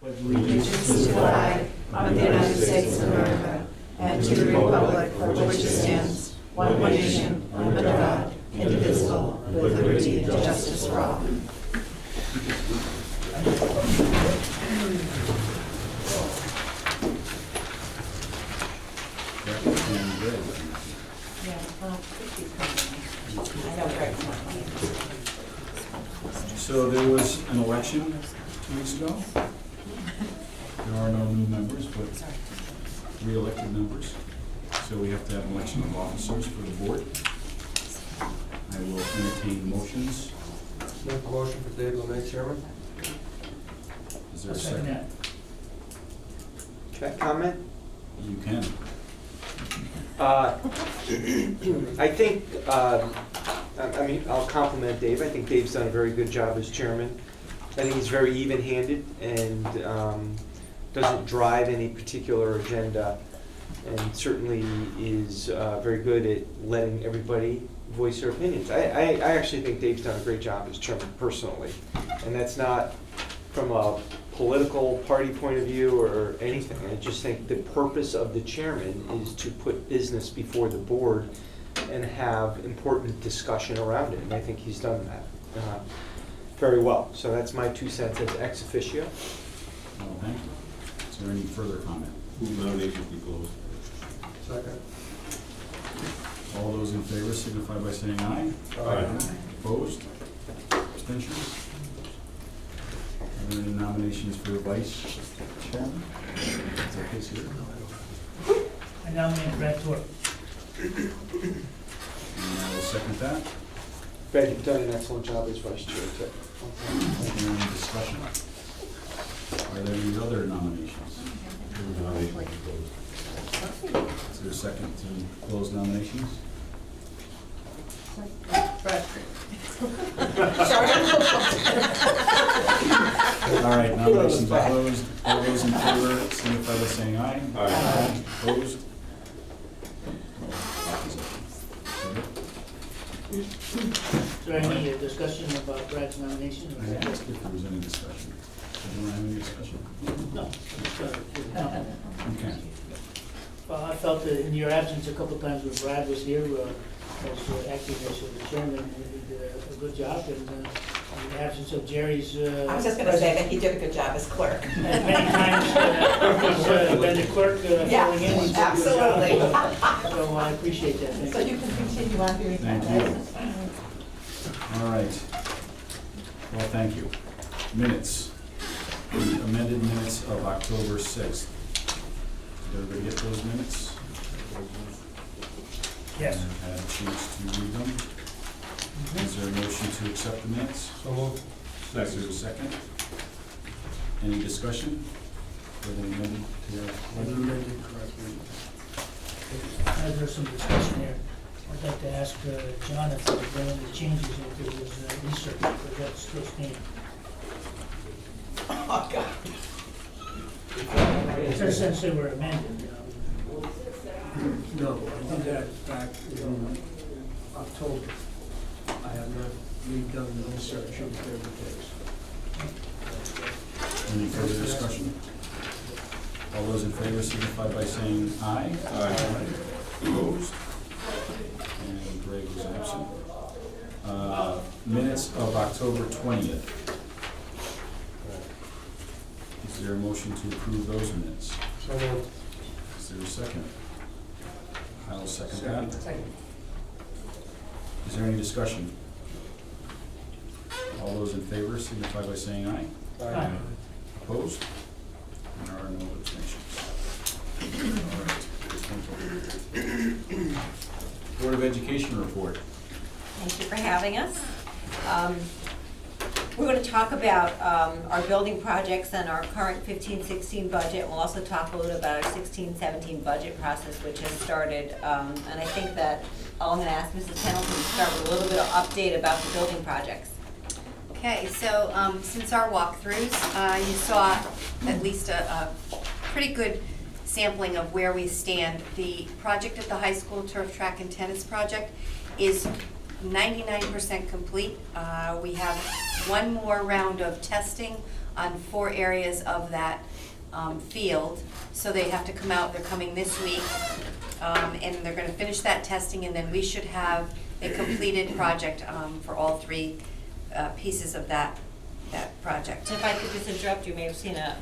allegiance to the flag of the United States of America and to the republic for which it stands, one nation, under God, indivisible, with liberty and justice for all. So there was an election 2 weeks ago. There are no new members, but re-elected members. So we have to have an election of officers for the board. I will entertain motions. Make a motion for Dave LeMay, Chairman. Is there a second? Can I comment? You can. I think, I'll compliment Dave. I think Dave's done a very good job as chairman. I think he's very even-handed and doesn't drive any particular agenda, and certainly is very good at letting everybody voice their opinions. I actually think Dave's done a great job as chairman personally, and that's not from a political party point of view or anything. I just think the purpose of the chairman is to put business before the board and have important discussion around it, and I think he's done that very well. So that's my 2 cents as ex officio. Well, thank you. Is there any further comment? Move nominations be closed. Second. All those in favor signify by saying aye. Aye. Opposed? Abstentions? Are there any nominations for vice chairman? Is that case here? I nominate Brad Thorpe. And I will second that. Brad, you've done an excellent job as vice chair too. Any discussion? Are there any other nominations? Move nominations be closed. Is there a second to close nominations? All right, nominations are closed. All those in favor signify by saying aye. Aye. Opposed? Is there any discussion about Brad's nomination? I asked if there was any discussion. Did you have any discussion? No. Okay. Well, I felt that in your absence a couple times when Brad was here, as acting as the chairman, he did a good job, and in the absence of Jerry's. I was just gonna say that he did a good job as clerk. Many times, he's been the clerk Yeah, filling in. He's done a good job. absolutely. So I appreciate that. Thank So you. you can continue on doing that. Thank you. All right. Well, thank you. Minutes. The amended minutes of October 6th. Did everybody get those minutes? Yes. Had a chance to read them. Is there a motion to accept the minutes? So moved. Is there a second? Any discussion? Were they amended to your Amended correctly. There's some discussion here. I'd like to ask John if there were any changes into his research, but that's still standing. Oh, God. Since they were amended, you know. No, I did that back in October. I have not redone the research of every case. Any further discussion? All those in favor signify by saying aye. Aye. Opposed? And Greg was absent. Minutes of October 20th. Is there a motion to approve those minutes? So moved. Is there a second? I will second that. Is there any discussion? All those in favor signify by saying aye. Aye. Opposed? And there are no abstentions. All right. Board of Education report. Thank you for having us. We're going to talk about our building projects and our current 15-16 budget. We'll also talk a little about our 16-17 budget process, which has started. And I think that I'm going to ask Mrs. Pendleton to start with a little bit of update about the building projects. Okay, so since our walkthroughs, you saw at least a pretty good sampling of where we stand. The project at the high school, turf track and tennis project, is 99% complete. We have one more round of testing on 4 areas of that field. So they have to come out, they're coming this week, and they're gonna finish that testing, and then we should have a completed project for all 3 pieces of that project. So if I could just interrupt, you may have seen a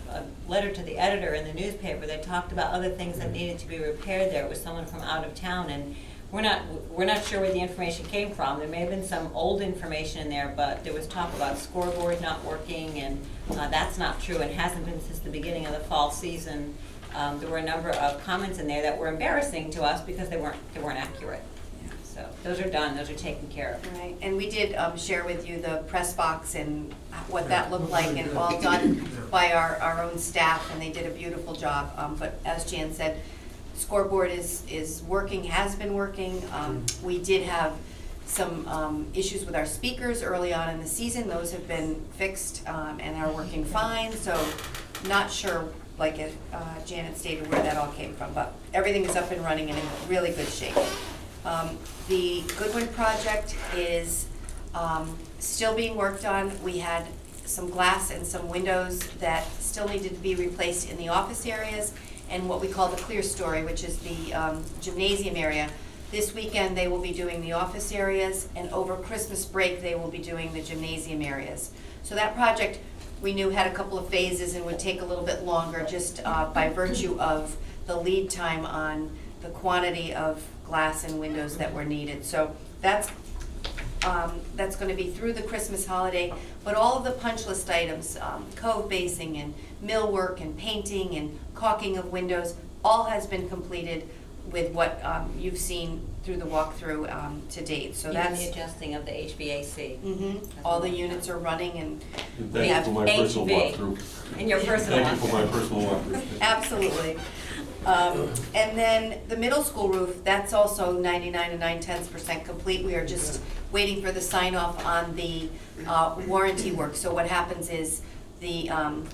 letter to the editor in the newspaper that talked about other things that needed to be repaired there. It was someone from out of town, and we're not sure where the information came from. There may have been some old information in there, but there was talk about scoreboard not working, and that's not true, and hasn't been since the beginning of the fall season. There were a number of comments in there that were embarrassing to us because they weren't accurate. So those are done, those are taken care of. Right, and we did share with you the press box and what that looked like, and all done by our own staff, and they did a beautiful job. But as Jan said, scoreboard is working, has been working. We did have some issues with our speakers early on in the season. Those have been fixed and are working fine, so not sure, like Janet stated, where that all came from, but everything is up and running and in really good shape. The Goodwin project is still being worked on. We had some glass and some windows that still needed to be replaced in the office areas and what we call the clear story, which is the gymnasium area. This weekend they will be doing the office areas, and over Christmas break they will be doing the gymnasium areas. So that project we knew had a couple of phases and would take a little bit longer just by virtue of the lead time on the quantity of glass and windows that were needed. So that's going to be through the Christmas holiday, but all of the punch list items, cove basing and millwork and painting and caulking of windows, all has been completed with what you've seen through the walkthrough to date. So Even that's the adjusting of the HVAC. all the units are running, and And we thank you have for my personal HV. walkthrough. And your personal Thank you for one. my personal walkthrough. absolutely. And then the middle school roof, that's also 99 and 9/10% complete. We are just waiting for the sign off on the warranty work. So what happens is the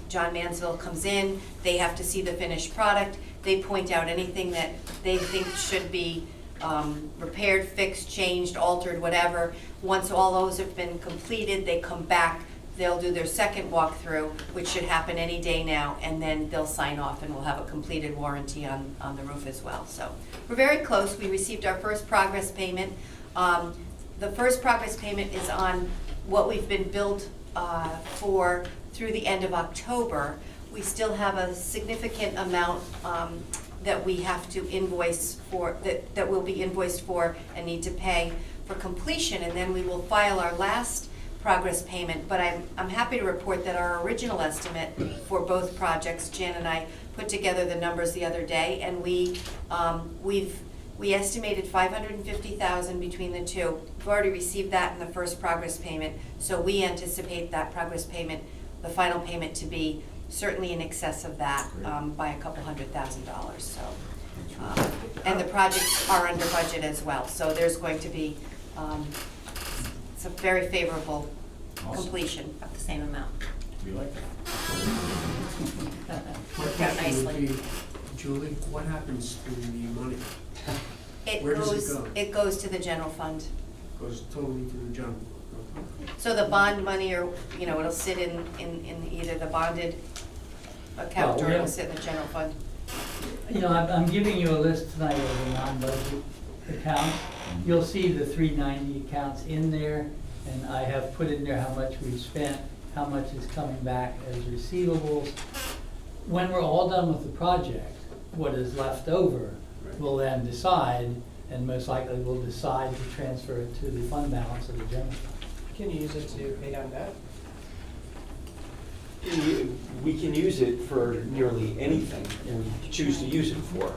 John Mansville comes in, they have to see the finished product, they point out anything that they think should be repaired, fixed, changed, altered, whatever. Once all those have been completed, they come back, they'll do their second walkthrough, which should happen any day now, and then they'll sign off and we'll have a completed warranty on the roof as well. So we're very close. We received our first progress payment. The first progress payment is on what we've been billed for through the end of October. We still have a significant amount that we have to invoice for, that will be invoiced for and need to pay for completion, and then we will file our last progress payment. But I'm happy to report that our original estimate for both projects, Jan and I put together the numbers the other day, and we estimated $550,000 between the two. We've already received that in the first progress payment, so we anticipate that progress payment, the final payment, to be certainly in excess of that by a couple $100,000. So, and the projects are under budget as well. So there's going to be some very favorable Awesome. completion. About the same amount. We like that. Worked out nicely. Julie, what happens to the money? It Where does it goes. go? It goes to the general fund. Goes totally to the general? So the bond money, or it'll sit in either the bonded account Well, or we it'll have- sit in the general fund. I'm giving you a list tonight of the non-budget accounts. You'll see the 390 accounts in there, and I have put in there how much we've spent, how much is coming back as receivables. When we're all done with the project, what is left over, we'll then decide, and most likely we'll decide to transfer it to the fund balance of the general fund. Can you use it to pay down debt? We can use it for nearly anything we choose to use it for.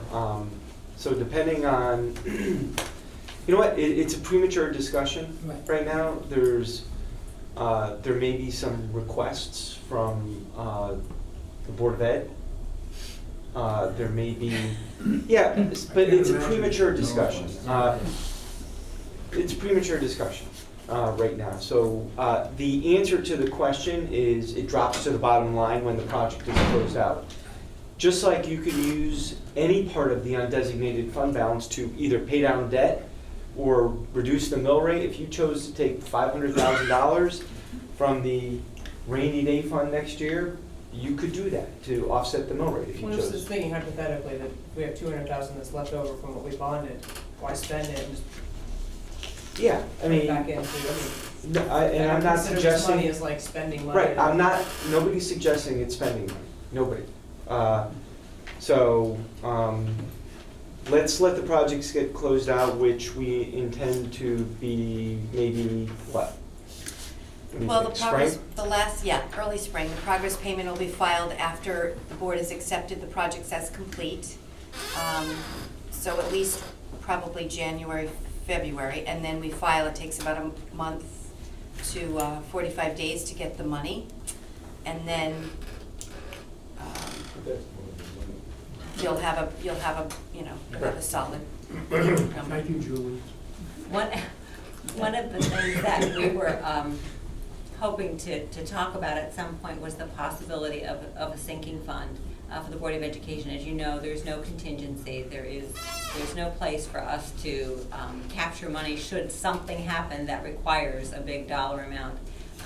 So depending on, you know what, it's a premature discussion right now. There may be some requests from the Board of Ed. There may be, yeah, but it's a premature discussion. It's a premature discussion right now. So the answer to the question is it drops to the bottom line when the project is closed out. Just like you could use any part of the undesignated fund balance to either pay down debt or reduce the mill rate. If you chose to take $500,000 from the rainy day fund next year, you could do that to offset the mill rate if you Well, I was just chose. thinking hypothetically that we have 200,000 that's left over from what we bonded, why spend it and just Yeah, I put it mean, back into, I mean. no, and I'm not consider this money suggesting, as like spending money. right, I'm not, nobody's suggesting it's spending money, nobody. So, let's let the projects get closed out, which we intend to be maybe, what? What do you Well, the think, progress, spring? early spring, the progress payment will be filed after the board has accepted the projects as complete. So at least probably January, February, and then we file, it takes about a month to 45 days to get the money. And then you'll have a, you'll have a solid number. Thank you, Julie. One of the things that we were hoping to talk about at some point was the possibility of a sinking fund for the Board of Education. As you know, there's no contingency. There's no place for us to capture money should something happen that requires a big dollar amount.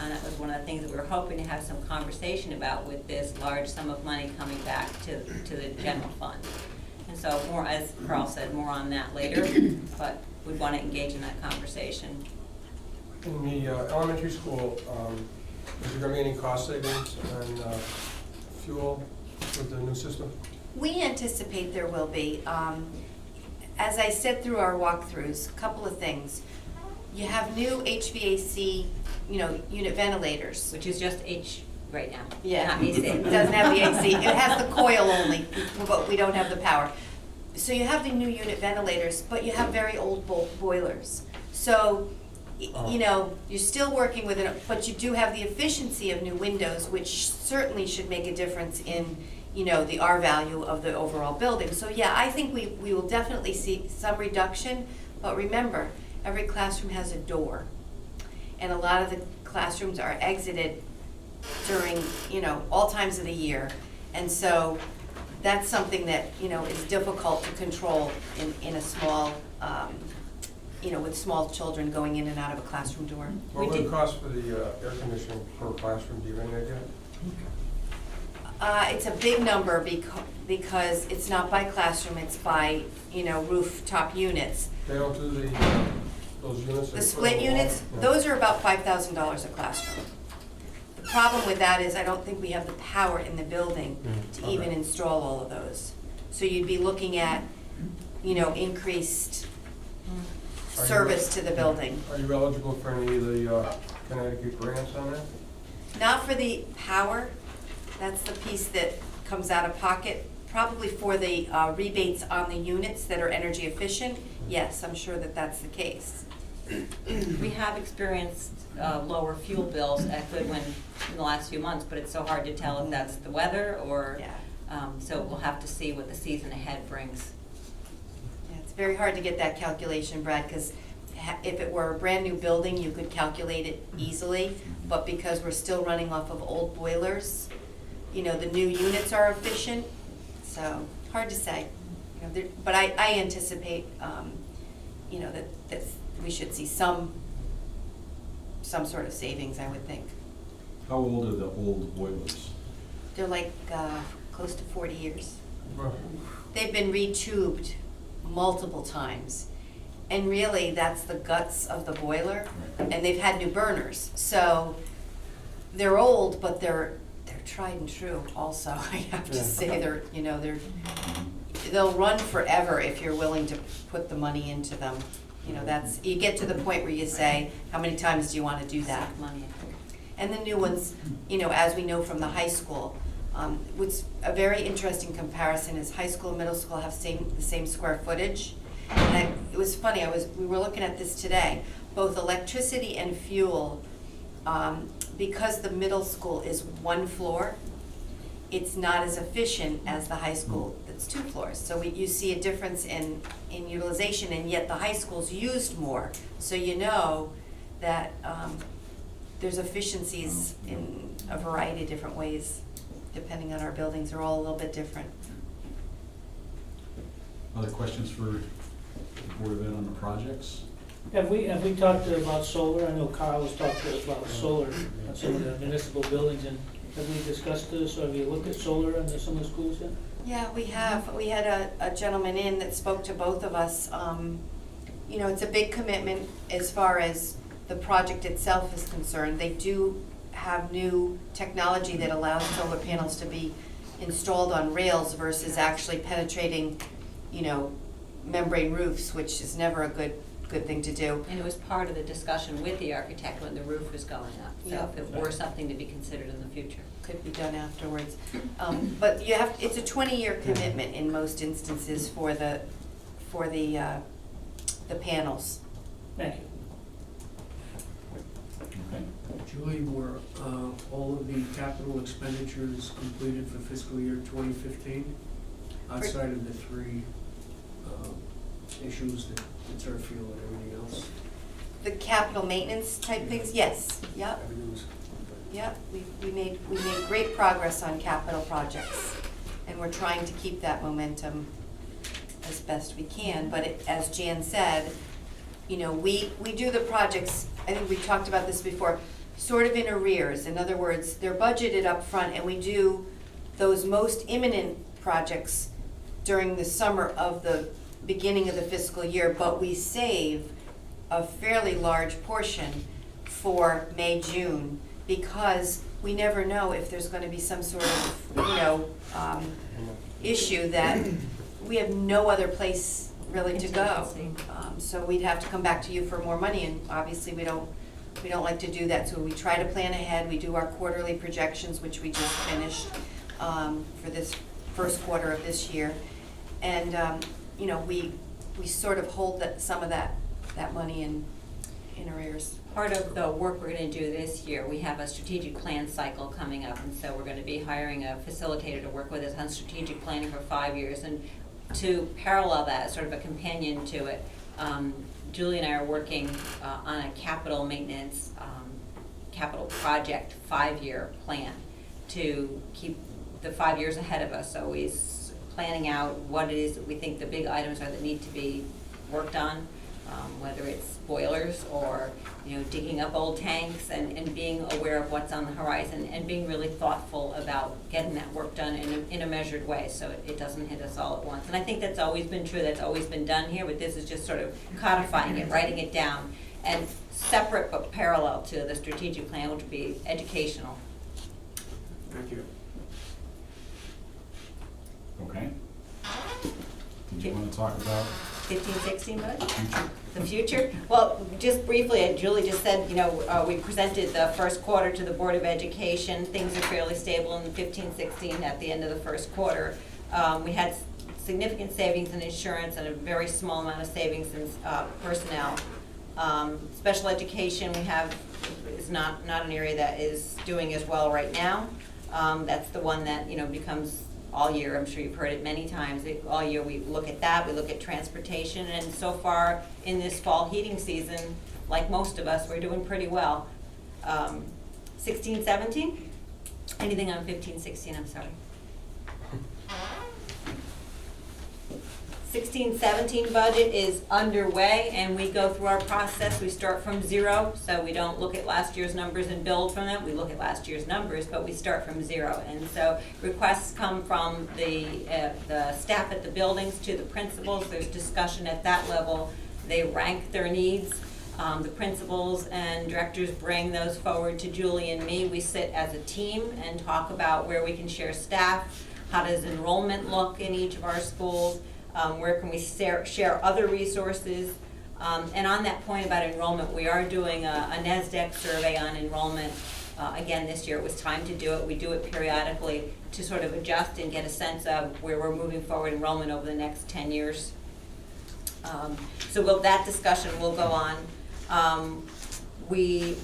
And that was one of the things that we were hoping to have some conversation about with this large sum of money coming back to the general fund. And so more, as Carl said, more on that later, but we'd want to engage in that conversation. In the elementary school, is there gonna be any cost savings on fuel with the new system? We anticipate there will be. As I said through our walkthroughs, a couple of things. You have new HVAC, unit ventilators. Which is just H right now. Yeah, Not it AC. doesn't have the AC. It has the coil only, but we don't have the power. So you have the new unit ventilators, but you have very old boilers. So, you're still working with it, but you do have the efficiency of new windows, which certainly should make a difference in, the R value of the overall building. So yeah, I think we will definitely see some reduction, but remember, every classroom has a door. And a lot of the classrooms are exited during, all times of the year. And so that's something that, is difficult to control in a small, with small children going in and out of a classroom door. What would it cost for the air conditioning per classroom, do you have any idea? It's a big number because it's not by classroom, it's by, rooftop units. They don't do those units? The split units, those are about $5,000 a classroom. The problem with that is I don't think we have the power in the building to even install all of those. So you'd be looking at, increased service to the building. Are you eligible for any of the Connecticut grants on that? Not for the power, that's the piece that comes out of pocket. Probably for the rebates on the units that are energy efficient, yes, I'm sure that that's the case. We have experienced lower fuel bills at Goodwin in the last few months, but it's so hard to tell if that's the weather or, Yeah. so we'll have to see what the season ahead brings. Yeah, it's very hard to get that calculation, Brad, because if it were a brand-new building, you could calculate it easily, but because we're still running off of old boilers, the new units are efficient, so hard to say. But I anticipate, that we should see some sort of savings, I would think. How old are the old boilers? They're like close to 40 years. Well, They've been retubed multiple times. And really, that's the guts of the boiler. Right. And they've had new burners. So they're old, but they're tried and true also. I have to say, they'll run forever if you're willing to put the money into them. You get to the point where you say, how many times do you want to do that? Save money, I think. And the new ones, as we know from the high school, what's a very interesting comparison is high school and middle school have the same square footage. And it was funny, we were looking at this today, both electricity and fuel, because the middle school is one floor, it's not as efficient as the high school that's 2 floors. So you see a difference in utilization, and yet the high school's used more. So that there's efficiencies in a variety of different ways, depending on our buildings. They're all a little bit different. Other questions for the Board of Ed on the projects? Have we talked about solar? I know Carl has talked about solar on some of the municipal buildings, and have we discussed this, or have you looked at solar in some of the schools yet? Yeah, we have. We had a gentleman in that spoke to both of us. You know, it's a big commitment as far as the project itself is concerned. They do have new technology that allows solar panels to be installed on rails versus actually penetrating, you know, membrane roofs, which is never a good thing to do. And it was part of the discussion with the architect when the roof was going up. So Yeah. if it were something to be considered in the future. Could be done afterwards. But you have, it's a 20-year commitment in most instances for the panels. Thank you. Okay. Julie, were all of the capital expenditures completed for fiscal year 2015? Outside of the three issues, the turf field and everything else? The capital maintenance type things, yes, yep. Everything was Yep, we made great progress on capital projects, and we're trying to keep that momentum as best we can. But as Jan said, you know, we do the projects, I think we talked about this before, sort of in arrears. In other words, they're budgeted up front, and we do those most imminent projects during the summer of the beginning of the fiscal year, but we save a fairly large portion for May, June, because we never know if there's gonna be some sort of, you know, issue that we have no other place really to go. Contingency. So we'd have to come back to you for more money, and obviously we don't like to do that, so we try to plan ahead. We do our quarterly projections, which we just finished, for this first quarter of this year. And, you know, we sort of hold some of that money in arrears. Part of the work we're gonna do this year, we have a strategic plan cycle coming up, and so we're gonna be hiring a facilitator to work with us on strategic planning for 5 years. And to parallel that, sort of a companion to it, Julie and I are working on a capital maintenance, capital project 5-year plan to keep the 5 years ahead of us, always planning out what it is that we think the big items are that need to be worked on, whether it's boilers or, you know, digging up old tanks, and being aware of what's on the horizon, and being really thoughtful about getting that work done in a measured way, so it doesn't hit us all at once. And I think that's always been true, that's always been done here, but this is just sort of codifying it, writing it down, and separate but parallel to the strategic plan, which would be educational. Thank you. Okay. Did you want to talk about 15-16 budget? future? The future? Well, just briefly, Julie just said, you know, we presented the first quarter to the Board of Education. Things are fairly stable in the 15-16 at the end of the first quarter. We had significant savings in insurance and a very small amount of savings in personnel. Special education is not an area that is doing as well right now. That's the one that, you know, becomes all year. I'm sure you've heard it many times. All year we look at that, we look at transportation, and so far in this fall heating season, like most of us, we're doing pretty well. 16-17? Anything on 15-16, I'm sorry. 16-17 budget is underway, and we go through our process. We start from zero, so we don't look at last year's numbers and build from them. We look at last year's numbers, but we start from zero. And so requests come from the staff at the buildings to the principals. There's discussion at that level. They rank their needs. The principals and directors bring those forward to Julie and me. We sit as a team and talk about where we can share staff, how does enrollment look in each of our schools, where can we share other resources. And on that point about enrollment, we are doing a NASDAQ survey on enrollment. Again, this year it was time to do it. We do it periodically to sort of adjust and get a sense of where we're moving forward enrollment over the next 10 years. So that discussion will go on. We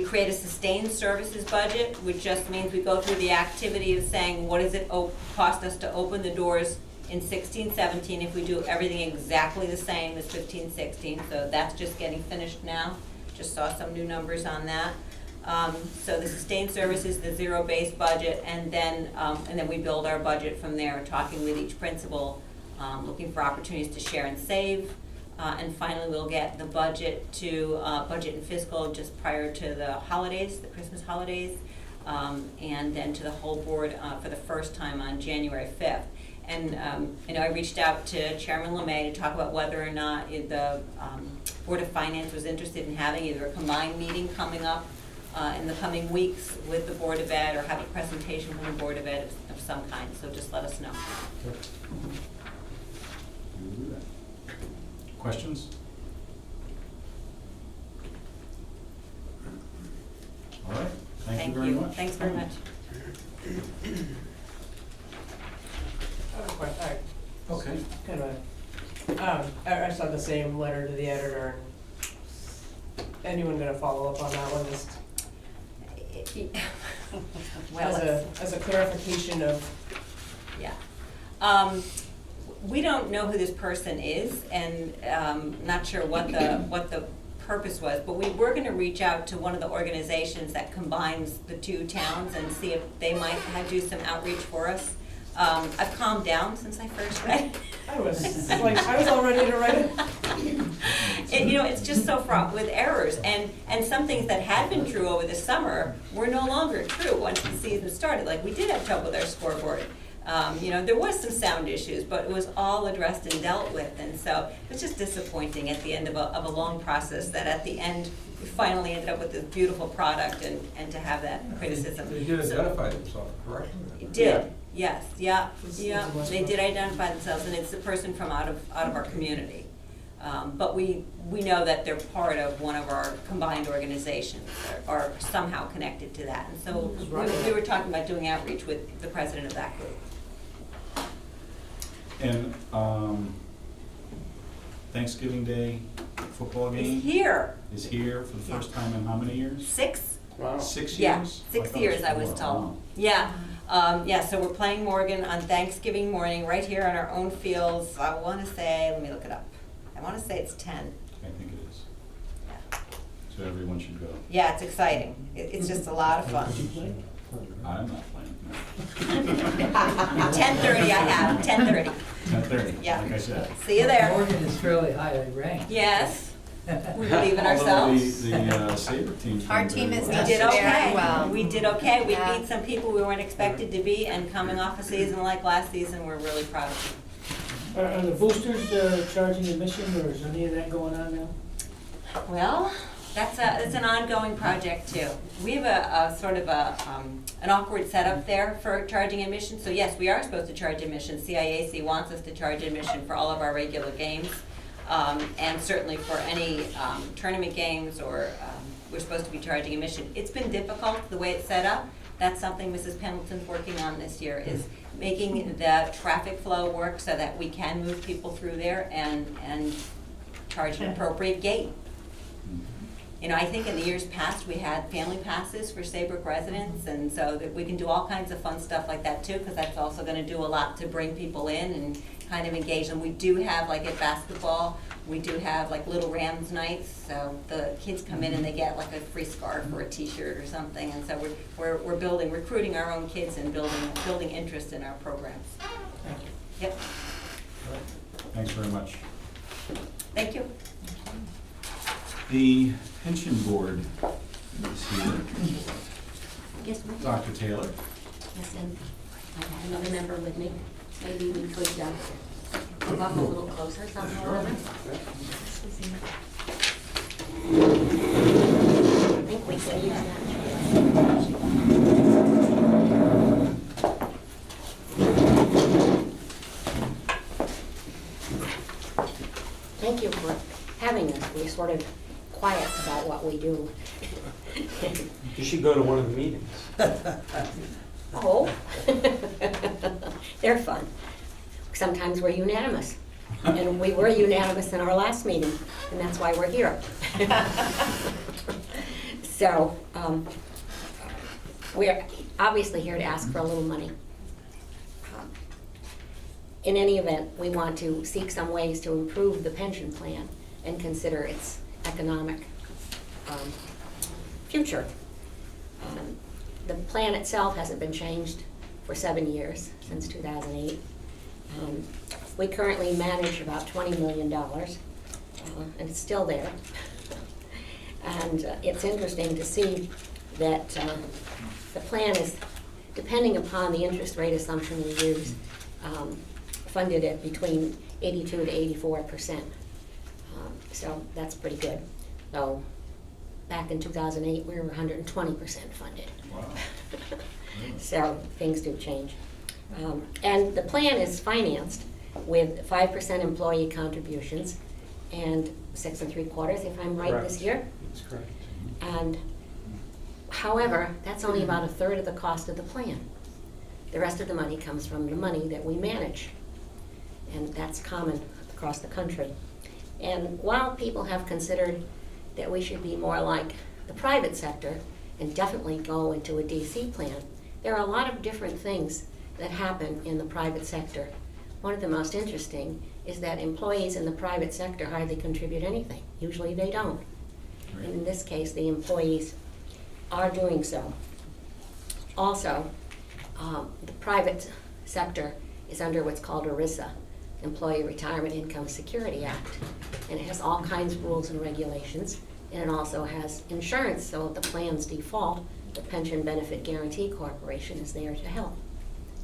create a sustained services budget, which just means we go through the activity of saying, what does it cost us to open the doors in 16-17 if we do everything exactly the same as 15-16. So that's just getting finished now. Just saw some new numbers on that. So the sustained services, the zero-based budget, and then we build our budget from there, talking with each principal, looking for opportunities to share and save, And finally, we'll get the budget to, budget and fiscal just prior to the holidays, the Christmas holidays, and then to the whole board for the first time on January 5th. And I reached out to Chairman LeMay to talk about whether or not the Board of Finance was interested in having either a combined meeting coming up in the coming weeks with the Board of Ed, or have a presentation from the Board of Ed of some kind. So just let us know. We will do that. Questions? All right, thank you very much. Thanks very much. Okay. Kind of, I saw the same letter to the editor. Anyone gonna follow up on that one, just Well, as a clarification of? yeah. We don't know who this person is, and not sure what the purpose was, but we were gonna reach out to one of the organizations that combines the two towns and see if they might do some outreach for us. I've calmed down since I first read. I was all ready to write it. It's just so fraught with errors, and some things that had been true over the summer were no longer true once the season started. Like, we did have trouble with our scoreboard. There was some sound issues, but it was all addressed and dealt with, and so it was just disappointing at the end of a long process that at the end we finally ended up with this beautiful product, and to have that criticism. They did So- identify themselves, correct? It did, yes, yeah, they did identify themselves, and it's a person from out of our community. But we know that they're part of one of our combined organizations, or somehow connected to that. And so we were talking about doing outreach with the president of that group. And Thanksgiving Day football game It's here, is here for the first time in how many years? 6? Wow. 6 years? Yeah, 6 years I was four. told. Wow. Yeah, so we're playing Morgan on Thanksgiving morning, right here on our own fields. I wanna say, let me look it up. I wanna say it's 10. I think it is. Yeah. So everyone should go. Yeah, it's exciting. It's just a lot of fun. I'm not playing. 10:30 I have, 10:30. 10:30, Yeah. like I said. See you there. Morgan is fairly highly ranked. Yes, we believe in Although ourselves. the Saybrook team's Our doing team very is well. We did Very okay. well. We did okay. We Yeah. beat some people we weren't expected to beat, and coming off a season like last season, we're really proud of them. Are the boosters charging admission, or is any of that going on now? Well, that's an ongoing project too. We have a sort of an awkward setup there for charging admission. So yes, we are supposed to charge admission. CIAC wants us to charge admission for all of our regular games. And certainly for any tournament games, or we're supposed to be charging admission. It's been difficult the way it's set up. That's something Mrs. Pendleton's working on this year, is making the traffic flow work so that we can move people through there and charge an appropriate gate. I think in the years past, we had family passes for Saybrook residents, and so that we can do all kinds of fun stuff like that too, because that's also gonna do a lot to bring people in and kind of engage them. We do have, like at basketball, we do have like Little Rams nights, so the kids come in and they get like a free scarf or a t-shirt or something, and so we're recruiting our own kids and building interest in our programs. Thank you. Yep, Thanks very much. thank you. The pension board is here. Yes, ma'am. Dr. Taylor. Yes, and I have another member with me. Maybe we could move up a little closer somehow or other. I think we can use that. Thank you for having us. We're sort of quiet about what we do. You should go to one of the meetings. Oh, they're fun. Sometimes we're unanimous, and we were unanimous in our last meeting, and that's why we're here. So, we're obviously here to ask for a little money. In any event, we want to seek some ways to improve the pension plan and consider its economic future. The plan itself hasn't been changed for 7 years, since 2008. We currently manage about $20 million, and it's still there. And it's interesting to see that the plan is, depending upon the interest rate assumption we use, funded at between 82 to 84%. So that's pretty good. So back in 2008, we were 120% funded. Wow. Really? So things do change. And the plan is financed with 5% employee contributions and 6 3/4, if I'm right, this Correct. year. That's correct. And however, that's only about a third of the cost of the plan. The rest of the money comes from the money that we manage. And that's common across the country. And while people have considered that we should be more like the private sector and definitely go into a DC plan, there are a lot of different things that happen in the private sector. One of the most interesting is that employees in the private sector hardly contribute anything. Usually they don't. Right. In this case, the employees are doing so. Also, the private sector is under what's called ERISA, Employee Retirement Income Security Act. And it has all kinds of rules and regulations. And it also has insurance, so if the plan's default, the Pension Benefit Guaranty Corporation is there to help.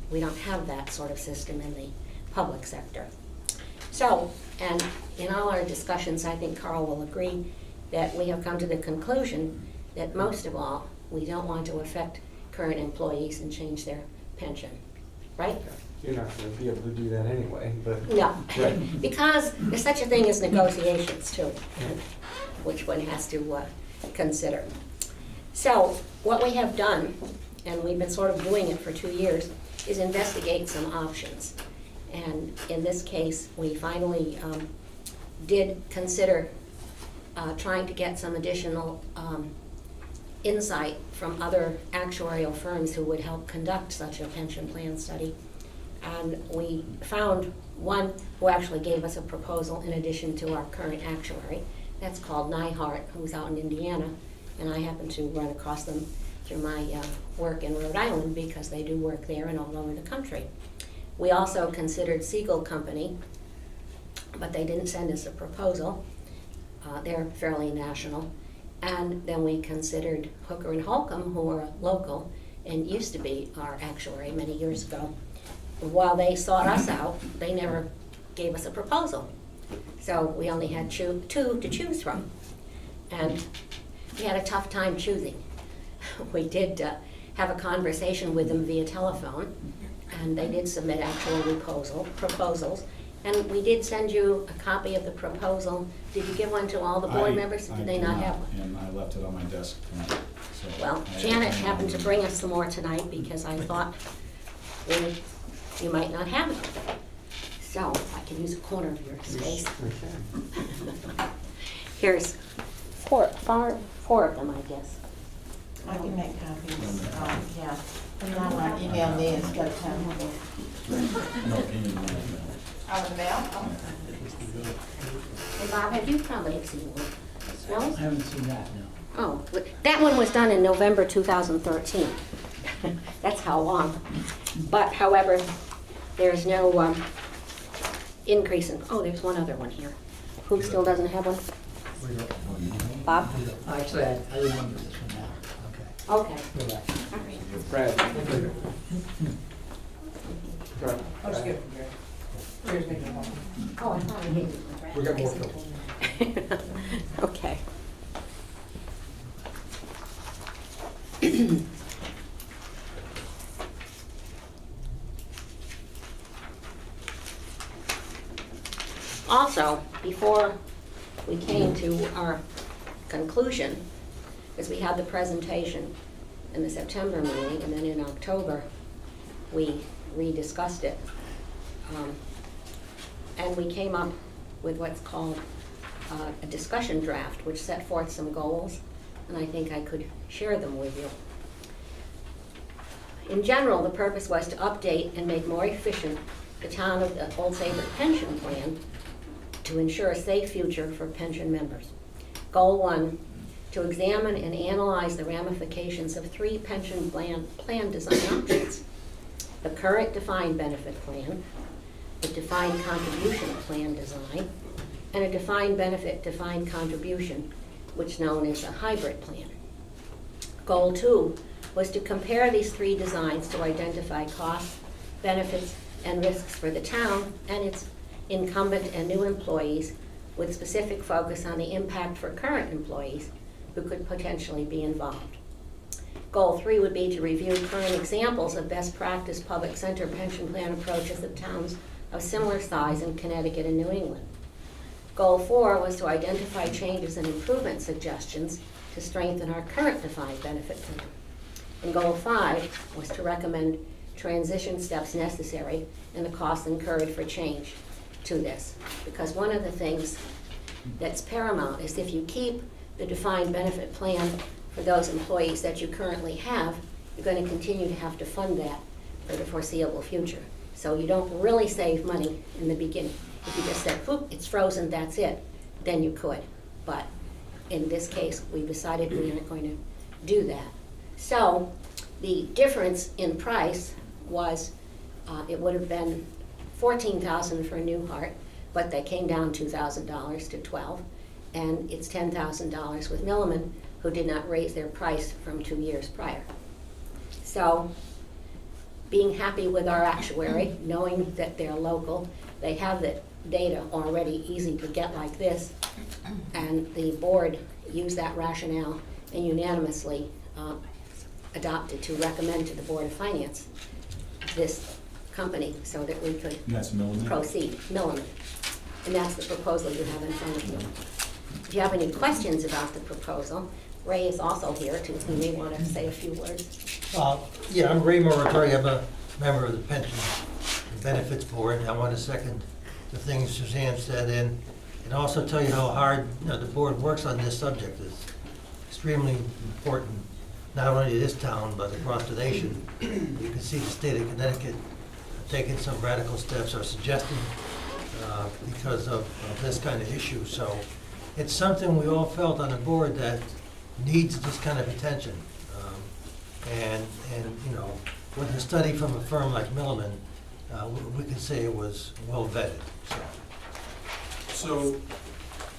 We don't have that sort of system in the public sector. So, and in all our discussions, I think Carl will agree that we have come to the conclusion that most of all, we don't want to affect current employees and change their pension, right? You're not gonna be able to do that anyway, but. No, Right. because there's such a thing as negotiations too, which one has to consider. So what we have done, and we've been sort of doing it for 2 years, is investigate some options. And in this case, we finally did consider trying to get some additional insight from other actuarial firms who would help conduct such a pension plan study. And we found one who actually gave us a proposal in addition to our current actuary. That's called Nyhart, who's out in Indiana, and I happen to run across them through my work in Rhode Island because they do work there and all over the country. We also considered Siegel Company, but they didn't send us a proposal. They're fairly national. And then we considered Hooker and Holcomb, who are local and used to be our actuary many years ago. While they sought us out, they never gave us a proposal. So we only had two to choose from. And we had a tough time choosing. We did have a conversation with them via telephone, and they did submit actual proposals. And we did send you a copy of the proposal. Did you give one to all the board members? Did they not have one? And I left it on my desk tonight, so. Well, I- Janet happened to bring us some more tonight because I thought you might not have it. So I can use a corner of your space. Okay. Here's four of them, I guess. I can make copies, yeah. And now email me instead of having me. No, in my email. Out of the mail? Hey, Bob, have you probably seen one? I No? haven't seen that, no. Oh, that one was done in November 2013. That's how long. But however, there's no increase in, oh, there's one other one here. Who still doesn't have one? Bob? Actually, I remember this one now, okay. Okay. You're right. All right. Brad. Brad. I'll just get it from here. Here's making a copy. Oh, I thought I gave you one. We got more films. Okay. Also, before we came to our conclusion, because we had the presentation in the September meeting, and then in October, we rediscussed it. And we came up with what's called a discussion draft, which set forth some goals, and I think I could share them with you. In general, the purpose was to update and make more efficient the town of the Old Saybrook pension plan to ensure a safe future for pension members. Goal 1, to examine and analyze the ramifications of 3 pension plan design options: the current defined benefit plan, the defined contribution plan design, and a defined benefit, defined contribution, which is known as a hybrid plan. Goal 2 was to compare these 3 designs to identify costs, benefits, and risks for the town and its incumbent and new employees, with specific focus on the impact for current employees who could potentially be involved. Goal 3 would be to review current examples of best practice public center pension plan approaches of towns of similar size in Connecticut and New England. Goal 4 was to identify changes and improvement suggestions to strengthen our current defined benefit plan. And Goal 5 was to recommend transition steps necessary and the costs incurred for change to this. Because one of the things that's paramount is if you keep the defined benefit plan for those employees that you currently have, you're going to continue to have to fund that for the foreseeable future. So you don't really save money in the beginning. If you just said, whoop, it's frozen, that's it, then you could. But in this case, we decided we aren't going to do that. So the difference in price was, it would have been $14,000 for Newhart, but they came down $2,000 to $12,000, and it's $10,000 with Milliman, who did not raise their price from 2 years prior. So being happy with our actuary, knowing that they're local, they have the data already easy to get like this, and the board used that rationale and unanimously adopted to recommend to the Board of Finance this company so that we could And that's Milliman? proceed. Milliman. And that's the proposal you have in front of you. If you have any questions about the proposal, Ray is also here too. He may want to say a few words. Yeah, I'm Ray Moratori. I'm a member of the Pension and Benefits Board. I want to second the things Suzanne said and also tell you how hard the board works on this subject. It's extremely important, not only to this town, but across the nation. You can see the state of Connecticut taking some radical steps or suggesting because of this kind of issue. So it's something we all felt on the board that needs this kind of attention. And with a study from a firm like Milliman, we can say it was well vetted. So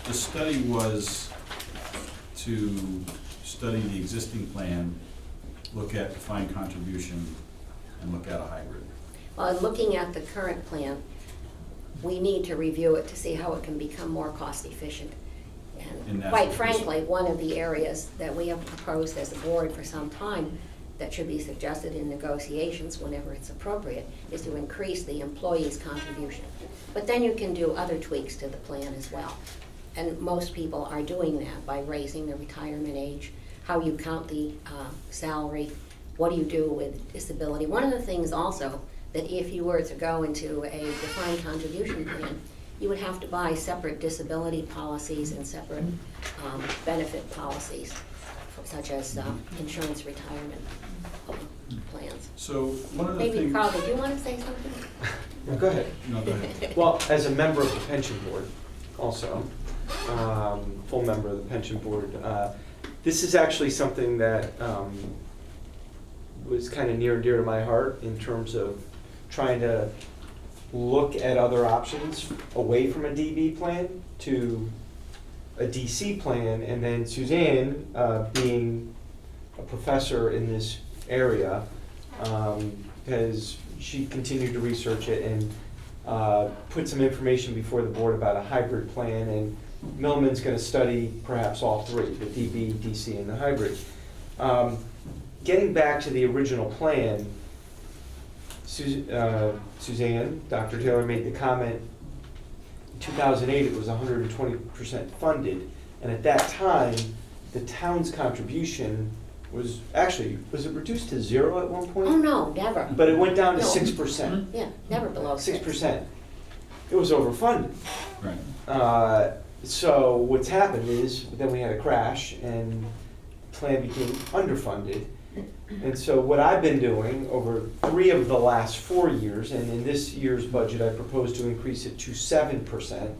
the study was to study the existing plan, look at defined contribution, and look at a hybrid. Well, looking at the current plan, we need to review it to see how it can become more cost efficient. And And that's quite what frankly, one of the areas that we have proposed as a board for some time that should be suggested in negotiations whenever it's appropriate is to increase the employee's contribution. But then you can do other tweaks to the plan as well. And most people are doing that by raising the retirement age, how you count the salary, what do you do with disability. One of the things also that if you were to go into a defined contribution plan, you would have to buy separate disability policies and separate benefit policies, such as insurance retirement plans. So one of the Maybe things. Carl, did you want to say something? Go ahead. No, go ahead. Well, as a member of the pension board, also, full member of the pension board, this is actually something that was kind of near and dear to my heart in terms of trying to look at other options away from a DB plan to a DC plan, and then Suzanne, being a professor in this area, because she continued to research it and put some information before the board about a hybrid plan, and Milliman's going to study perhaps all three, the DB, DC, and the hybrid. Getting back to the original plan, Suzanne, Dr. Taylor made the comment, in 2008 it was 120% funded, and at that time, the town's contribution was it reduced to 0 at one point? Oh, no, never. But it went down to No. 6%. Yeah, never below 6%. It was overfunded. Right. So what's happened is, then we had a crash and plan became underfunded. And so what I've been doing over 3 of the last 4 years, and in this year's budget, I propose to increase it to 7%,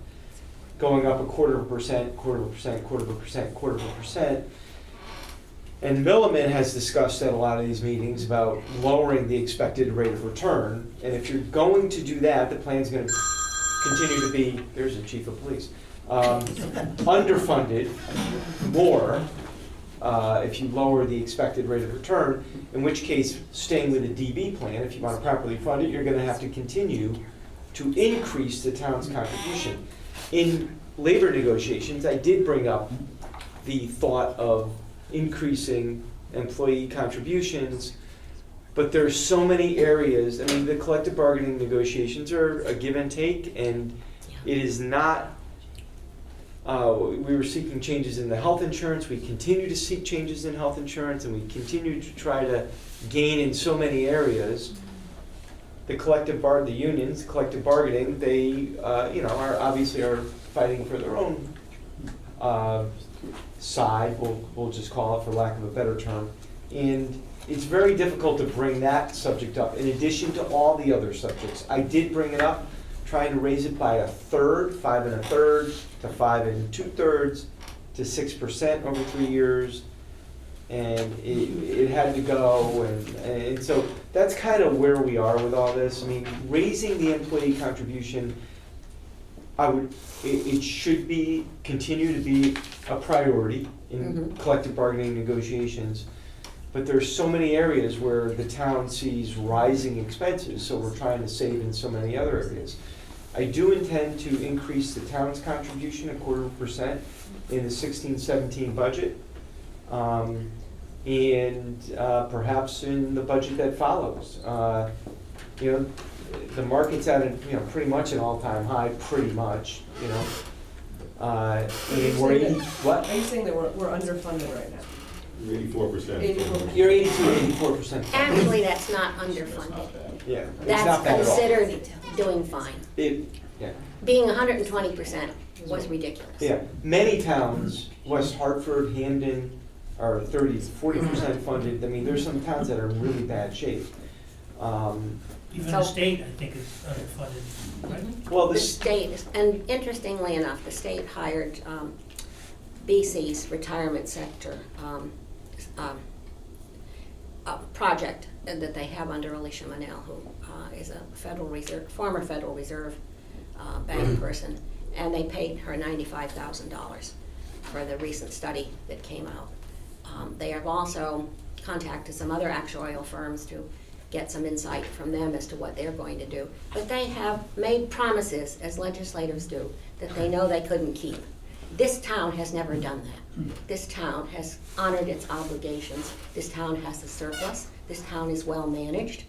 going up 1/4%, 1/4%, 1/4%, 1/4%. And Milliman has discussed at a lot of these meetings about lowering the expected rate of return. And if you're going to do that, the plan's going to continue to be, there's a chief of police, underfunded more if you lower the expected rate of return, in which case, staying with a DB plan, if you want to properly fund it, you're going to have to continue to increase the town's contribution. In labor negotiations, I did bring up the thought of increasing employee contributions, but there's so many areas. I mean, the collective bargaining negotiations are a give and take, and it is not, we were seeking changes in the health insurance, we continue to seek changes in health insurance, and we continue to try to gain in so many areas. The the unions, collective bargaining, they, are obviously are fighting for their own side, we'll just call it for lack of a better term. And it's very difficult to bring that subject up in addition to all the other subjects. I did bring it up, trying to raise it by a third, 5 1/3 to 5 2/3 to 6% over 3 years. And it had to go, and so that's kind of where we are with all this. I mean, raising the employee contribution, it should continue to be a priority in collective bargaining negotiations. But there's so many areas where the town sees rising expenses, so we're trying to save in so many other areas. I do intend to increase the town's contribution 0.25% in the 16-17 budget. And perhaps in the budget that follows. The market's at pretty much an all-time high, pretty much, and we're what? Are you saying that we're underfunded right now? 84%. 84%. You're 84%. Actually, that's not underfunded. Yeah, it's That's not bad at all. considered doing fine. Yeah, Being 120% was ridiculous. yeah. Many towns, West Hartford, Hamden, are 40% funded. I mean, there's some towns that are in really bad shape. Even the state, I think, is underfunded, right? Well, The state, and interestingly enough, the state hired BC's retirement sector project that they have under Alicia Manel, who is a former Federal Reserve bank person, and they paid her $95,000 for the recent study that came out. They have also contacted some other actuarial firms to get some insight from them as to what they're going to do. But they have made promises, as legislators do, that they know they couldn't keep. This town has never done that. This town has honored its obligations. This town has a surplus. This town is well managed.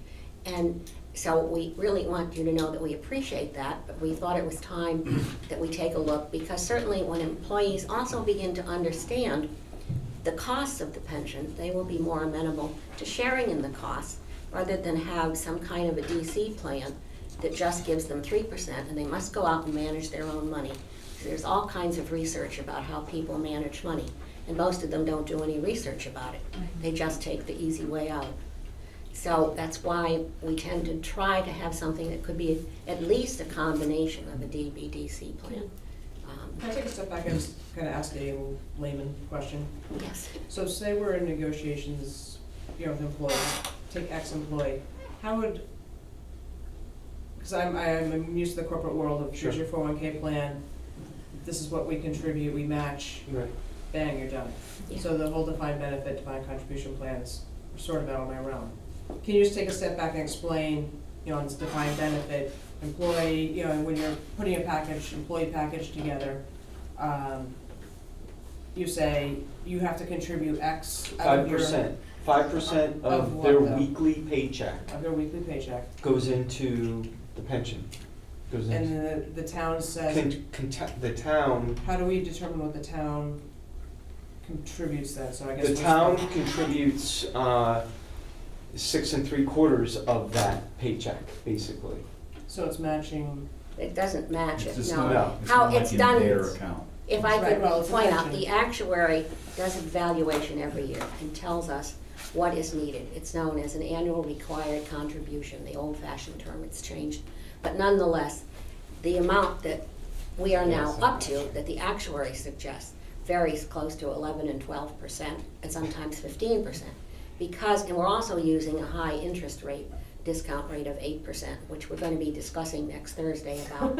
And so we really want you to know that we appreciate that, but we thought it was time that we take a look, because certainly when employees also begin to understand the costs of the pension, they will be more amenable to sharing in the costs rather than have some kind of a DC plan that just gives them 3% and they must go out and manage their own money. There's all kinds of research about how people manage money, and most of them don't do any research about it. They just take the easy way out. So that's why we tend to try to have something that could be at least a combination of a DB-DC plan. Can I take a step back and just kind of ask a layman question? Yes. So say we're in negotiations, with employees, take X employee, how would, because I'm used to the corporate world of here's your 401k plan, this is what we contribute, we match, right. bang, you're done. Yeah. So the whole defined benefit, defined contribution plans are sort of out of my realm. Can you just take a step back and explain, on this defined benefit, employee, when you're putting a package, employee package together, you say you have to contribute X out of your 5% Of of what, their though? weekly paycheck of their weekly paycheck, goes into the pension. Goes into and the town says, the town. how do we determine what the town contributes then? So I guess The what's town contributes 6 3/4 of that paycheck, basically. So it's matching. It doesn't match it, It's just no. not, it's How not like it's in done their is- account. If I Right, could well, it's a point out, pension. the actuary does a valuation every year and tells us what is needed. It's known as an annual required contribution, the old-fashioned term, it's changed. But nonetheless, the amount that we are now up to, that the actuary suggests, varies close to 11 and 12%, and sometimes 15%. And we're also using a high interest rate discount rate of 8%, which we're gonna be discussing next Thursday about.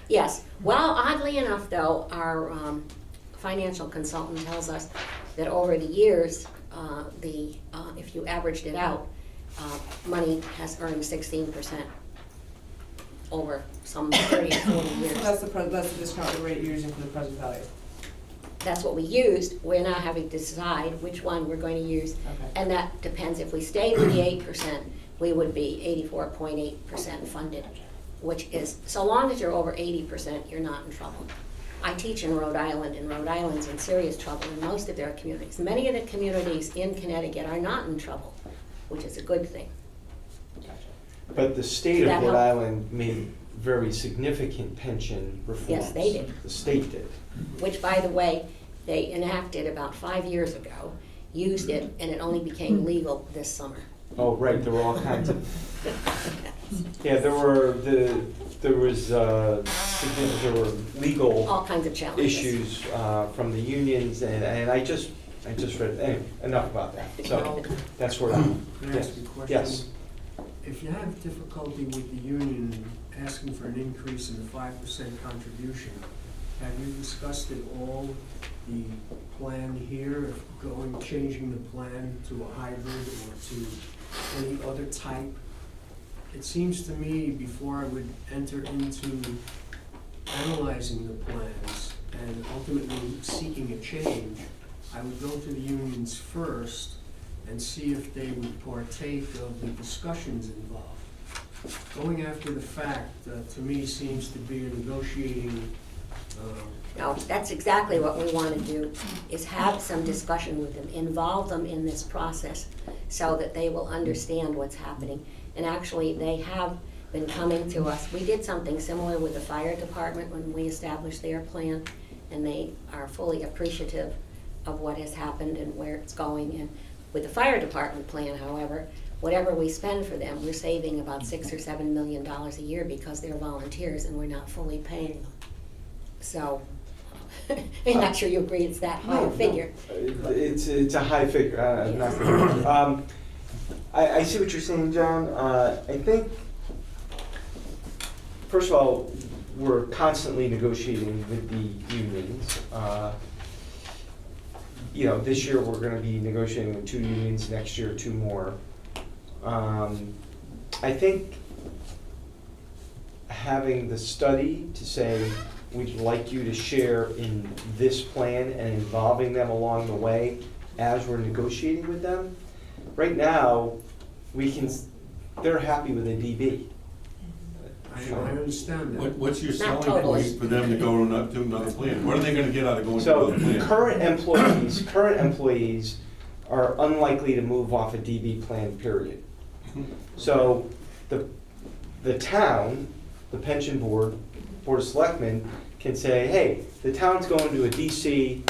Yes, well, oddly enough though, our financial consultant tells us that over the years, if you averaged it out, money has earned 16% over some 30 or 40 years. So that's the discounted rate you're using for the present value. That's what we used. We're now having to decide which one we're going to use. Okay. And that depends. If we stayed with the 8%, we would be 84.8% funded, which is, so long as you're over 80%, you're not in trouble. I teach in Rhode Island, and Rhode Island's in serious trouble in most of their communities. Many of the communities in Connecticut are not in trouble, which is a good thing. But the state of That Rhode help? Island made very significant pension reforms. Yes, they did. The state did. Which, by the way, they enacted about 5 years ago, used it, and it only became legal this summer. Oh, right, there were all kinds of, yeah, there were legal All kinds of challenges. issues from the unions, and I just read, anyway, enough about that. So, that's where I'm, Can I ask you a question? yes. If you have difficulty with the union asking for an increase in the 5% contribution, have you discussed at all the plan here of changing the plan to a hybrid or to any other type? It seems to me, before I would enter into analyzing the plans and ultimately seeking a change, I would go to the unions first and see if they would partake of the discussions involved. Going after the fact, to me, seems to be a negotiating. No, that's exactly what we want to do, is have some discussion with them, involve them in this process so that they will understand what's happening. And actually, they have been coming to us. We did something similar with the fire department when we established their plan, and they are fully appreciative of what has happened and where it's going. And with the fire department plan, however, whatever we spend for them, we're saving about $6 or $7 million a year because they're volunteers and we're not fully paying them. So, I'm not sure you agree it's that high a figure. It's a high figure. I'm not gonna- I see what you're saying, John. I think, first of all, we're constantly negotiating with the unions. This year we're going to be negotiating with 2 unions. Next year, 2 more. I think having the study to say we'd like you to share in this plan and involving them along the way as we're negotiating with them. Right now, they're happy with a DB. I understand that. What's your Not selling totally. point for them to go to another plan? What are they gonna get out of going to So another plan? current employees are unlikely to move off a DB plan, period. So the town, the pension board, Board of Selectmen can say, hey, the town's going to a DC,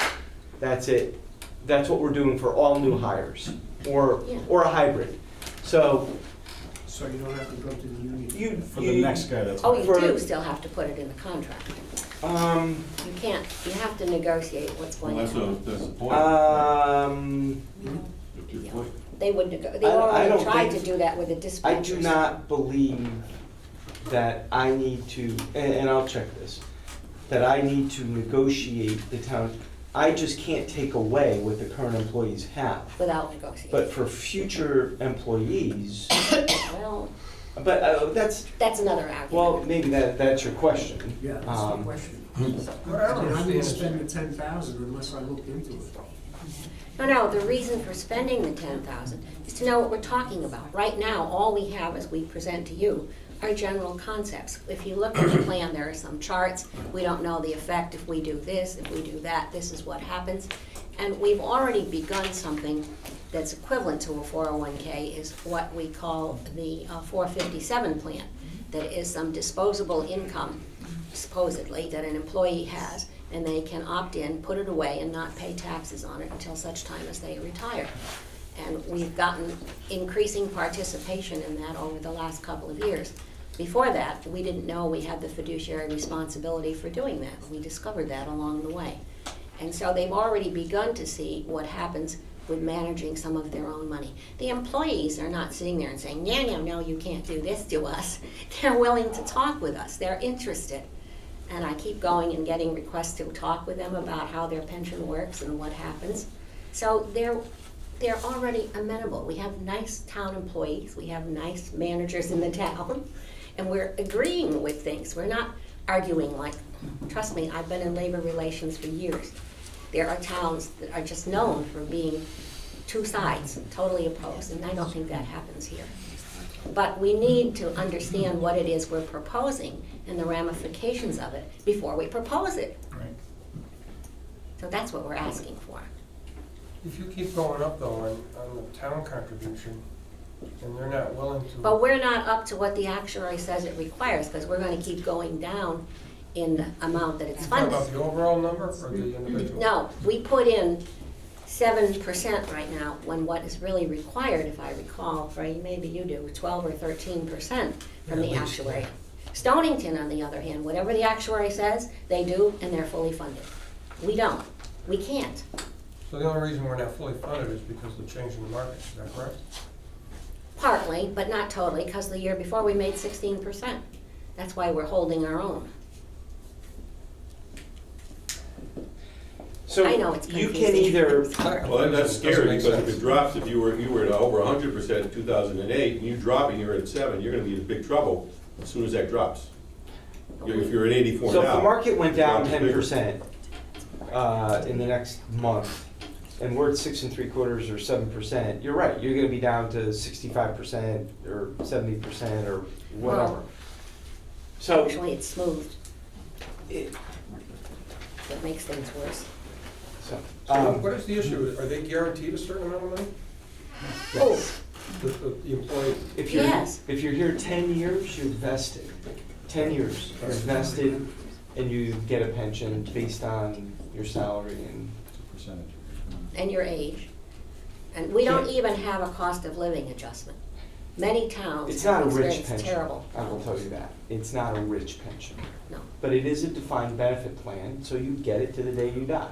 that's it. That's what we're doing for all new hires, or a hybrid. So So you don't have to go to the union? For the next guy, that's. Oh, you For- do still have to put it in the contract. You can't, you have to negotiate what's Well, going on. that's the point. right? That's your point. They would, they I already don't tried to think- do that with the dispatchers. I do not believe that I need to, and I'll check this, that I need to negotiate the town. I just can't take away what the current employees have. Without negotiating. But for future employees, Well, but that's, that's another argument. well, maybe that's your question. Yeah, that's the Um, question. What I don't And I understand didn't is- spend the 10,000 unless I looked into it. No, the reason for spending the 10,000 is to know what we're talking about. Right now, all we have as we present to you are general concepts. If you look at the plan, there are some charts. We don't know the effect if we do this, if we do that, this is what happens. And we've already begun something that's equivalent to a 401K, is what we call the 457 plan. That is some disposable income, supposedly, that an employee has, and they can opt in, put it away, and not pay taxes on it until such time as they retire. And we've gotten increasing participation in that over the last couple of years. Before that, we didn't know we had the fiduciary responsibility for doing that. We discovered that along the way. And so they've already begun to see what happens with managing some of their own money. The employees are not sitting there and saying, no, you can't do this to us. They're willing to talk with us, they're interested. And I keep going and getting requests to talk with them about how their pension works and what happens. So they're already amenable. We have nice town employees, we have nice managers in the town, and we're agreeing with things. We're not arguing like, trust me, I've been in labor relations for years. There are towns that are just known for being two sides, totally opposed, and I don't think that happens here. But we need to understand what it is we're proposing and the ramifications of it before we propose it. Right. So that's what we're asking for. If you keep going up though on the town contribution, and they're not willing to. But we're not up to what the actuary says it requires, because we're gonna keep going down in the amount that it's You talking funded. about the overall number or the individual? No, we put in 7% right now, when what is really required, if I recall, right, maybe you do, 12 or 13% from the Yeah, at least, actuary. yeah. Stonington, on the other hand, whatever the actuary says, they do, and they're fully funded. We don't, we can't. So the only reason we're not fully funded is because of the change in the market, is that correct? Partly, but not totally, because the year before we made 16%. That's why we're holding our own. So I know it's you confusing. can either, Well, that's Doesn't scary, make because if sense. it drops, if you were at over 100% in 2008, and you drop and you're at 7, you're gonna be in big trouble as soon as that drops. If you're at 84 so now. if the market went down the drop is bigger. 10% in the next month, and we're at 6 3/4 or 7%, you're right, you're gonna be down to 65% or 70% or whatever. Well, So, Actually, it's smoothed. it- That makes things worse. so, So what is the issue? Are they guaranteed a certain amount of money? Oh, The employee? if you're, Yes. if you're here 10 years, you're vested. 10 years, you're vested, and you get a pension based on your salary and. It's a percentage. and your age. And we don't Yeah. even have a cost of living adjustment. Many towns It's not a have rich experienced pension. terrible. I will tell you that. It's not a rich pension. No. But it is a defined benefit plan, so you get it to the day you die.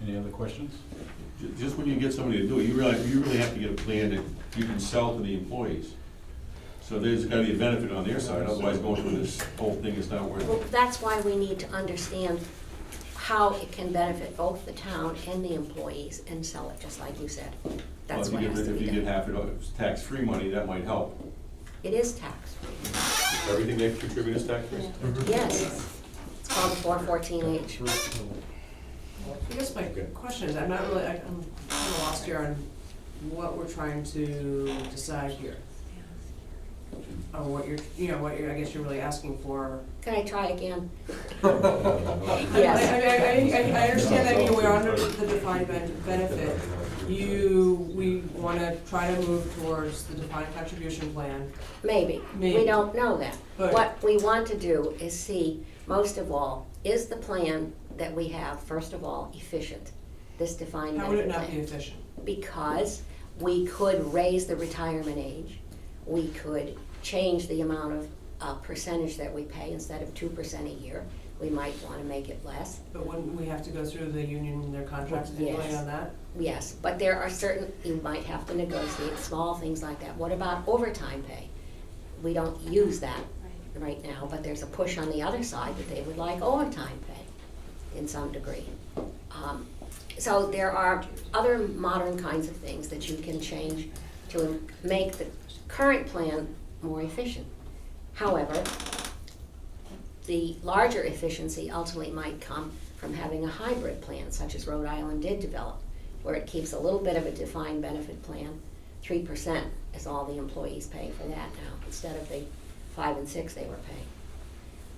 Any other questions? Just when you get somebody to do it, you really have to get a plan that you can sell to the employees. So there's gotta be a benefit on their side, otherwise going through this whole thing is not worth Well, it. that's why we need to understand how it can benefit both the town and the employees and sell it, just like you said. That's Well, what has to if be you get done. half it, tax-free money, that might help. It is tax-free. Everything they contribute is tax-free? Yes. It's called 414H. I guess my question is, I'm not really, I'm kind of lost here on what we're trying to decide here. Or what I guess you're really asking for. Can I try again? I understand that we're under the defined benefit. We want to try to move towards the defined contribution plan. Maybe. We Maybe. don't know that. But- What we want to do is see, most of all, is the plan that we have, first of all, efficient? This defined How would it benefit not be plan. efficient? Because we could raise the retirement age. We could change the amount of percentage that we pay. Instead of 2% a year, we might want to make it less. But wouldn't we have to go through the union and their contracts anyway Yes. on that? Yes, but there are certain, you might have to negotiate small things like that. What about overtime pay? We don't use that right now, but there's a push on the other side that they would like overtime pay in some degree. So there are other modern kinds of things that you can change to make the current plan more efficient. However, the larger efficiency ultimately might come from having a hybrid plan, such as Rhode Island did develop, where it keeps a little bit of a defined benefit plan. 3% is all the employees pay for that now, instead of the 5 and 6 they were paying.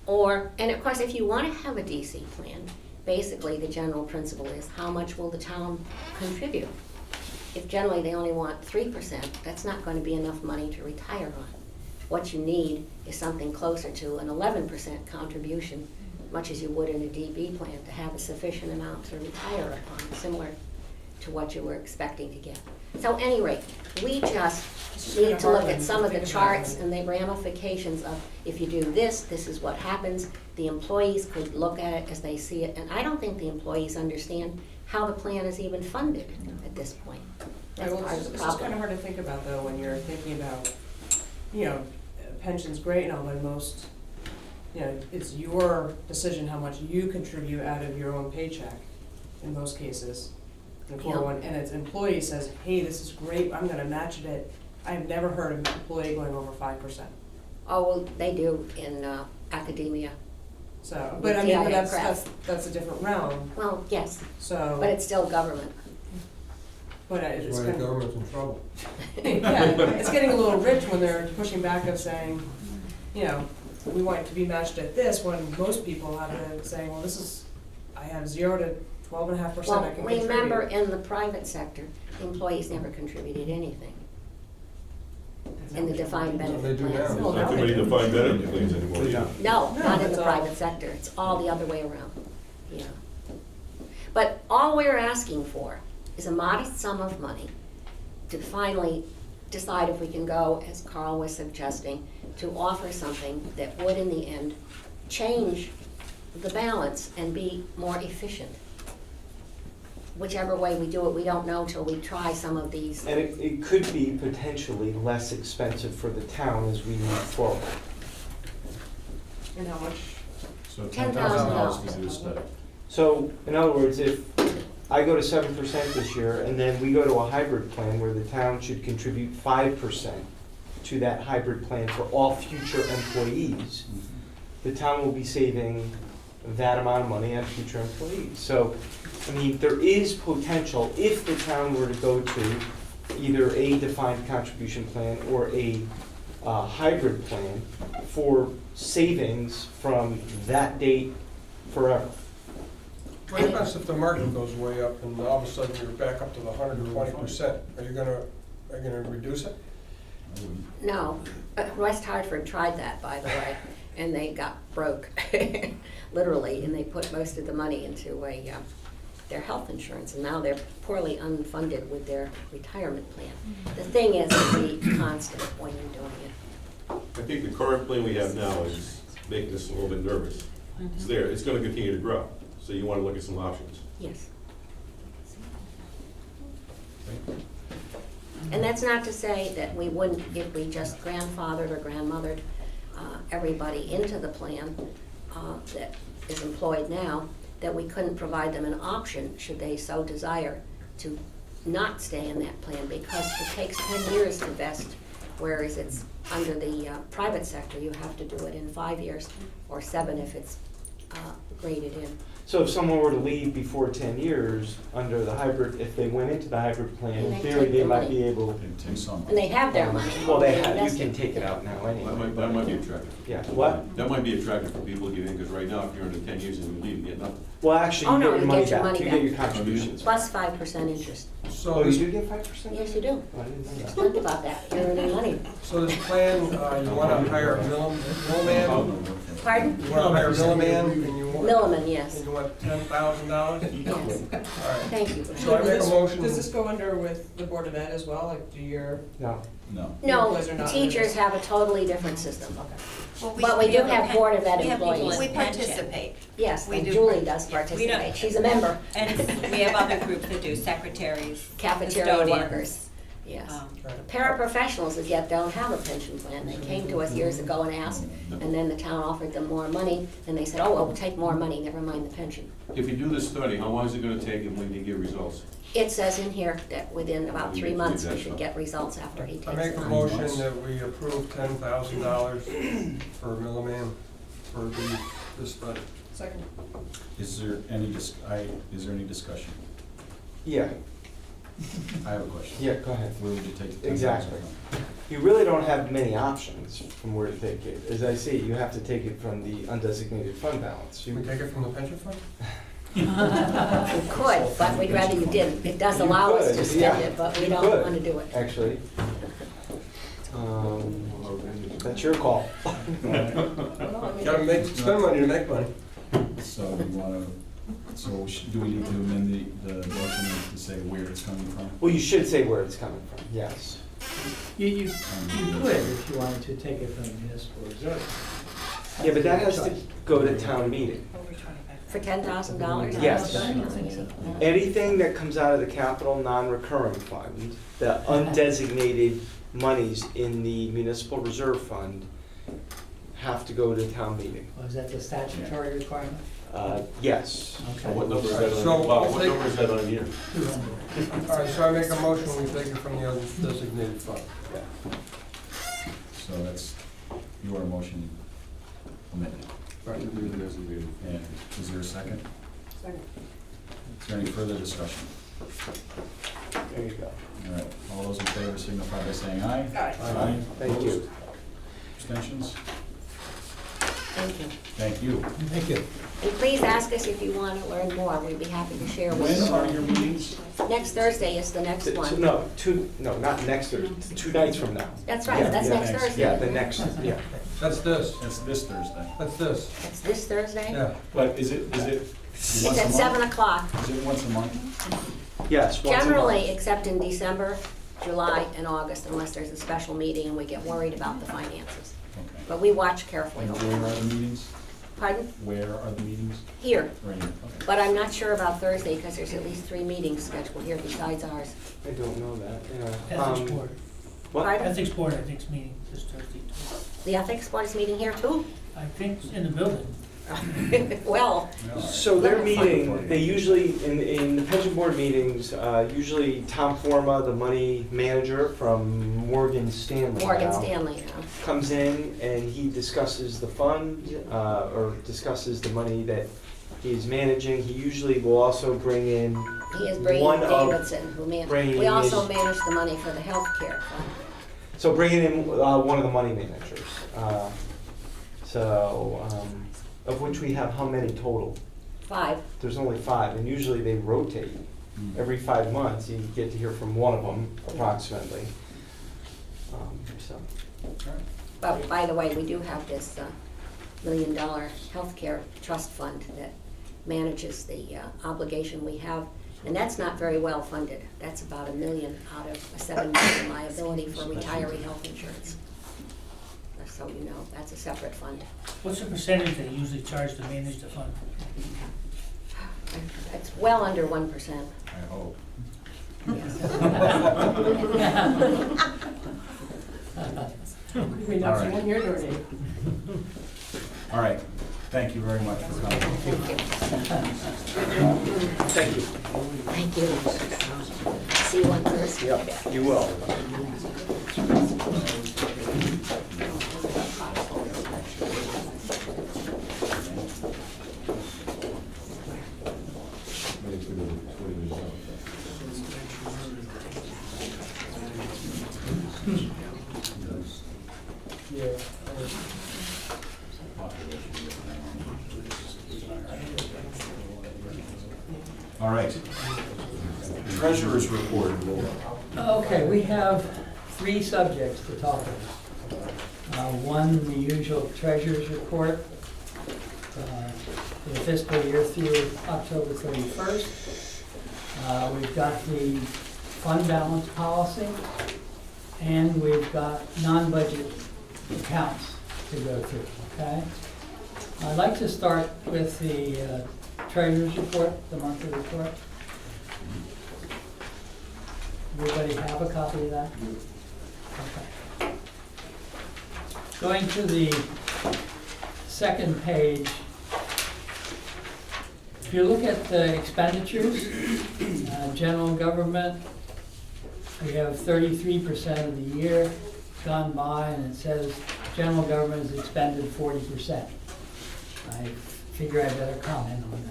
Or, and of course, if you want to have a DC plan, basically the general principle is how much will the town contribute? If generally they only want 3%, that's not going to be enough money to retire on. What you need is something closer to an 11% contribution, much as you would in a DB plan, to have a sufficient amount to retire upon, similar to what you were expecting to get. So at any rate, we just needed to look at some of the charts and the ramifications of, if you do this, this is what happens. The employees could look at it as they see it, and I don't think the employees understand how the plan is even funded at this point. That's Well, part of the It's just kind problem. of hard to think about though, when you're thinking about, you know, pension's great and all, but most, you know, it's your decision how much you contribute out of your own paycheck in most cases. And Yeah. 401, and its employee says, hey, this is great, I'm gonna match it at, I've never heard of an employee going over 5%. Oh, well, they do in academia. So, With but I mean, DIA but craft. that's a different realm, Well, yes, so. but it's still government. But That's it's why the kind of, government's in trouble. yeah, it's getting a little rich when they're pushing back of saying, you know, we want it to be matched at this, when most people have been saying, well, this is, I have 0 to 12.5% I Well, can contribute. remember, in the private sector, employees never contributed anything in the defined That's what benefit they do now. plans. Well, Not too many defined benefit plans anymore. They either. don't. No, No, not in it's the all- private sector, it's all the other way around, yeah. But all we're asking for is a modest sum of money to finally decide if we can go, as Carl was suggesting, to offer something that would in the end change the balance and be more efficient. Whichever way we do it, we don't know till we try some of these. And it could be potentially less expensive for the town as we move forward. And how much? So $10,000 $10,000 to do a study. So, in other words, if I go to 7% this year, and then we go to a hybrid plan where the town should contribute 5% to that hybrid plan for all future employees, the town will be saving that amount of money on future employees. So, I mean, there is potential, if the town were to go to either a defined contribution plan or a hybrid plan, for savings from that date forever. What happens if the market goes way up and all of a sudden you're back up to the 120%? Are you gonna reduce it? I wouldn't. No, West Hartford tried that, by the way, and they got broke, literally, and they put most of the money into their health insurance, and now they're poorly unfunded with their retirement plan. The thing is to be constant when you're doing it. I think the current plan we have now is making us a little bit nervous. It's there, it's gonna continue to grow, so you wanna look at some options. Yes. And that's not to say that we wouldn't, if we just grandfathered or grandmothered everybody into the plan that is employed now, that we couldn't provide them an option, should they so desire, to not stay in that plan, because it takes 10 years to vest, whereas it's under the private sector, you have to do it in 5 years, or 7 if it's graded in. So if someone were to leave before 10 years under the hybrid, if they went into the hybrid plan, And in they theory, take they the might money. be able. And take some. And they have their money. Well, they have, invest you can it. take it out now That anyway. might be attractive. Yeah, what? That might be attractive for people to get in, because right now, if you're under 10 years and you leave, you get nothing. Well, actually, Oh, you no, get your you money get your back, money you back. get your contributions. Plus 5% interest. So Oh, you this, do get 5%? Yes, you do. Oh, I didn't know that. Think about that, you're earning money. so this plan, you wanna hire a middleman? Pardon? You wanna hire a middleman and you want, Milliman, yes. and you want $10,000? Yes. All right. Thank you. So I make a motion. Does this go under with the Board of Ed as well, like do your, No. No. No, Employees are not teachers under have a totally different system. okay. Well, But we do have Board of Ed we have people employees. with We pension. participate. Yes, We and do Julie part- does We don't- participate, she's a member. And we have other groups that do, secretaries, Cafeteria custodians. workers, yes. um, Paraprofessionals as yet don't have a pension plan. They came to us years ago and asked, and then the town offered them more money, and they said, oh, well, we'll take more money, never mind the pension. If you do this study, how long is it gonna take and when do you get results? It says in here that within about 3 months, we should get results after he I takes make it a on. motion that we approve $10,000 for a middleman for this study. Second. Is there any discussion? Yeah, I have a question. yeah, go ahead. Where would you take the $10,000 Exactly. from? You really don't have many options from where to take it. As I see, you have to take it from the undesignated fund balance. Should we take it from the pension fund? We could, but we'd rather you didn't. It does allow us to could, spend yeah. it, but we You don't could. want to do it. Actually. That's your call. Gotta spend money to make money. So you wanna, do we need to amend the motion to say where it's coming from? Well, you should say where it's coming from, yes. You could if you wanted to take it from the municipal reserve. Yeah, but that has to go to town meeting. For $10,000? Yes. I don't think so. Anything that comes out of the capital non-recurring fund, the undesignated monies in the municipal reserve fund have to go to town meeting. Was that the statutory requirement? Yes. So what number is that So on, Bob, we'll what take- number is that on here? 200. All right, so I make a motion, we take it from the undesignated fund. So that's your motion amended. Right. And is there a second? Second. Is there any further discussion? There you go. All right, all those in favor signify by saying aye. Aye. Aye. Thank you. Opposed? Abstentions? Thank you. Thank you. Thank you. And please ask us if you want to learn more. We'd be happy to share with you. When are your meetings? Next Thursday is the next one. No, not next Thursday, 2 nights from now. That's right, Yeah, that's yeah, next thanks. Thursday. Yeah, the next, yeah. That's this, It's this Thursday. that's this, It's this Thursday? yeah. But is it It's once a at month? 7 o'clock. Is it once a month? Yes, once a month. Generally, except in December, July, and August, unless there's a special meeting and we get worried about the finances. Okay. But we watch carefully. And where are the meetings? Pardon? Where are the meetings? Here. Right here, okay. But I'm not sure about Thursday because there's at least 3 meetings scheduled here besides ours. I don't know that, yeah. Ethics board, What? Pardon? ethics board, I think, is meeting this Thursday too. The ethics board is meeting here too? I think it's in the building. Well, No, So their meeting, they usually, in the pension board meetings, usually Tom Forma, the money manager from Morgan Stanley Morgan now, Stanley now. comes in and he discusses the fund, or discusses the money that he's managing. He usually will also bring in, He is Brady One of Davidson, who Brady we also is- manage the money for the healthcare fund. so bringing in one of the money managers. Of which we have how many total? 5. There's only 5, and usually they rotate. Hmm. Every 5 months, you get to hear from one of them approximately. So, But by the way, we do have this $1 million healthcare trust fund that manages the obligation we have. And that's not very well funded. That's about $1 million out of a $7 million liability for retiree health insurance. Just so you know, that's a separate fund. What's the percentage they usually charge to manage the fund? It's well under 1%. I hope. Maybe not All for right. 1 year, Dorothy. All right, thank you very much for coming. thank you. Thank you. See you on Thursday. Yep, you will. All right. Treasurer's report. Okay, we have 3 subjects to talk about. One, the usual treasurer's report for the fiscal year through October 31st. We've got the fund balance policy, and we've got non-budget accounts to go through, okay? I'd like to start with the treasurer's report, the monthly report. Everybody have a copy of that? Okay. Going to the second page, if you look at the expenditures, general government, we have 33% of the year gone by, and it says general government has expended 40%. I figure I better comment on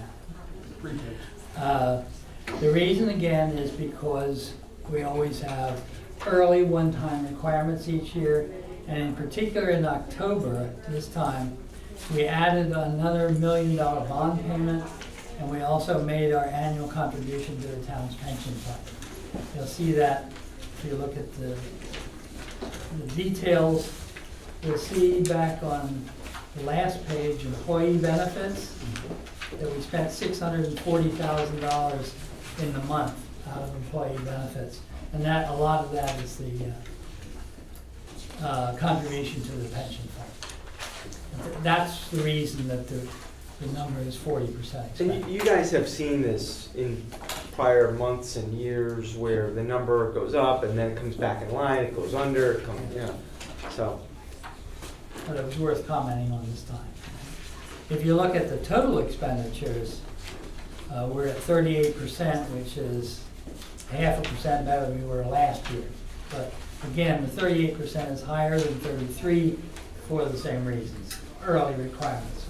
that. The reason, again, is because we always have early one-time requirements each year, and in particular in October, this time, we added another $1 million bond payment, and we also made our annual contribution to the town's pension fund. You'll see that if you look at the details. You'll see back on the last page, employee benefits, that we spent $640,000 in the month out of employee benefits. And that, a lot of that is the contribution to the pension fund. That's the reason that the number is 40%. And you guys have seen this in prior months and years where the number goes up and then it comes back in line, it goes under, it comes, so. But it was worth commenting on this time. If you look at the total expenditures, we're at 38%, which is 0.5% better than we were last year. But again, the 38% is higher than 33 for the same reasons. Early requirements.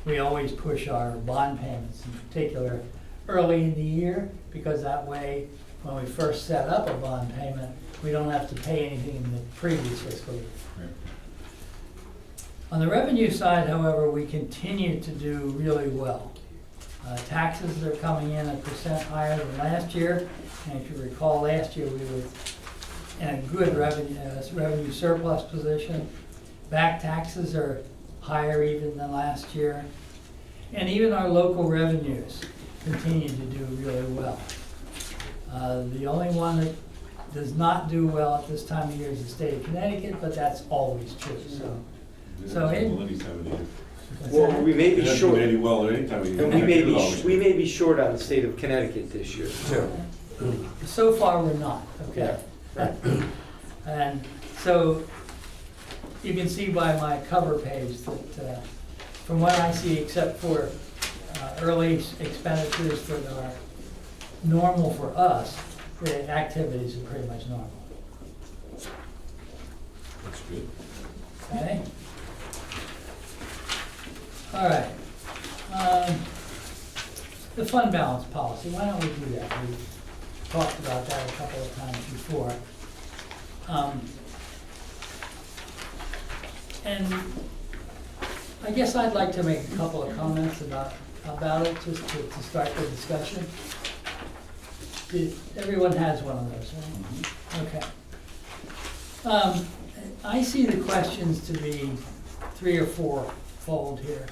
We always push our bond payments in particular early in the year, because that way, when we first set up a bond payment, we don't have to pay anything in the previous fiscal year. Right. On the revenue side, however, we continue to do really well. Taxes are coming in 1% higher than last year, and if you recall, last year we were in a good revenue surplus position. Back taxes are higher even than last year, and even our local revenues continue to do really well. The only one that does not do well at this time of year is the state of Connecticut, but that's always true. So Well, we may be short, Any well at any time. and we may be short on the state of Connecticut this year too. so far we're not, okay? And so you can see by my cover page that from what I see, except for early expenditures that are normal for us, the activities are pretty much normal. That's good. Okay? All right. The fund balance policy, why don't we do that? We talked about that a couple of times before. And I guess I'd like to make a couple of comments about it, just to start the discussion. Everyone has one of those, right? Okay. I see the questions to be 3 or 4-fold here.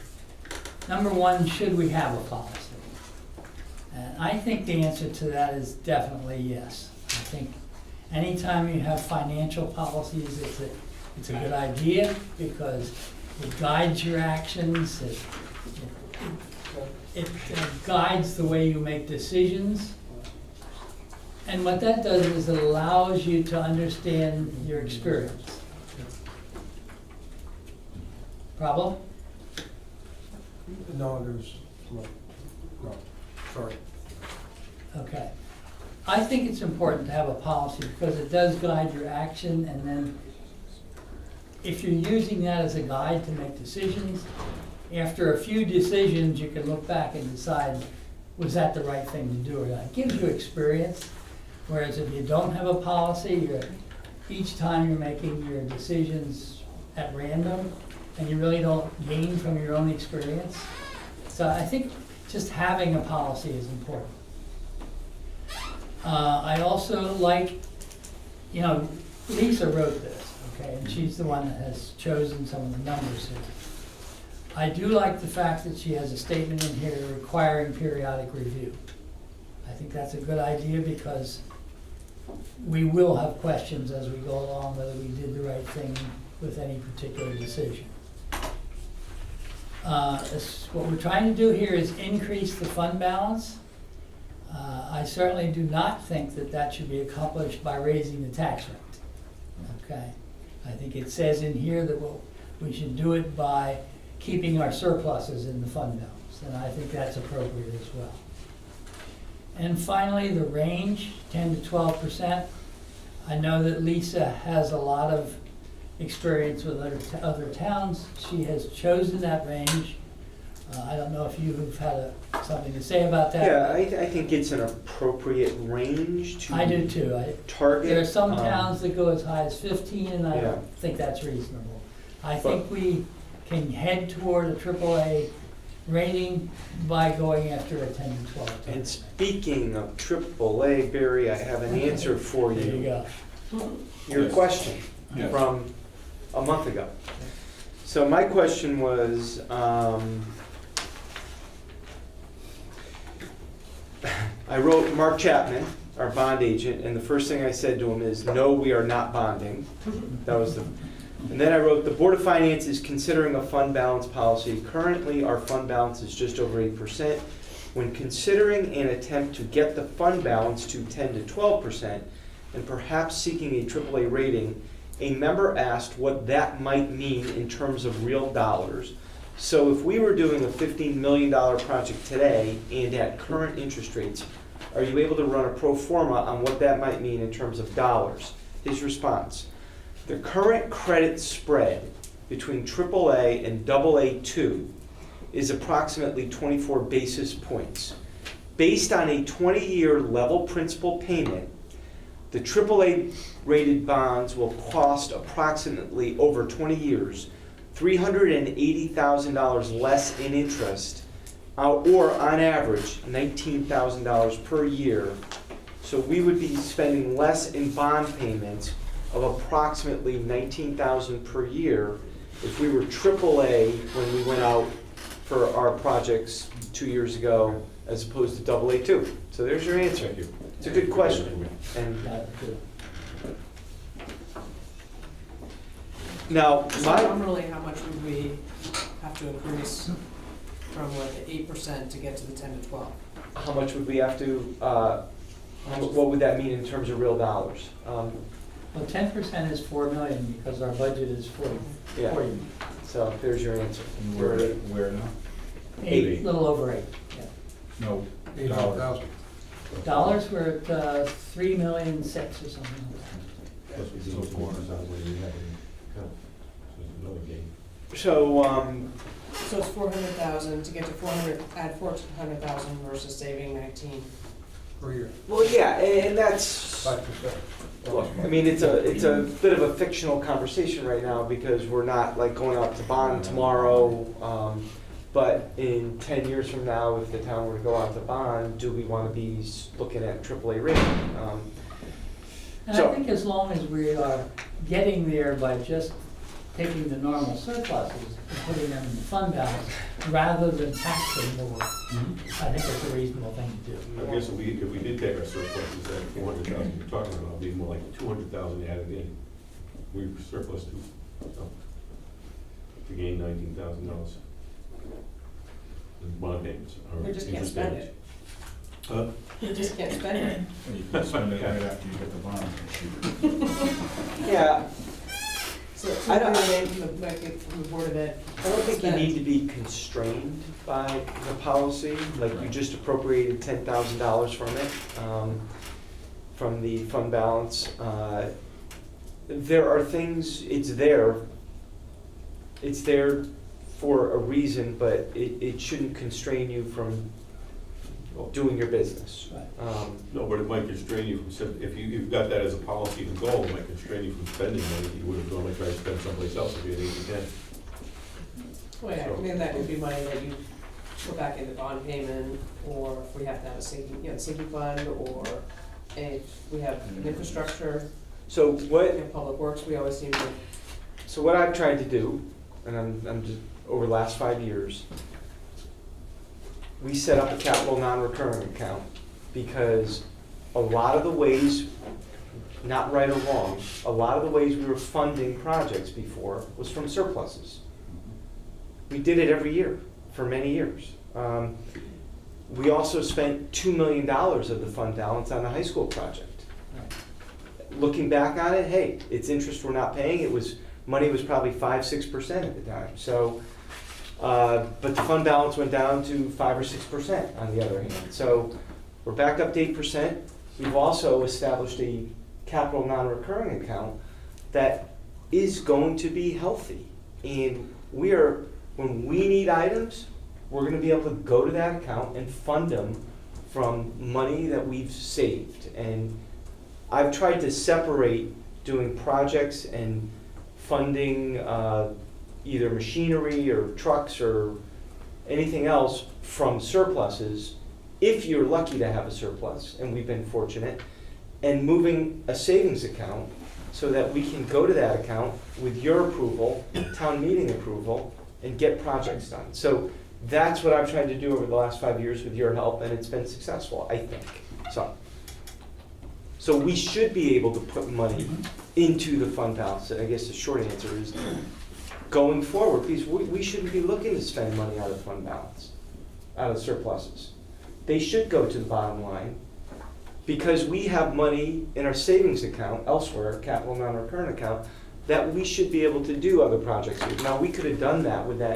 Number one, should we have a policy? And I think the answer to that is definitely yes. I think anytime you have financial policies, it's a good idea because it guides your actions, it guides the way you make decisions. And what that does is it allows you to understand your experience. Problem? No, sorry. Okay. I think it's important to have a policy because it does guide your action, and then if you're using that as a guide to make decisions, after a few decisions, you can look back and decide, was that the right thing to do or not? It gives you experience, whereas if you don't have a policy, each time you're making your decisions at random, and you really don't gain from your own experience. So I think just having a policy is important. I also like, Lisa wrote this, okay, and she's the one that has chosen some of the numbers here. I do like the fact that she has a statement in here requiring periodic review. I think that's a good idea because we will have questions as we go along whether we did the right thing with any particular decision. What we're trying to do here is increase the fund balance. I certainly do not think that should be accomplished by raising the tax rate. Okay, I think it says in here that we should do it by keeping our surpluses in the fund balance, and I think that's appropriate as well. And finally, the range, 10 to 12%. I know that Lisa has a lot of experience with other towns. She has chosen that range. I don't know if you've had something to say about that. Yeah, I think it's an appropriate range to I do too. target. There are some towns that go as high as 15, and I Yeah. don't think that's reasonable. I think we can head toward a AAA rating by going after a 10 to 12. And speaking of AAA, Barry, I have an answer for you. There you go. Your Yes. question Yes. from a month ago. So my question was, I wrote Mark Chapman, our bond agent, and the first thing I said to him is, no, we are not bonding. That was the, and then I wrote, the Board of Finance is considering a fund balance policy. Currently, our fund balance is just over 8%. When considering an attempt to get the fund balance to 10 to 12%, and perhaps seeking a AAA rating, a member asked what that might mean in terms of real dollars. So if we were doing a $15 million project today and at current interest rates, are you able to run a pro forma on what that might mean in terms of dollars? His response, the current credit spread between AAA and AA2 is approximately 24 basis points. Based on a 20-year level principal payment, the AAA rated bonds will cost approximately, over 20 years, $380,000 less in interest, or on average, $19,000 per year. So we would be spending less in bond payments of approximately $19,000 per year if we were AAA when we went out for our projects 2 years ago, as opposed to AA2. So there's your answer. Thank you. It's a good question. And now, So nominally, how much would we have to increase from like the 8% to get to the 10 to 12? how much would we have to, what would that mean in terms of real dollars? Well, 10% is 4 million because our budget is 40. Yeah. 40. So there's your answer. And where now? Eight, little over 8, yeah. No, $800,000. Dollars, we're at 3,000,006 or something like that. Plus we do those corners out where we have it in account. So it's another game. So, So it's 400,000 to get to 400, add 400,000 versus saving 19. Per year, well, yeah, and that's, 5%. look, I mean, it's a bit of a fictional conversation right now because we're not like going out to bond tomorrow. But in 10 years from now, if the town were to go out to bond, do we want to be looking at AAA rating? And So- I think as long as we are getting there by just taking the normal surpluses and putting them in the fund balance, rather than taxing more, I think that's a reasonable thing to do. I guess if we did take our surpluses at 400,000, you're talking about, it'd be more like 200,000 added in. We surplus too, so, to gain $19,000. Bond payments. or We just can't interest spend payments. it. Huh? You just can't spend it. you can spend it right after you get the bond. Yeah, So it's I don't- remain from the Board of Ed. I don't think you need to be constrained by the policy, like you just appropriated $10,000 from it, from the fund balance. There are things, it's there for a reason, but it shouldn't constrain you from doing your business. Right. No, but it might constrain you from, if you've got that as a policy and goal, it might constrain you from spending money that you would have normally tried to spend someplace else if you had 8 to 10. Well, yeah, I mean, that would be money that you put back into bond payment, or if we have to have a sinking fund, or if we have infrastructure, So what, public works, we always seem to. So what I've tried to do, and I'm just, over the last 5 years, we set up a capital non-recurring account because a lot of the ways, not right or wrong, a lot of the ways we were funding projects before was from surpluses. We did it every year for many years. We also spent $2 million of the fund balance on the high school project. Looking back on it, hey, it's interest we're not paying. Money was probably 5-6% at the time. So, but the fund balance went down to 5 or 6% on the other hand. So we're back up to 8%. We've also established a capital non-recurring account that is going to be healthy. And when we need items, we're going to be able to go to that account and fund them from money that we've saved. And I've tried to separate doing projects and funding either machinery or trucks or anything else from surpluses, if you're lucky to have a surplus, and we've been fortunate, and moving a savings account so that we can go to that account with your approval, town meeting approval, and get projects done. So that's what I've tried to do over the last 5 years with your help, and it's been successful, I think. So, So we should be able to put money into the fund balance. And I guess the short answer is going forward, because we shouldn't be looking to spend money out of fund balance, out of surpluses. They should go to the bottom line because we have money in our savings account elsewhere, capital non-recurrent account, that we should be able to do other projects with. Now, we could have done that with that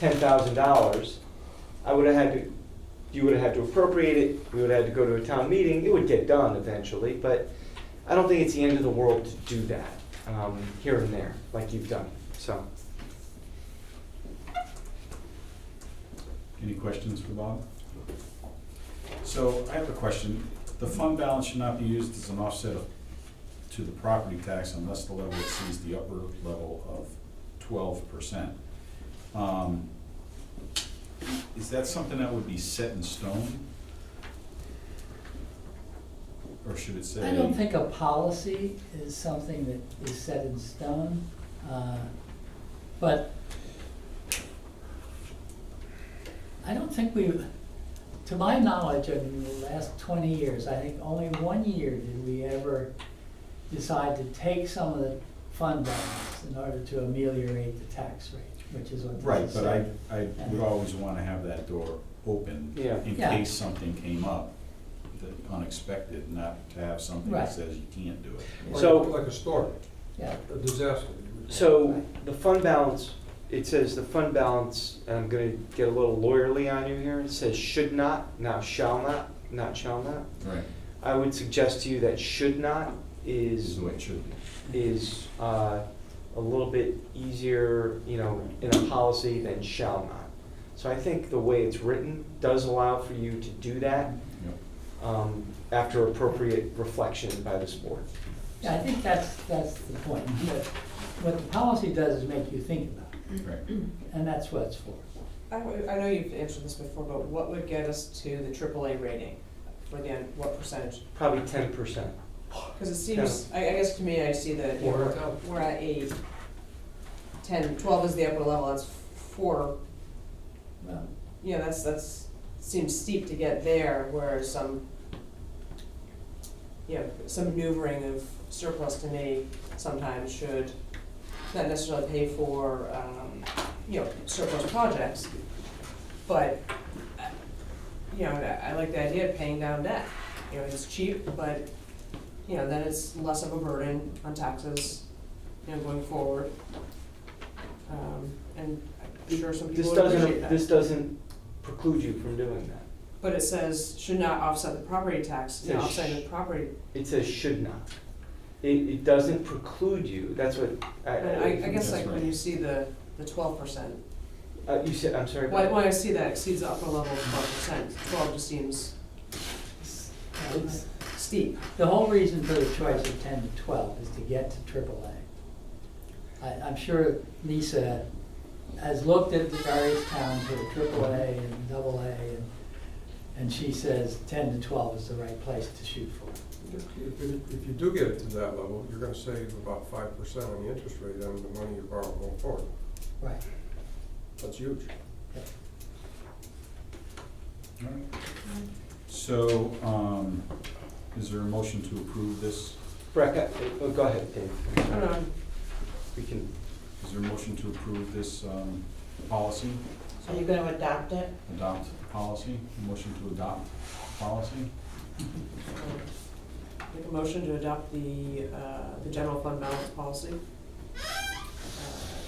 $10,000. You would have had to appropriate it, we would have had to go to a town meeting, it would get done eventually, but I don't think it's the end of the world to do that, here and there, like you've done, so. Any questions for Bob? So I have a question. The fund balance should not be used as an offset to the property tax unless the level exceeds the upper level of 12%. Is that something that would be set in stone? Or should it say? I don't think a policy is something that is set in stone, but I don't think to my knowledge, in the last 20 years, I think only 1 year did we ever decide to take some of the fund balance in order to ameliorate the tax rate, which is what this Right, is but saying. I would always want to have that door open in Yeah. case something came up that unexpected, not to have something that Right. says you can't do it. Like- So- Like a storm, Yeah. a disaster. So the fund balance, it says the fund balance, and I'm gonna get a little lawyerly on you here, it says should not, now shall not, not shall not. Right. I would suggest to you that should not This is is the way it should be. a little bit easier, you know, in a policy than shall not. So I think the way it's written does allow for you to do that Yep. after appropriate reflection by this board. Yeah, I think that's the point. What the policy does is make you think about Right. it, and that's what it's for. I know you've answered this before, but what would get us to the AAA rating? For the end, what percentage? Probably 10%. Because it seems, I guess to me, I see that you know, we're at 8, 10, 12 is the upper level, that's 4. Well, You know, that's, seems steep to get there, whereas some maneuvering of surplus to me sometimes should not necessarily pay for, surplus projects, but, I like the idea of paying down debt. You know, it's cheap, but, then it's less of a burden on taxes, going forward. And I'm sure some people would appreciate that. This doesn't preclude you from doing that. But it says, should not offset the property tax, Says offsetting the property. It says should not. It doesn't preclude you, that's what, And I guess that's like when right. you see the 12%, you said, I'm sorry. when I see that exceeds the upper level of 12%, 12 just seems steep. the whole reason for the choice of 10 to 12 is to get to AAA. I'm sure Lisa has looked at the various towns with AAA and AA, and she says 10 to 12 is the right place to shoot for. If you do get it to that level, you're gonna save about 5% on the interest rate on the money you borrow going forward. Right. That's huge. All right. So, is there a motion to approve this? Breck, go ahead, Dave. I don't know, We can, Is there a motion to approve this policy? Are you gonna adopt it? Adopt policy? Motion to adopt policy? make a motion to adopt the general fund balance policy.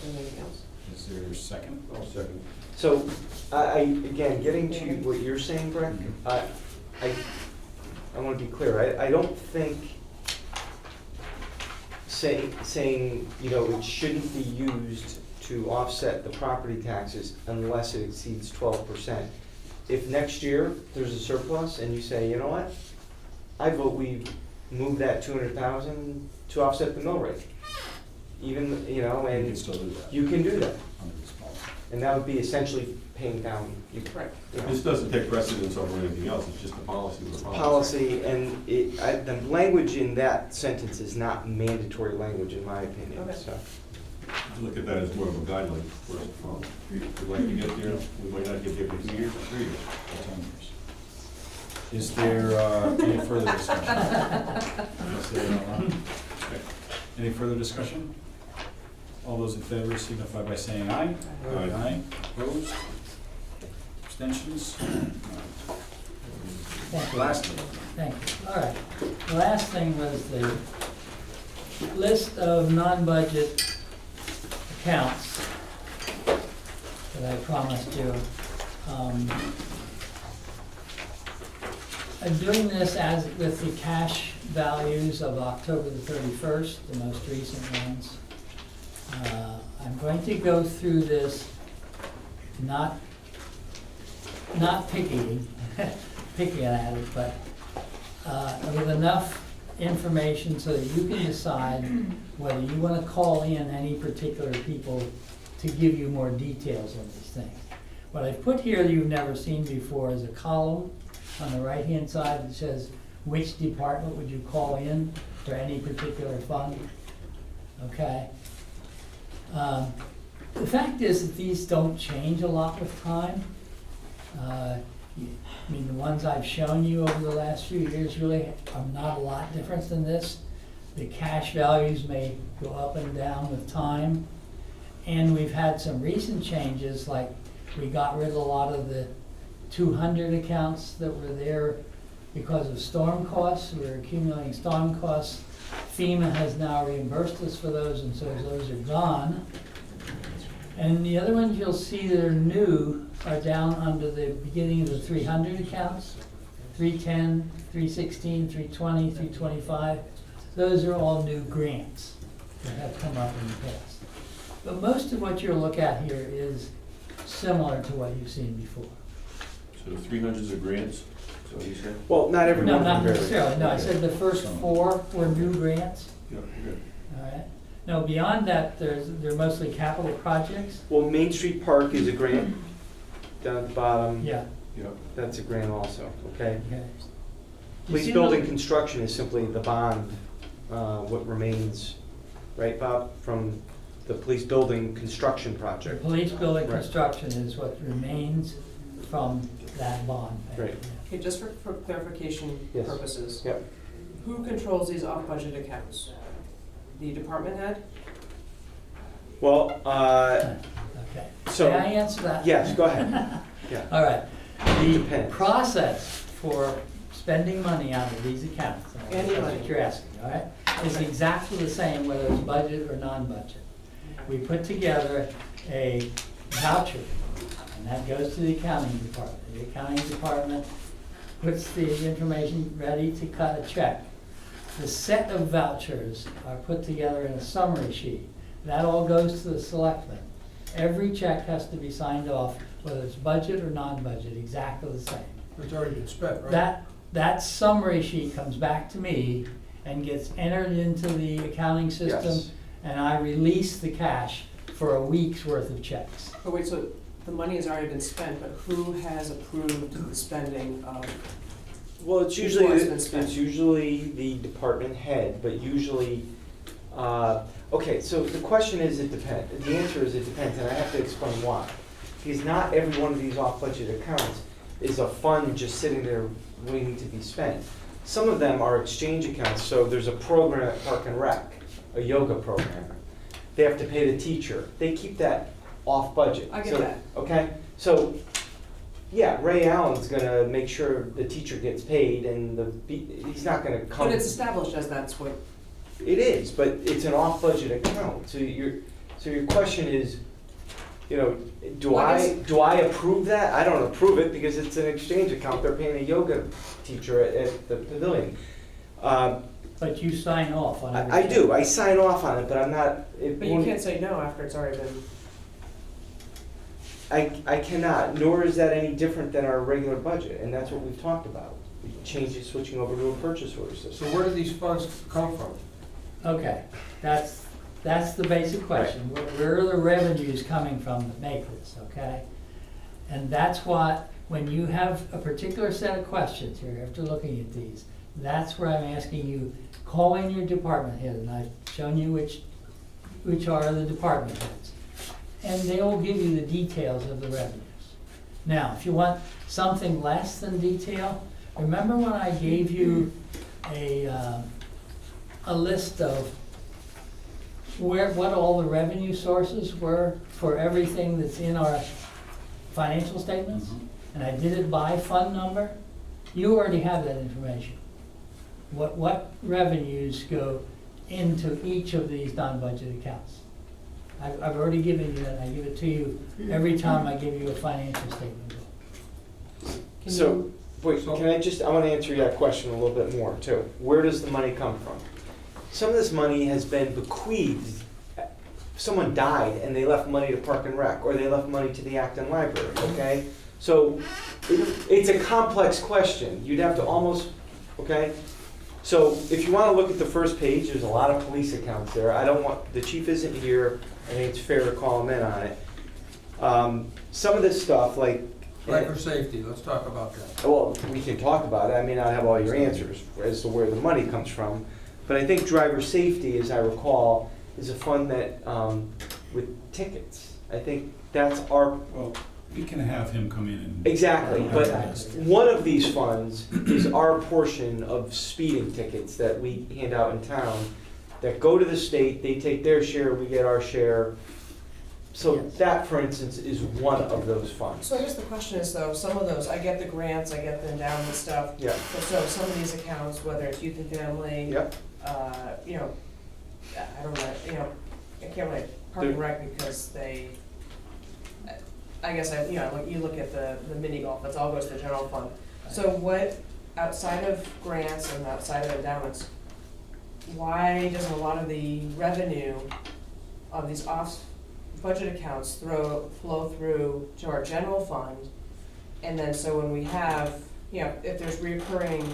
Anything else? Is there a second? I'll second. so, again, getting to what you're saying, Breck, I want to be clear, I don't think saying, it shouldn't be used to offset the property taxes unless it exceeds 12%. If next year there's a surplus and you say, you know what, I vote we move that 200,000 to offset the mill rate. Even, You can and still do that you can do that. under this policy. And that would be essentially paying down. Right. This doesn't take precedence over anything else, it's just a policy with a policy. Policy, and the language in that sentence is not mandatory language, in my opinion, Okay. so. Look at that as more of a guideline for us to follow. We'd like to get there, we might not get there for 2 years, or 3 years. For 10 years. Is there any further discussion? I'll say it out loud. Okay. Any further discussion? All those in favor signify by saying aye. Aye. Opposed? Abstentions? Thank you. Lastly, Thank you. All right. The last thing was the list of non-budget accounts that I promised you. I'm doing this as with the cash values of October the 31st, the most recent ones. I'm going to go through this, not picking at it, but with enough information so that you can decide whether you want to call in any particular people to give you more details on these things. What I've put here that you've never seen before is a column on the right-hand side that says which department would you call in for any particular fund, okay? The fact is that these don't change a lot with time. I mean, the ones I've shown you over the last few years really are not a lot different than this. The cash values may go up and down with time. And we've had some recent changes, like we got rid of a lot of the 200 accounts that were there because of storm costs. We were accumulating storm costs. FEMA has now reimbursed us for those, and so those are gone. And the other ones you'll see that are new are down under the beginning of the 300 accounts, 310, 316, 320, 325. Those are all new grants that have come up in the past. But most of what you'll look at here is similar to what you've seen before. So the 300s of grants, is that what you said? Well, not every No, one of them not vary. necessarily. No, I said the first 4 were new grants. Yeah, good. All right. Now, beyond that, they're mostly capital projects. Well, Main Street Park is a grant, down at the bottom. Yeah. Yeah. That's a grant also, okay? Okay. You Police see building those- construction is simply the bond, what remains, right, Bob, from the police building construction The project. police building Right. construction is what remains from that bond payment. Right. Okay, just for clarification Yes. purposes. Yep. Who controls these off-budget accounts? The department head? Well, Okay. so, May I answer that? yes, go ahead. Yeah. All right. The Depends. process for spending money out of these accounts, Any that's money. what you're asking, all right, is exactly the same whether it's budget or non-budget. We put together a voucher, and that goes to the accounting department. The accounting department puts the information ready to cut a check. The set of vouchers are put together in a summary sheet. That all goes to the selectmen. Every check has to be signed off, whether it's budget or non-budget, exactly the same. It's already been spent, right? That summary sheet comes back to me and gets entered into the accounting system, Yes. and I release the cash for a week's worth of checks. But wait, so the money has already been spent, but who has approved the spending of? Well, it's Before usually, it's been it's spent. usually the department head, but usually, okay, so the question is, it depends. The answer is it depends, and I have to explain why. Because not every one of these off-budget accounts is a fund just sitting there waiting to be spent. Some of them are exchange accounts, so there's a program at Park and Rec, a yoga program. They have to pay the teacher. They keep that off-budget. I get So- that. Okay, so, yeah, Ray Allen's gonna make sure the teacher gets paid and he's not gonna come. But it's established as that's what, It is, but it's an off-budget account, so your question is, you know, do Well, I I, guess- do I approve that? I don't approve it because it's an exchange account, they're paying a yoga teacher at the pavilion. But you sign off on every I check. do, I sign off on it, but I'm not. but you can't say no after it's already been, I cannot, nor is that any different than our regular budget, and that's what we've talked about. Changes, switching over to a purchase order So system. where do these funds come from? Okay, that's the basic question. Where are the revenues coming from that make this, okay? And that's what, when you have a particular set of questions here, after looking at these, that's where I'm asking you, call in your department head, and I've shown you which are the department heads. And they will give you the details of the revenues. Now, if you want something less than detail, remember when I gave you a list of what all the revenue sources were for everything that's in our financial statements? And I did it by fund number? You already have that information. What revenues go into each of these non-budget accounts? I've already given you that, I give it to you every time I give you a financial statement. So, wait, can I just, I want to answer that question a little bit more too. Where does the money come from? Some of this money has been bequeathed. Someone died and they left money to Park and Rec, or they left money to the Acton Library, okay? So, it's a complex question. You'd have to almost, okay? So, if you want to look at the first page, there's a lot of police accounts there. I don't want, the chief isn't here, I think it's fair to call him in on it. Some of this stuff, like, Driver safety, let's talk about that. well, we can talk about it. I may not have all your answers as to where the money comes from. But I think driver safety, as I recall, is a fund that, with tickets. I think that's our, Well, we can have him come in and. exactly. But one of these funds is our portion of speeding tickets that we hand out in town that go to the state, they take their share, we get our share. So that, for instance, is one of those funds. So I guess the question is though, some of those, I get the grants, I get the endowment stuff. Yeah. But so some of these accounts, whether it's youth and family, Yep. you know, I don't know, you know, I can't really Park and Rec because they, I guess you know, like you look at the mini golf, that's all goes to the general fund. So what, outside of grants and outside of endowments, why doesn't a lot of the revenue of these budget accounts flow through to our general fund? And then so when we have, you know, if there's reoccurring,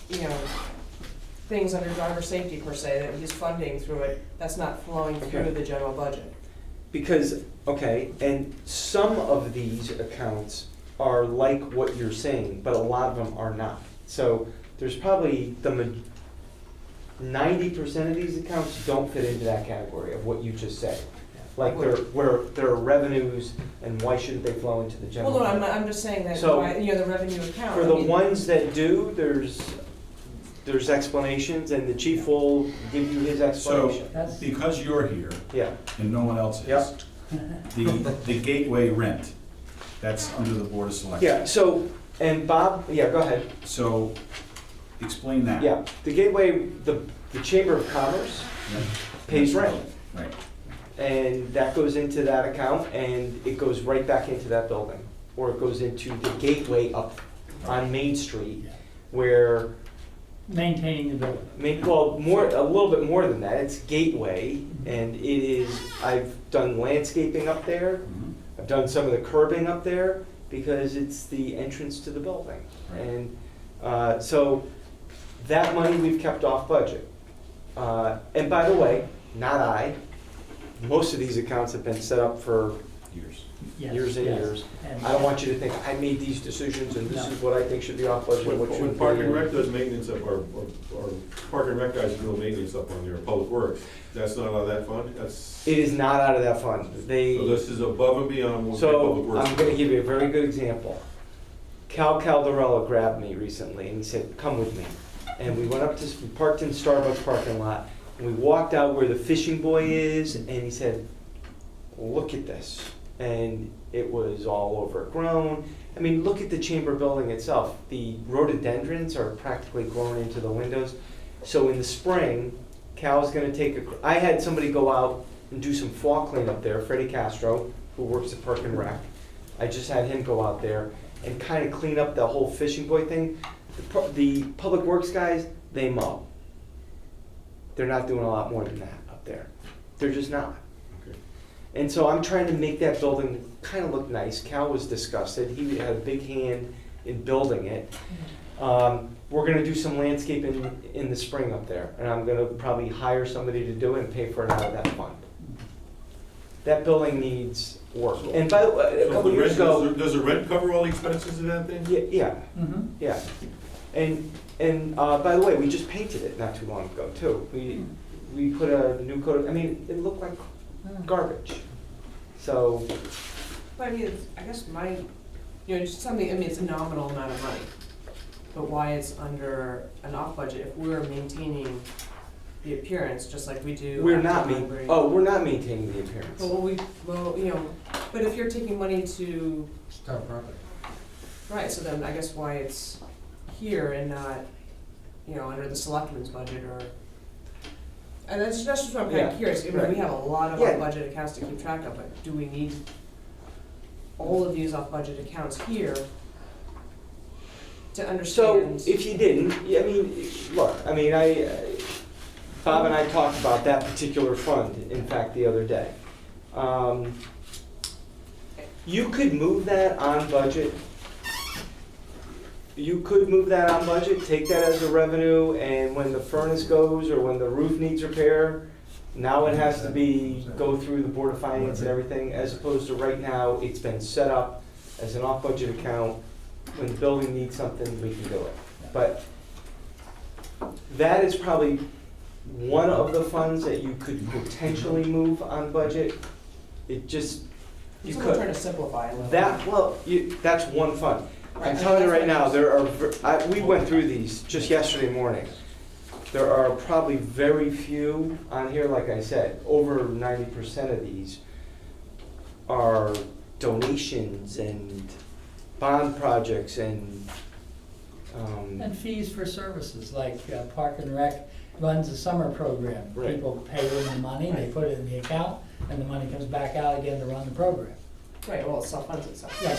you know, things under driver safety per se, that he's funding through it, that's not flowing through Okay. the general budget. Because, okay, and some of these accounts are like what you're saying, but a lot of them are not. So there's probably 90% of these accounts don't fit into that category of what you just said. Like where there are revenues, and why shouldn't they flow into the general Well, no, fund? I'm just saying that, So, you know, the revenue account. For I the mean, ones that do, there's explanations, and the chief will give you his So, explanation. because you're here Yeah, and no one else is, Yep. the gateway rent, that's under the Board of Selectmen. yeah, so, and Bob, yeah, go ahead. So, explain that. Yeah, the gateway, the Chamber of Commerce Yeah. pays rent. Right. And that goes into that account, and it goes right back into that building. Or it goes into the gateway up on Main Street, where, Maintaining the building. well, a little bit more than that. It's gateway, and it is, I've done landscaping up there. Mhm. I've done some of the curbing up there, because it's the entrance to the building. Right. And so that money we've kept off budget. And by the way, not I, most of these accounts have been set up for Years. Yes, years and yes. years. And- I don't want you to think, I made these decisions and this No. is what I think should be off budget, what When should Park be. and Rec does maintenance of our Park and Rec guys are doing maintenance up on their public works, that's not out of that fund? That's, It is not out of that fund. so They, this is above and beyond what the public so works. I'm gonna give you a very good example. Cal Caldarella grabbed me recently and he said, come with me. And we went up to, we parked in Starbucks parking lot, and we walked out where the fishing buoy is, and he said, look at this. And it was all overgrown. I mean, look at the chamber building itself. The rhododendrons are practically grown into the windows. So in the spring, Cal's gonna take I had somebody go out and do some fall cleanup there, Freddie Castro, who works at Park and Rec. I just had him go out there and kind of clean up the whole fishing buoy thing. The public works guys, they mow. They're not doing a lot more than that up there. They're just not. Okay. And so I'm trying to make that building kind of look nice. Cal was disgusted. He had a big hand in building it. We're gonna do some landscaping in the spring up there, and I'm gonna probably hire somebody to do it and pay for it out of that fund. That building needs work. And by the way, a So couple the years rent, ago, does the rent cover all the expenses of that thing? yeah, Mhm. yeah. And by the way, we just painted it not too long ago too. We put a new coat, I mean, it looked like garbage. So, But I mean, I guess you know, just something, I mean, it's a nominal amount of money. but why it's under an off budget if we're maintaining the appearance, just like we do. We're at the not library. we're not maintaining the appearance. Well, but if you're taking money to, It's town property. right, so then I guess why it's here and not, under the selectmen's budget or, and that's just what I'm kind Yeah, of curious. I mean, right. we have a lot of Yeah. off-budget accounts to keep track of, but do we need all of these off-budget accounts here to So, understand? if you didn't, Bob and I talked about that particular fund, in fact, the other day. You could move that on budget. You could move that on budget, take that as a revenue, and when the furnace goes or when the roof needs repair, now it has to go through the Board of Finance and everything, as opposed to right now, it's been set up as an off-budget account. When the building needs something, we can do it. But that is probably one of the funds that you could potentially move on budget. It just, you So we're trying could. to simplify a little. That's one fund. I'm Right, telling you that's right now, we went through these just yesterday morning. There are probably very few on here, like I said, over 90% of these are donations and bond projects and, And fees for services, like Park and Rec runs a summer program. Right. People pay them the money, they put it in the account, and the money comes back out again to run the program. Right, well, it self-funds itself. Yeah,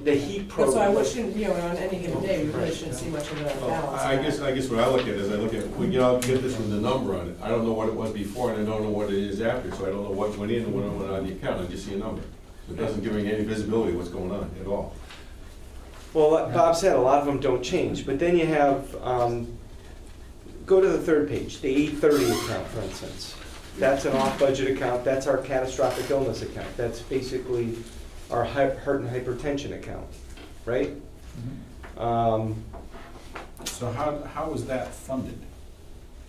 the heat That's why program. we shouldn't, on any given day, we really shouldn't see much of a balance. I guess what I look at is I look at, we get this with the number on it. I don't know what it was before and I don't know what it is after, so I don't know what went in and what went out of the account. I just see a number. It doesn't give me any visibility of what's going on at all. Well, like Bob said, a lot of them don't change, but then you have, go to the third page, the 830 account, for instance. That's an off-budget account, that's our catastrophic illness account. That's basically our heart and hypertension account, right? So how was that funded?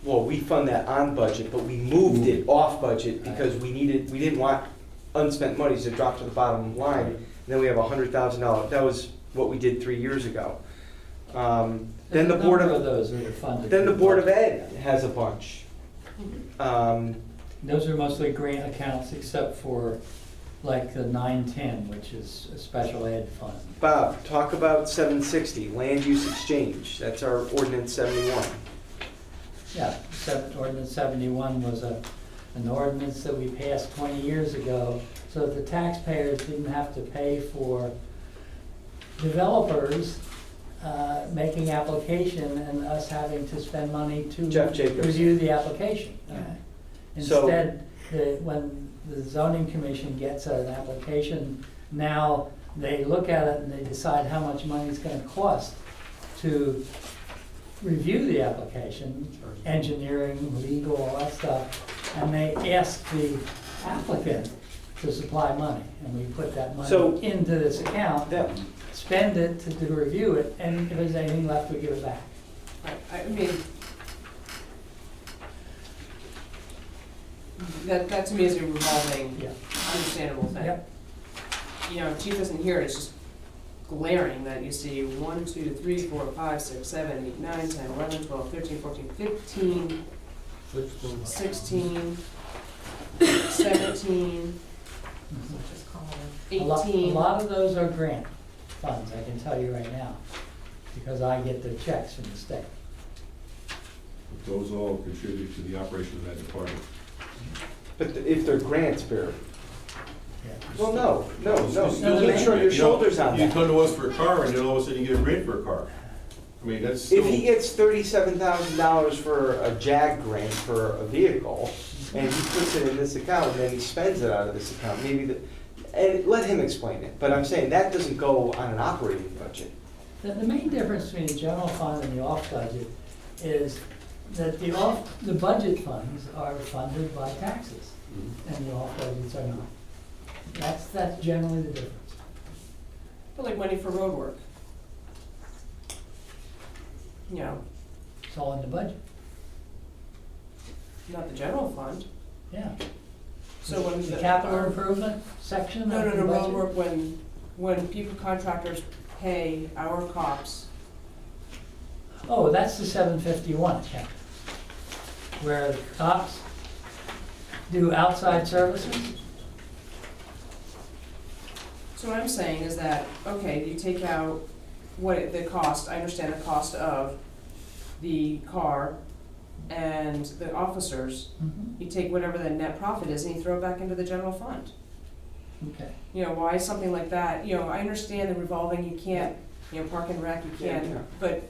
Well, we fund that on budget, but we moved it off budget because we didn't want unspent monies to drop to the bottom line. And then we have $100,000, that was what we did 3 years ago. Then There's the a Board number of, those that are funded. then the through Board of budget. Ed has a bunch. Those are mostly grant accounts, except for like the 910, which is a special ed fund. Bob, talk about 760, land use exchange, that's our ordinance 71. Yeah, ordinance 71 was an ordinance that we passed 20 years ago, so that the taxpayers didn't have to pay for developers making application and us having to spend money to Jeff Jacobs. review the application. So- Instead, when the zoning commission gets an application, now they look at it and they decide how much money it's gonna cost to review the application, engineering, legal, all that stuff, and they ask the applicant to supply money, and we put that So- money into this account, That, spend it to review it, and if there's anything left, we give it back. I mean, that to me is a revolving, Yeah. understandable thing. Yep. Chief isn't here, it's just glaring that you see 1, 2, 3, 4, 5, 6, 7, 8, 9, 10, 11, 12, 13, 14, 15, 16, 17, A lot 18. of those are grant funds, I can tell you right now, because I get the checks from the state. Those all contribute to the operation of that department. but if they're grants, Barry, Yeah. well, no, No, you make sure your You know, shoulders on You that. come to us for a car and then all of a sudden you get a grant for a car. I mean, that's still. If he gets $37,000 for a JAG grant for a vehicle, and he puts it in this account, and then he spends it out of this account, and let him explain it, but I'm saying that doesn't go on an operating budget. The main difference between the general fund and the off budget is that the budget funds are funded by taxes, and the off budgets are not. That's generally the difference. But like money for road work. It's all in the budget, Not the general fund. yeah. So when The capital improvement section No, of the road budget. work, when people, contractors pay our cops Oh, that's the 751 account, where the cops do outside services. So what I'm saying is that, okay, you take out the cost, I understand the cost of the car and the officers, you take whatever the net profit is and you throw it back into the general fund. Okay. You know, why something like that, you know, I understand the revolving, you can't, you know, park and rec, you can't, Yeah. but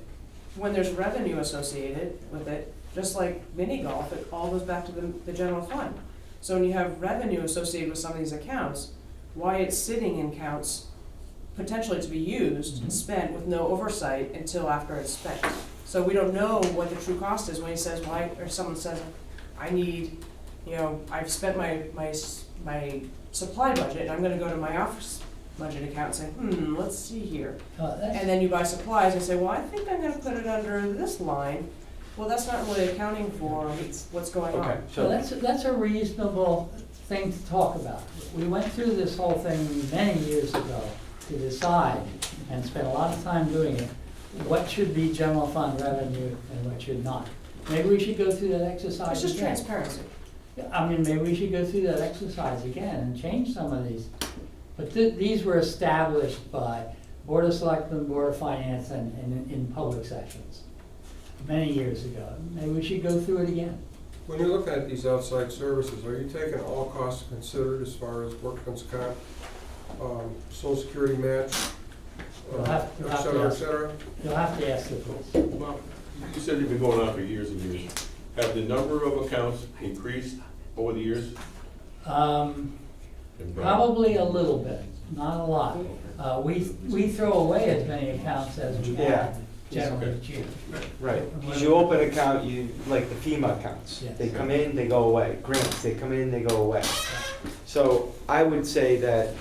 when there's revenue associated with it, just like mini golf, it all goes back to the general fund. So when you have revenue associated with some of these accounts, why it's sitting in accounts potentially to be used and spent with no oversight until after it's spent. So we don't know what the true cost is when he says, why, or someone says, I need, you know, I've spent my supply budget, and I'm gonna go to my office budget account and say, let's see here. And then you buy supplies and say, well, I think I'm gonna put it under this line. Well, that's not really accounting for what's going on. Okay, So that's a reasonable thing to talk about. We went through this whole thing many years ago to decide, and spent a lot of time doing it, what should be general fund revenue and what should not. Maybe we should go through that exercise It's just again. transparency. I mean, maybe we should go through that exercise again and change some of these. But these were established by Board of Selectmen, Board of Finance, and in public sessions many years ago. Maybe we should go through it again. When you're looking at these outside services, are you taking all costs considered as far as workman's comp, social security match, et cetera, et cetera? You'll have to ask the police. Well, you said you've been going on for years and years. Have the number of accounts increased over the years? Probably a little bit, not a lot. We throw away as many accounts as we Yeah. have generally each year. Right, because you open an account, like the FEMA accounts. Yes. They come in, they go away. Grants, they come in, they go away. So I would say that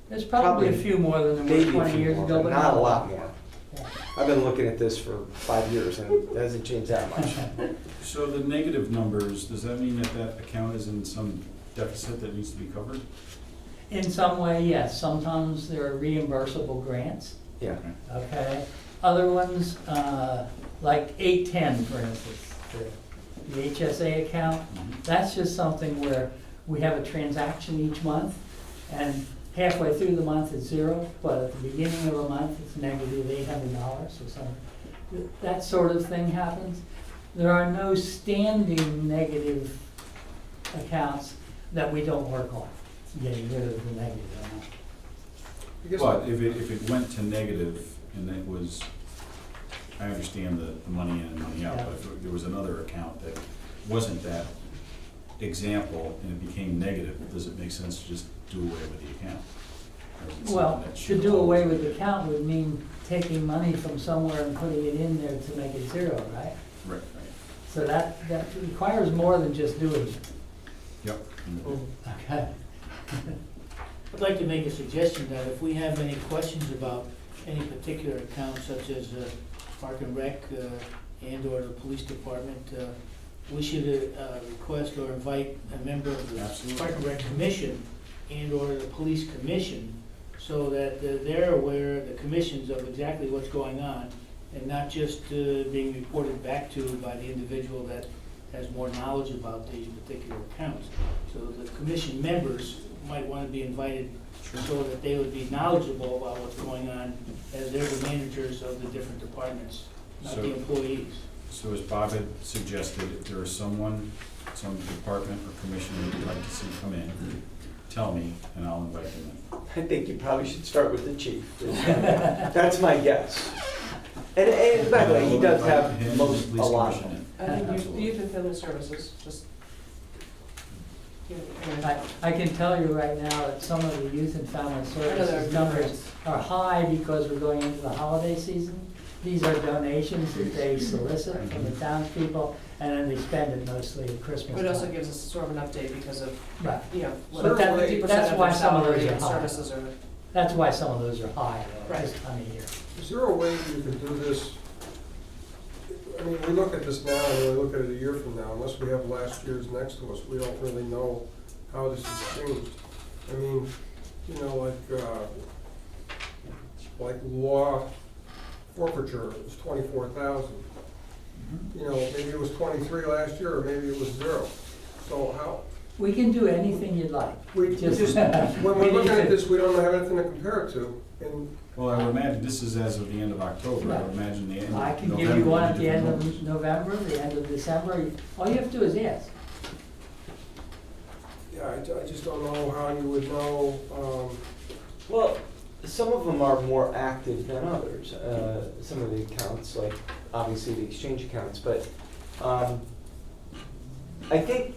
There's probably a few more than there maybe were a 20 few years more, ago, but but not a lot more. Yeah. I've been looking at this for 5 years and it hasn't changed that much. So the negative numbers, does that mean that that account is in some deficit that needs to be covered? In some way, yes. Sometimes there are reimbursable grants, Yeah. okay? Other ones, like 810, for instance, the HSA account, that's just something where we have a transaction each month, and halfway through the month it's zero, but at the beginning of a month it's negative $800 or something. That sort of thing happens. There are no standing negative accounts that we don't work on, getting rid of the negative amount. But if it went to negative and it was, I understand the money in and money out, Yeah. but if there was another account that wasn't that example and it became negative, does it make sense to just do away with the account? Or is it Well, something that to should do away always- with the account would mean taking money from somewhere and putting it in there to make it zero, right? Right, right. So that requires more than just doing it, Yep. okay? I'd like to make a suggestion that if we have any questions about any particular account, such as Park and Rec and/or the police department, we should request or invite a member of the Absolutely. Park and Rec Commission and/or the Police Commission, so that they're aware, the commissions, of exactly what's going on, and not just being reported back to by the individual that has more knowledge about these particular accounts. So the commission members might want to be invited so that they would be knowledgeable about what's going on, as they're the managers of the different departments, not So- the employees. So as Bob had suggested, if there is someone, some department or commission that you'd like to see come in, tell me and I'll invite them in. I think you probably should start with the chief. That's my guess. And by the way, he does have Him and most, the a police lot of commission them. in. I think Absolutely. youth and family services, just. I can tell you right now that some of the youth and family services numbers are high because we're going into the holiday season. These are donations that they solicit from the townspeople, and then they spend it mostly at Christmas But it also time. gives us sort of an update because of, Right. you know, But what that- 50% that's of why their some of those salary are and high. services are. That's why some of those are high though, Right. this time of year. Is there a way you can do this? I mean, we look at this now and we look at it a year from now, unless we have last year's next to us, we don't really know how this has changed. I mean, you know, like law forfeiture was 24,000. You know, maybe it was 23 last year, or maybe it was 0. So how, We can do anything you'd like. we just, when we're we looking need at to- this, we don't have anything to compare it to. And Well, I would imagine this is as of the end of October, I Right. would imagine the end of November. I can give you one at the end would be of November, the end of December. All you have to do is ask. yeah, I just don't know how you would know, Well, some of them are more active than others, some of the accounts, like obviously the exchange accounts, but I think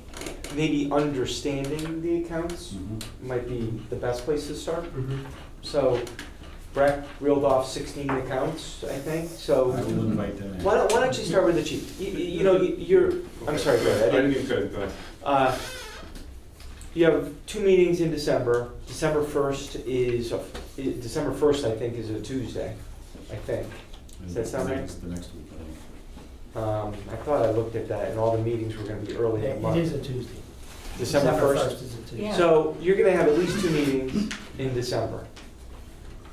maybe understanding the accounts Mhm. might be the best place to start. So Breck reeled off 16 accounts, I think, so I will invite them in. why don't you start with the chief? You know, you're, I'm sorry, go I ahead. didn't mean to, go ahead. You have 2 meetings in December. December 1st December 1st, I think, is a Tuesday, I think. Does that sound right? It's the next week, I think. I thought I looked at that, and all the meetings were gonna be early in the month. It is a Tuesday. December 1st? is a Tuesday. Yeah. So you're gonna have at least 2 meetings in December,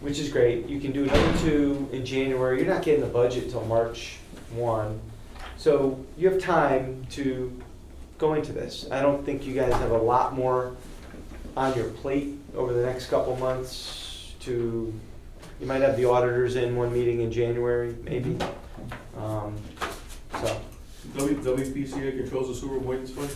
which is great. You can do another 2 in January. You're not getting the budget until March 1. So you have time to go into this. I don't think you guys have a lot more on your plate over the next couple months you might have the auditors in one meeting in January, maybe. So. WPCA controls the sewer avoidance fund?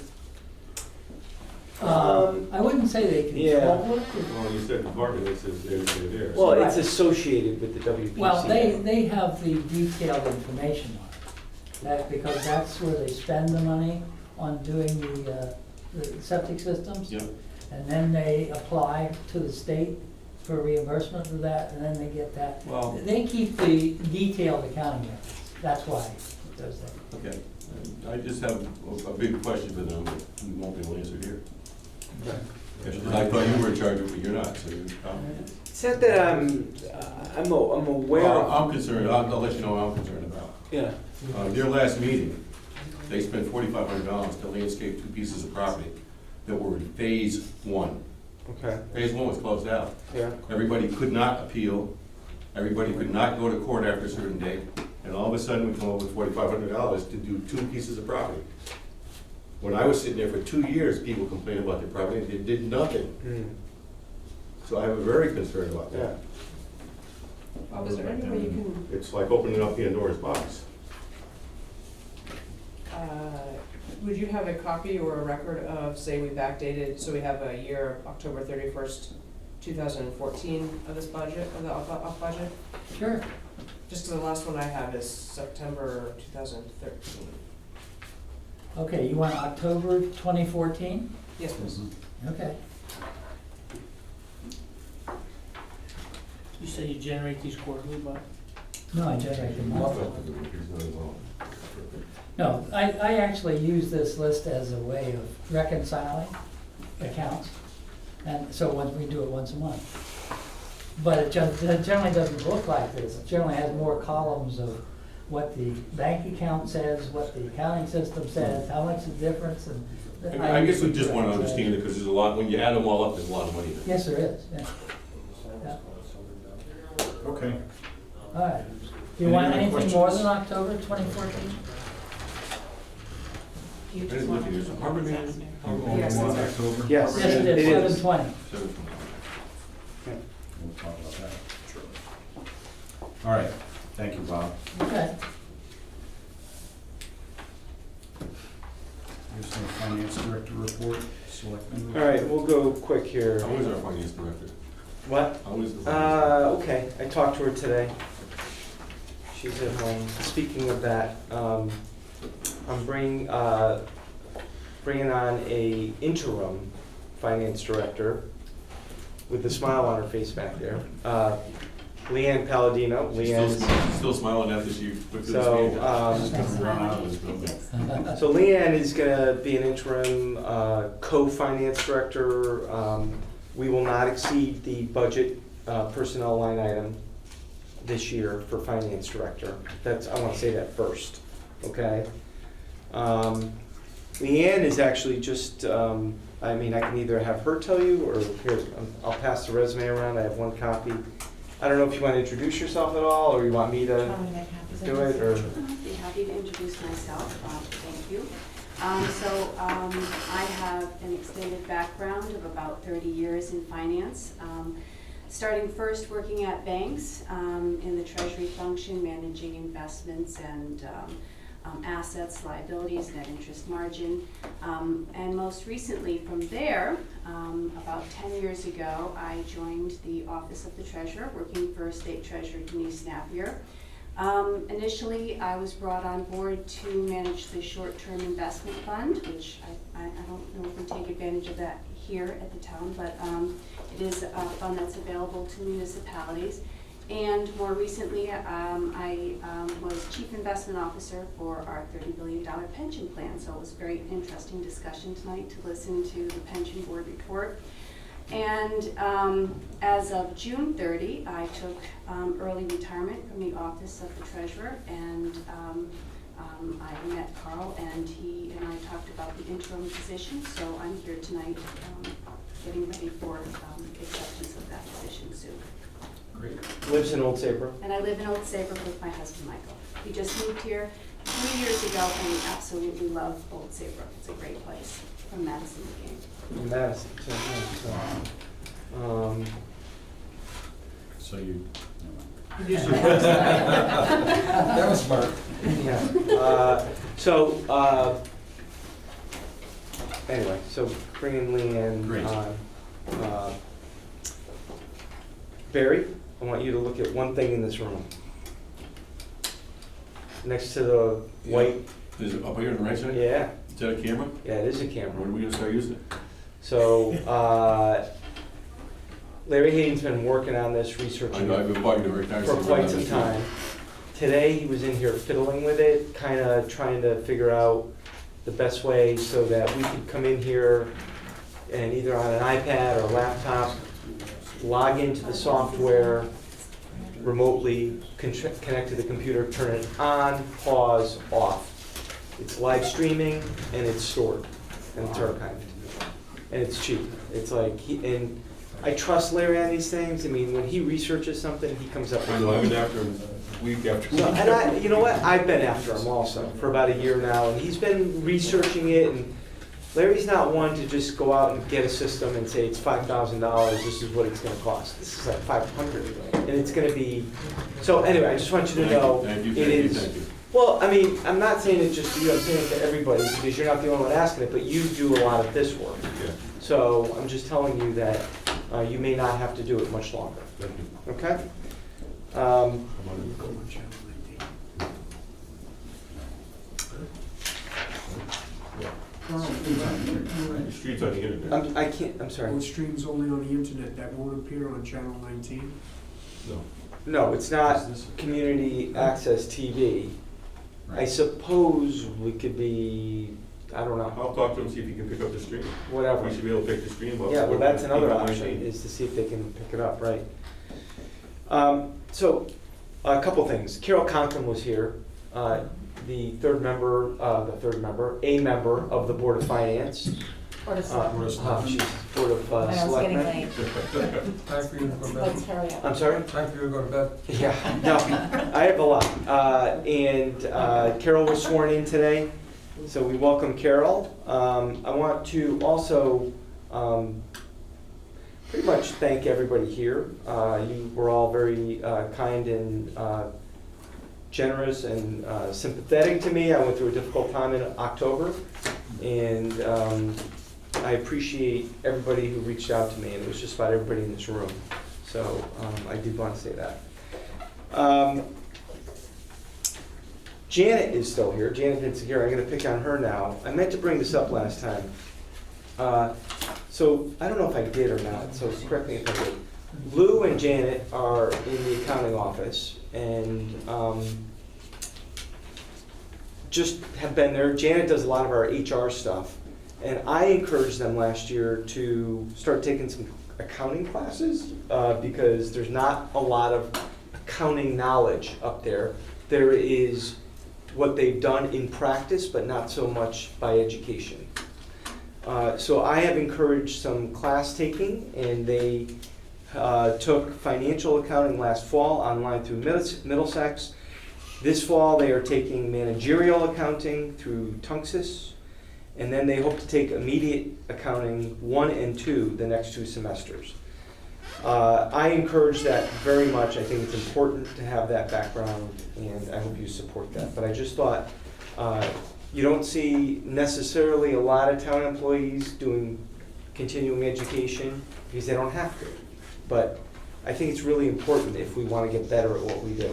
I wouldn't say they Yeah. control it. Well, you said department, it says they're there. Well, Right. it's associated with the WPCA. Well, they have the detailed information on it. That, because that's where they spend the money on doing the septic systems. Yep. And then they apply to the state for reimbursement for that, and then they get that. Well- They keep the detailed accounting records. That's why it does that. Okay, I just have a big question for them, but we won't be able to answer here. Because I thought you were in charge of it, but you're not, so you. It's not that I'm aware Well, of. I'm concerned, I'll let you know what I'm concerned about. Yeah. Their last meeting, they spent $4,500 to landscape 2 pieces of property that were in phase 1. Okay. Phase 1 was closed out. Yeah. Everybody could not appeal, everybody could not go to court after a certain date, and all of a sudden we come up with $4,500 to do 2 pieces of property. When I was sitting there for 2 years, people complained about their property, and they did nothing. So I am very concerned about Yeah. that. Bob, is there any way you can, It's like opening up Pandora's box. would you have a copy or a record of, say, we backdated, so we have a year, October 31st, 2014 of this budget, of the off budget? Sure. Just 'cause the last one I have is September 2013. Okay, you want October 2014? Yes, please. Okay. You say you generate these quarterly, Bob? No, I generate them monthly. No, I actually use this list as a way of reconciling accounts, and so we do it once a month. But it generally doesn't look like this. It generally has more columns of what the bank account says, what the accounting system says, how much the difference, and. I guess we just want to understand it, because there's a lot, when you add them all up, there's a lot of money there. Yes, there is, yeah. Yeah. Okay. All right. Do you Any want other anything more questions? than October 2014? I didn't look at yours. Department manager? Yes, More in that's October? Yes. Yes, it is, 7/20. We'll talk about that. Sure. All right, thank you, Bob. Okay. Here's the finance director report, selectmen. All right, we'll go quick here. How is our finance director? What? How is the finance Okay, I talked to her today. She's at home. Speaking of that, I'm bringing on a interim finance director with a smile on her face back there. Leanne Palladino. She's still smiling after she put through this So, meeting. She's gonna run out of this building. So Leanne is gonna be an interim co-finance director. We will not exceed the budget personnel line item this year for finance director. I wanna say that first, okay? Leanne is actually just, I can either have her tell you, or here, I'll pass the resume around, I have one copy. I don't know if you want to introduce yourself at all, or you want me to do it, or? I'd be happy to introduce myself. Thank you. I have an extended background of about 30 years in finance. Starting first working at banks in the treasury function, managing investments and assets, liabilities, net interest margin. And most recently from there, about 10 years ago, I joined the Office of the Treasurer, working for State Treasurer Denise Napier. Initially, I was brought on board to manage the short-term investment fund, which I don't know if we take advantage of that here at the town, but it is a fund that's available to municipalities. And more recently, I was Chief Investment Officer for our $30 billion pension plan. So it was a very interesting discussion tonight to listen to the pension board report. And as of June 30, I took early retirement from the Office of the Treasurer, and I met Carl, and he and I talked about the interim position. So I'm here tonight getting ready for acceptance of that position soon. Great. Lives in Old Saybrook. And I live in Old Saybrook with my husband, Michael. We just moved here 3 years ago, and we absolutely love Old Saybrook. It's a great place from Madison to King. Madison. So you, That was smart. Yeah. Anyway, so bringing Leanne Great. on. Barry, I want you to look at one thing in this room. Next to the white, Is it up here on the right side? yeah, Is that a camera? yeah, it is a When are camera. we gonna start using it? So, Larry Hayden's been working on this, I researching know, it I've been bugging him every time. for I see quite him some on the time. Today, he was in here fiddling with it, kind of trying to figure out the best way so that we could come in here and either on an iPad or laptop, log into the software remotely, connect to the computer, turn it on, pause, off. It's live streaming and it's stored and it's archived. And it's cheap. It's like, and I trust Larry on these things. I mean, when he researches something, he comes up I with know, I've it. been after him week after week. No, and you know what? I've been after him also for about a year now, and he's been researching it. And Larry's not one to just go out and get a system and say it's $5,000. This is what it's going to cost. This is like $500, and it's going to be. So anyway, I just want you to know Thank you, it thank you, is. thank you. Well, I mean, I'm not saying it just to you. I'm saying it to everybody because you're not the only one asking it, but you do a lot of this work. Yeah, So I'm just telling you that you may not have to do it much longer. thank you. Okay. Go on channel 19. The streets on the internet. I can't. I'm sorry. Well, it streams only on the internet, that won't appear on channel 19? No. No, it's not community access TV. I right. suppose we could be. I don't know. I'll talk to him, see if he can pick up the stream. Whatever. We should be able to pick the stream up. Yeah, well, that's another People option, might- is to see if they can pick it up, right? So, a couple things. Carol Conklin was here, a member of the Board of Finance. Or to She's Board of I know, it's getting Selectmen. late. Time for you to go to Let's bed. hurry up. I'm sorry? Time for you to go to bed. Yeah, no, I have a lot. And Carol was sworn in today, so we welcome Carol. I want to also pretty much thank everybody here. You were all very kind and generous and sympathetic to me. I went through a difficult time in October, and I appreciate everybody who reached out to me, and it was just about everybody in this room. So I did want to say that. Janet is still here. Janet Vincent-Gary. I'm going to pick on her now. I meant to bring this up last time. So I don't know if I did or not, so correct me if I did. Lou and Janet are in the accounting office and just have been there. Janet does a lot of our HR stuff. And I encouraged them last year to start taking some accounting classes because there's not a lot of accounting knowledge up there. There is what they've done in practice, but not so much by education. So I have encouraged some class taking, and they took financial accounting last fall online through Middlesex. This fall, they are taking managerial accounting through Tunxus, and then they hope to take immediate accounting 1 and 2 the next 2 semesters. I encourage that very much. I think it's important to have that background, and I hope you support that. But I just thought, you don't see necessarily a lot of town employees doing continuing education because they don't have to. But I think it's really important if we want to get better at what we do.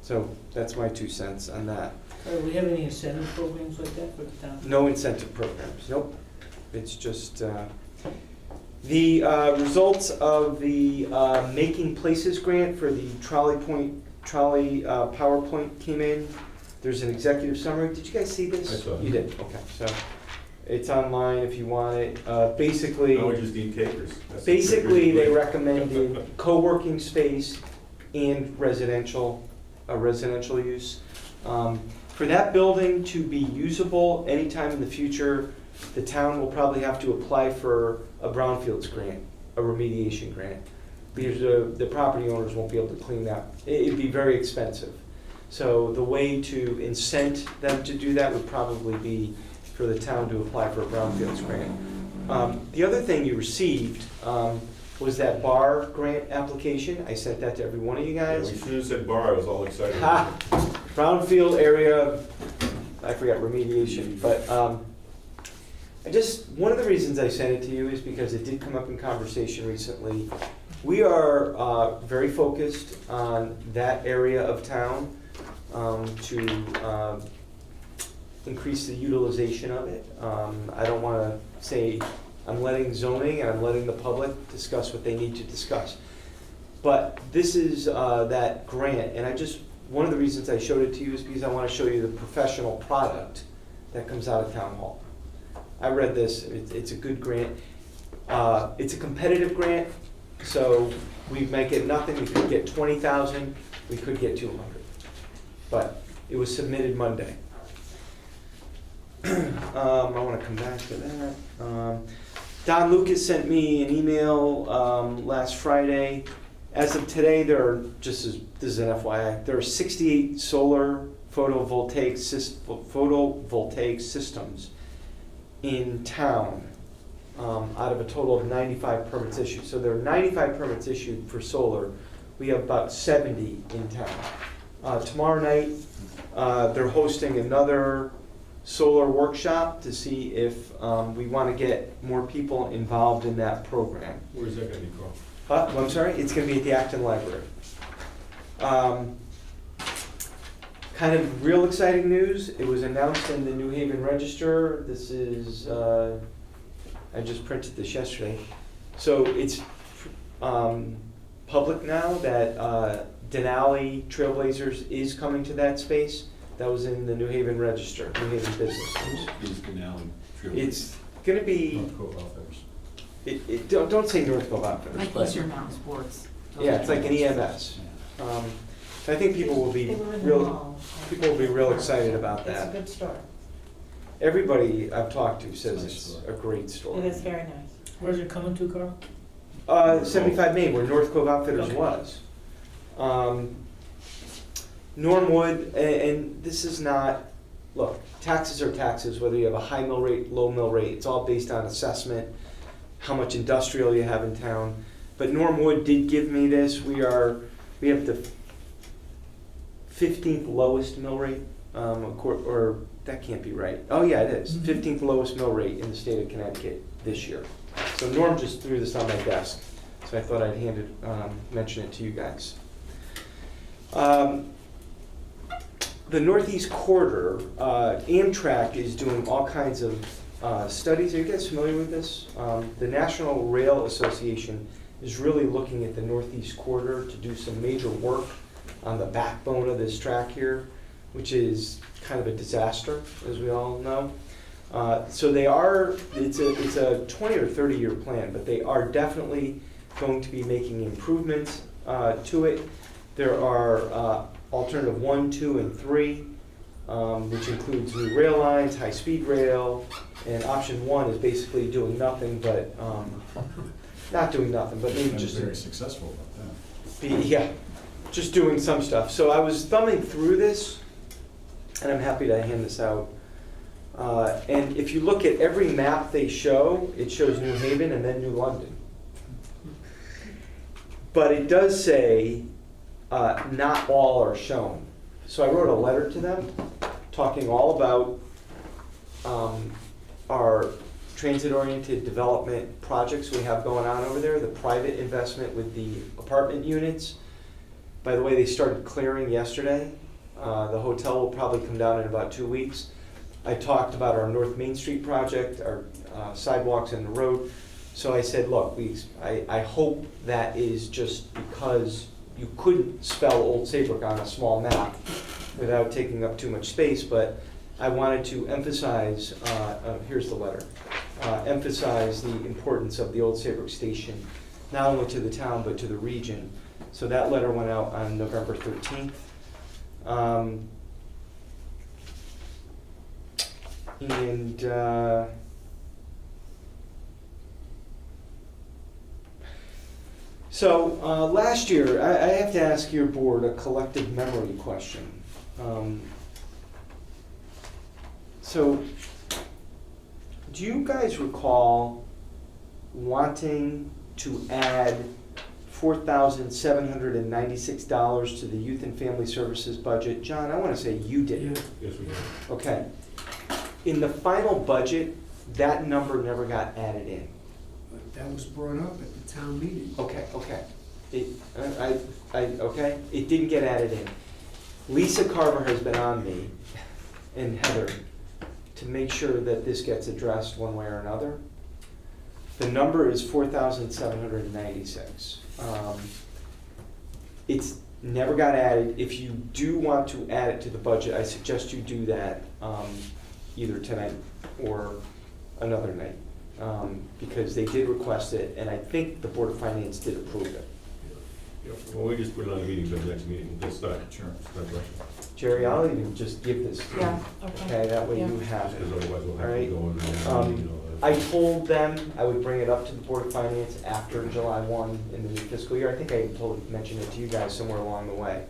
So that's my 2 cents on that. Do we have any incentive programs like that for the town? No incentive programs, nope. It's just, the results of the Making Places grant for the trolley PowerPoint came in. There's an executive summary. Did you guys see this? I saw it. You did, okay. So it's online if you want it. Basically, Now we just need takers. That's basically they pretty recommended co-working space and residential use. For that building to be usable anytime in the future, the town will probably have to apply for a brownfields grant, a remediation grant, because the property owners won't be able to clean that. It'd be very expensive. So the way to incent them to do that would probably be for the town to apply for a brownfields grant. The other thing you received was that bar grant application. I sent that to every one of you Yeah, guys. we should have said bar, I was all excited. Ha! Brownfield area, I forgot remediation, but one of the reasons I sent it to you is because it did come up in conversation recently. We are very focused on that area of town to increase the utilization of it. I don't want to say I'm letting zoning and I'm letting the public discuss what they need to discuss. But this is that grant, and one of the reasons I showed it to you is because I want to show you the professional product that comes out of town hall. I read this, it's a good grant. It's a competitive grant, so we might get nothing, we could get 20,000, we could get 200. But it was submitted Monday. I want to come back to that. Don Lucas sent me an email last Friday. As of today, this is an FYI, there are 68 solar photovoltaic systems in town out of a total of 95 permits issued. So there are 95 permits issued for solar. We have about 70 in town. Tomorrow night, they're hosting another solar workshop to see if we want to get more people involved in that program. Where's that gonna be, Carl? I'm sorry, it's going to be at the Acton Library. Kind of real exciting news, it was announced in the New Haven Register. This is, I just printed this yesterday. So it's public now that Denali Trailblazers is coming to that space. That was in the New Haven Register, New Haven Business News. Is Denali Trail? It's going to be, North Cove Outfitters. don't say North Cove Outfitters. Like but- Eastern Mountain Sports. Yeah, it's like an EMS. I think people will be They were in the real, mall. people will be real excited about It's a that. good store. Everybody I've talked to says Nice it's store. a great store. It is very nice. Where's it coming to, Carl? 75 Main, where North Cove Outfitters Okay. was. Normwood, and this is not, look, taxes are taxes, whether you have a high mill rate, low mill rate, it's all based on assessment, how much industrial you have in town. But Normwood did give me this. We have the 15th lowest mill rate, or that can't be right. Oh yeah, it is. 15th lowest mill rate in the state of Connecticut this year. So Norm just threw this on my desk, so I thought I'd mention it to you guys. The Northeast Corridor, Amtrak is doing all kinds of studies. Are you guys familiar with this? The National Rail Association is really looking at the Northeast Corridor to do some major work on the backbone of this track here, which is kind of a disaster, as we all know. So it's a 20 or 30 year plan, but they are definitely going to be making improvements to it. There are alternative 1, 2, and 3, which includes new rail lines, high-speed rail, and option 1 is basically doing nothing but not doing nothing, but maybe Been just, very successful about that. yeah, just doing some stuff. So I was thumbing through this, and I'm happy to hand this out. And if you look at every map they show, it shows New Haven and then New London. But it does say not all are shown. So I wrote a letter to them talking all about our transit-oriented development projects we have going on over there, the private investment with the apartment units. By the way, they started clearing yesterday. The hotel will probably come down in about 2 weeks. I talked about our North Main Street project, our sidewalks and the road. So I said, look, I hope that is just because you couldn't spell Old Saybrook on a small map without taking up too much space, but I wanted to emphasize, here's the letter, emphasize the importance of the Old Saybrook station, not only to the town, but to the region. So that letter went out on November 13th. So last year, I have to ask your board a collective memory question. So do you guys recall wanting to add $4,796 to the Youth and Family Services budget? John, I want to say you did. Yeah. Yes, we do. Okay. In the final budget, that number never got added in. But that was brought up at the town meeting. Okay. Okay, it didn't get added in. Lisa Carver has been on me, and Heather, to make sure that this gets addressed one way or another. The number is 4,796. It's never got added. If you do want to add it to the budget, I suggest you do that either tonight or another night, because they did request it, and I think the Board of Finance did approve it. Yeah, well, we just put it on the meeting for the next meeting. That's not, Sure. it's not rushing. Jerry, I'll even just give this to you. Yeah, Okay, that way you have Because it. otherwise we'll have Alright. to go on, you know. I told them I would bring it up to the Board of Finance after July 1 in the new fiscal year. I think I mentioned it to you guys somewhere along the way.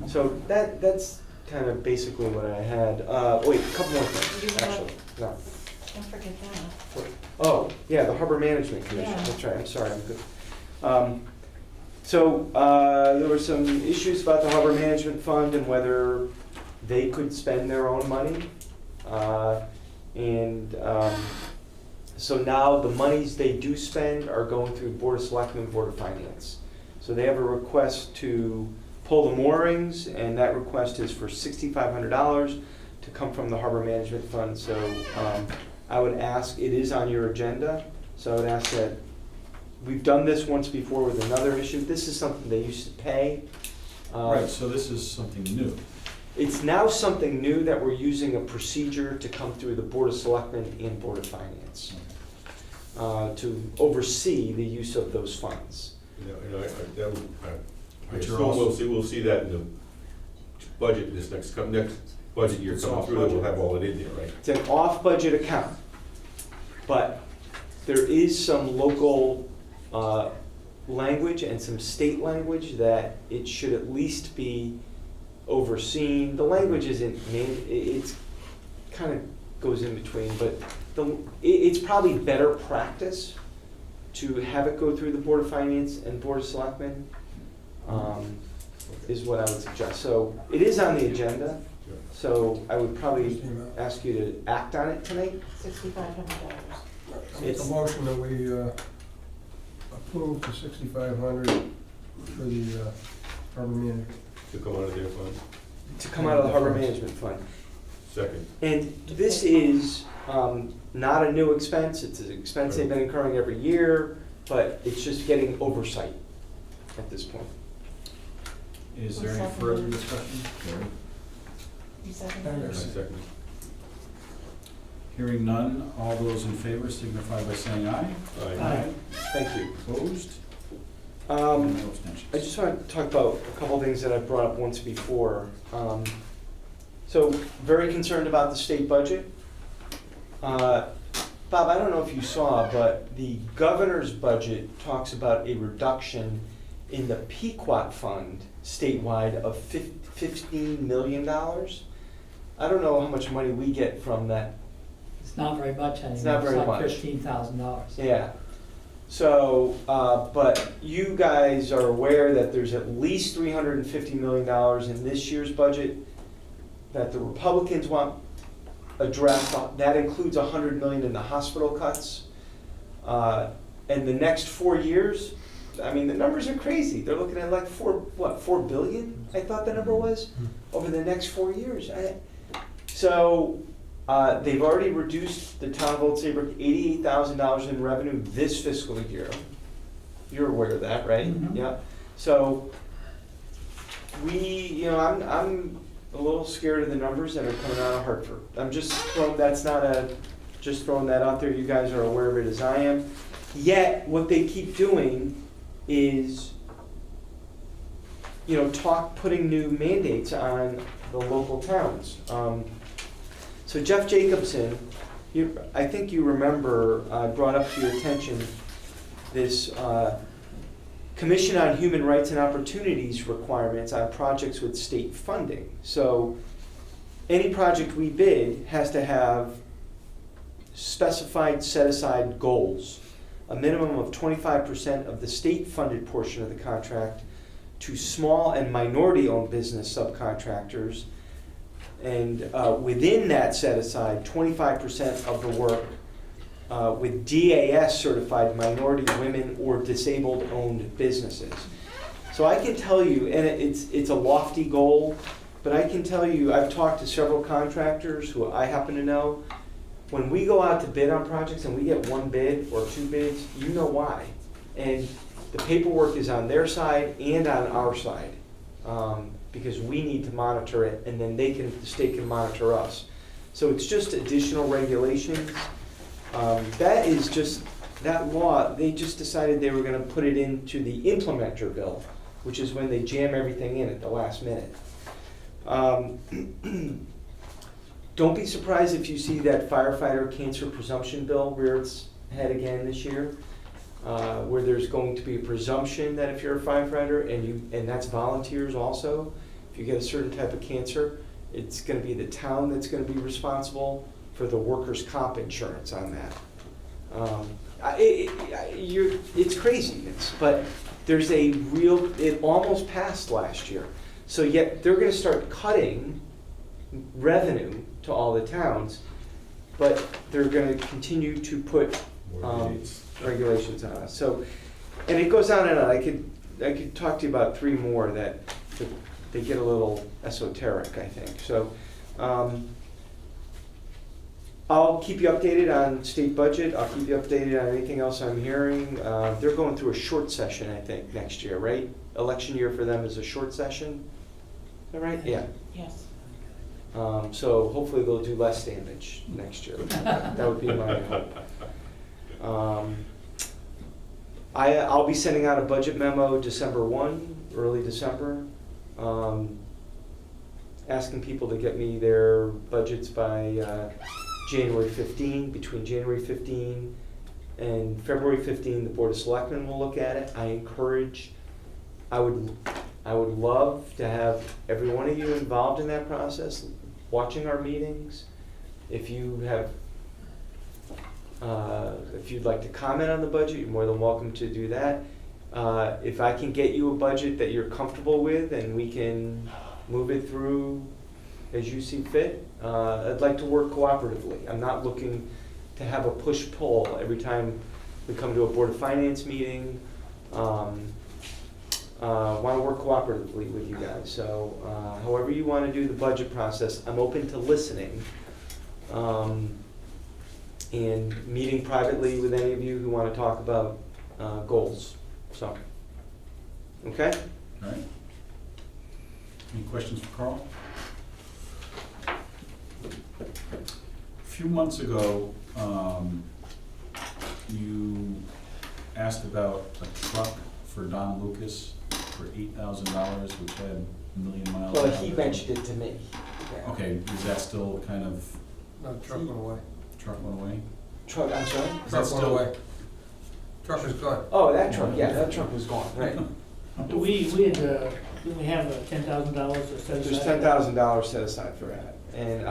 So that's kind of basically what I had. Wait, a couple more things, You have- actually. No. Don't forget that. Oh, yeah, the Harbor Management Commission, Yeah. that's right, I'm sorry, I'm good. So there were some issues about the Harbor Management Fund and whether they could spend their own money. So now the monies they do spend are going through Board of Selectmen and Board of Finance. So they have a request to pull the moorings, and that request is for $6,500 to come from the Harbor Management Fund. So I would ask, it is on your agenda, so I would ask that, we've done this once before with another issue. This is something they used to pay. Right, so this is something new. It's now something new that we're using a procedure to come through the Board of Selectmen and Board of Finance to oversee the use of those funds. I But you're assume also- we'll see that in the budget, this next budget year It's coming off through, that we'll budget. have all it in there, right? It's an off-budget account, but there is some local language and some state language that it should at least be overseen. The language isn't, it's kind of goes in between, but it's probably better practice to have it go through the Board of Finance and Board of Selectmen, is what I would suggest. So it is on the agenda, so I would probably ask you to act on it tonight. $6,500. Make a motion that we approve the $6,500 for the harbor manager. To come out of their fund. To come out of the Harbor Management Fund. Second. And this is not a new expense, it's an expense they've been incurring every year, but it's just getting oversight at this point. Is there any further discussion? Gary? You second? Second. Hearing none, all those in favor signify by saying aye. Aye. Thank you. Opposed? No No abstentions. I just want to talk about a couple things that I brought up once before. So, very concerned about the state budget. Bob, I don't know if you saw, but the governor's budget talks about a reduction in the Pequot Fund statewide of $15 million. I don't know how much money we get from that. It's not very much anymore. It's not very like much. $15,000. Yeah. So, but you guys are aware that there's at least $350 million in this year's budget that the Republicans want addressed. That includes $100 million in the hospital cuts. And the next 4 years, I mean, the numbers are crazy. They're looking at like $4 billion, I thought the number was, over the next 4 years. So they've already reduced the town of Old Saybrook $88,000 in revenue this fiscal year. You're aware of that, right? Mhm. Yeah. So I'm a little scared of the numbers that are coming out of Hartford. I'm just throwing that out there. You guys are aware of it as I am. Yet what they keep doing is, putting new mandates on the local towns. So Jeff Jacobson, I think you remember, brought up to your attention this Commission on Human Rights and Opportunities requirements on projects with state funding. So any project we bid has to have specified set-aside goals, a minimum of 25% of the state-funded portion of the contract to small and minority-owned business subcontractors, and within that set-aside, 25% of the work with DAS-certified minority, women, or disabled-owned businesses. So I can tell you, and it's a lofty goal, but I can tell you, I've talked to several contractors who I happen to know. When we go out to bid on projects and we get one bid or two bids, you know why. And the paperwork is on their side and on our side, because we need to monitor it, and then the state can monitor us. So it's just additional regulations. That law, they just decided they were gonna put it into the implementer bill, which is when they jam everything in at the last minute. Don't be surprised if you see that firefighter cancer presumption bill rear its head again this year, where there's going to be a presumption that if you're a firefighter and that's volunteers also, if you get a certain type of cancer, it's gonna be the town that's gonna be responsible for the workers' comp insurance on that. It's craziness, but there's it almost passed last year. So yet they're gonna start cutting revenue to all the towns, but they're gonna continue to put regulations on us. So, and it goes on and on. I could talk to you about three more that they get a little esoteric, I think. So, I'll keep you updated on state budget. I'll keep you updated on anything else I'm hearing. They're going through a short session, I think, next year, right? Election year for them is a short session. Is that right? Yeah. Yes. So hopefully they'll do less damage next year. That would be my hope. I'll be sending out a budget memo December 1, early December, asking people to get me their budgets by January 15. Between January 15 and February 15, the Board of Selectmen will look at it. I would love to have every one of you involved in that process, watching our meetings. If you have, if you'd like to comment on the budget, you're more than welcome to do that. If I can get you a budget that you're comfortable with and we can move it through as you see fit, I'd like to work cooperatively. I'm not looking to have a push-pull every time we come to a Board of Finance meeting. Want to work cooperatively with you guys. So however you want to do the budget process, I'm open to listening and meeting privately with any of you who want to talk about goals. So, okay? All right. Any questions for Carl? A few months ago, you asked about a truck for Don Lucas for $8,000, which had 1 million miles. Well, he mentioned it to me. Yeah. Okay, is that still kind of, No, truck went away. truck went away? Truck, I'm sorry? Is that Truck went still- away. Truck is gone. Oh, that truck, yeah, that truck was gone, right. We had, didn't we have $10,000 to set aside? There's $10,000 set aside for that, and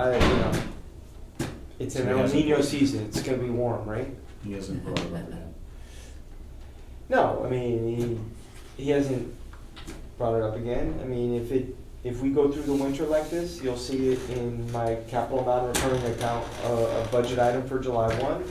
it's an El Nino season, it's gonna be warm, right? He hasn't brought it up yet. No, I mean, he hasn't brought it up again. I mean, if we go through the winter like this, you'll see it in my capital non-recurring account, a budget item for July 1.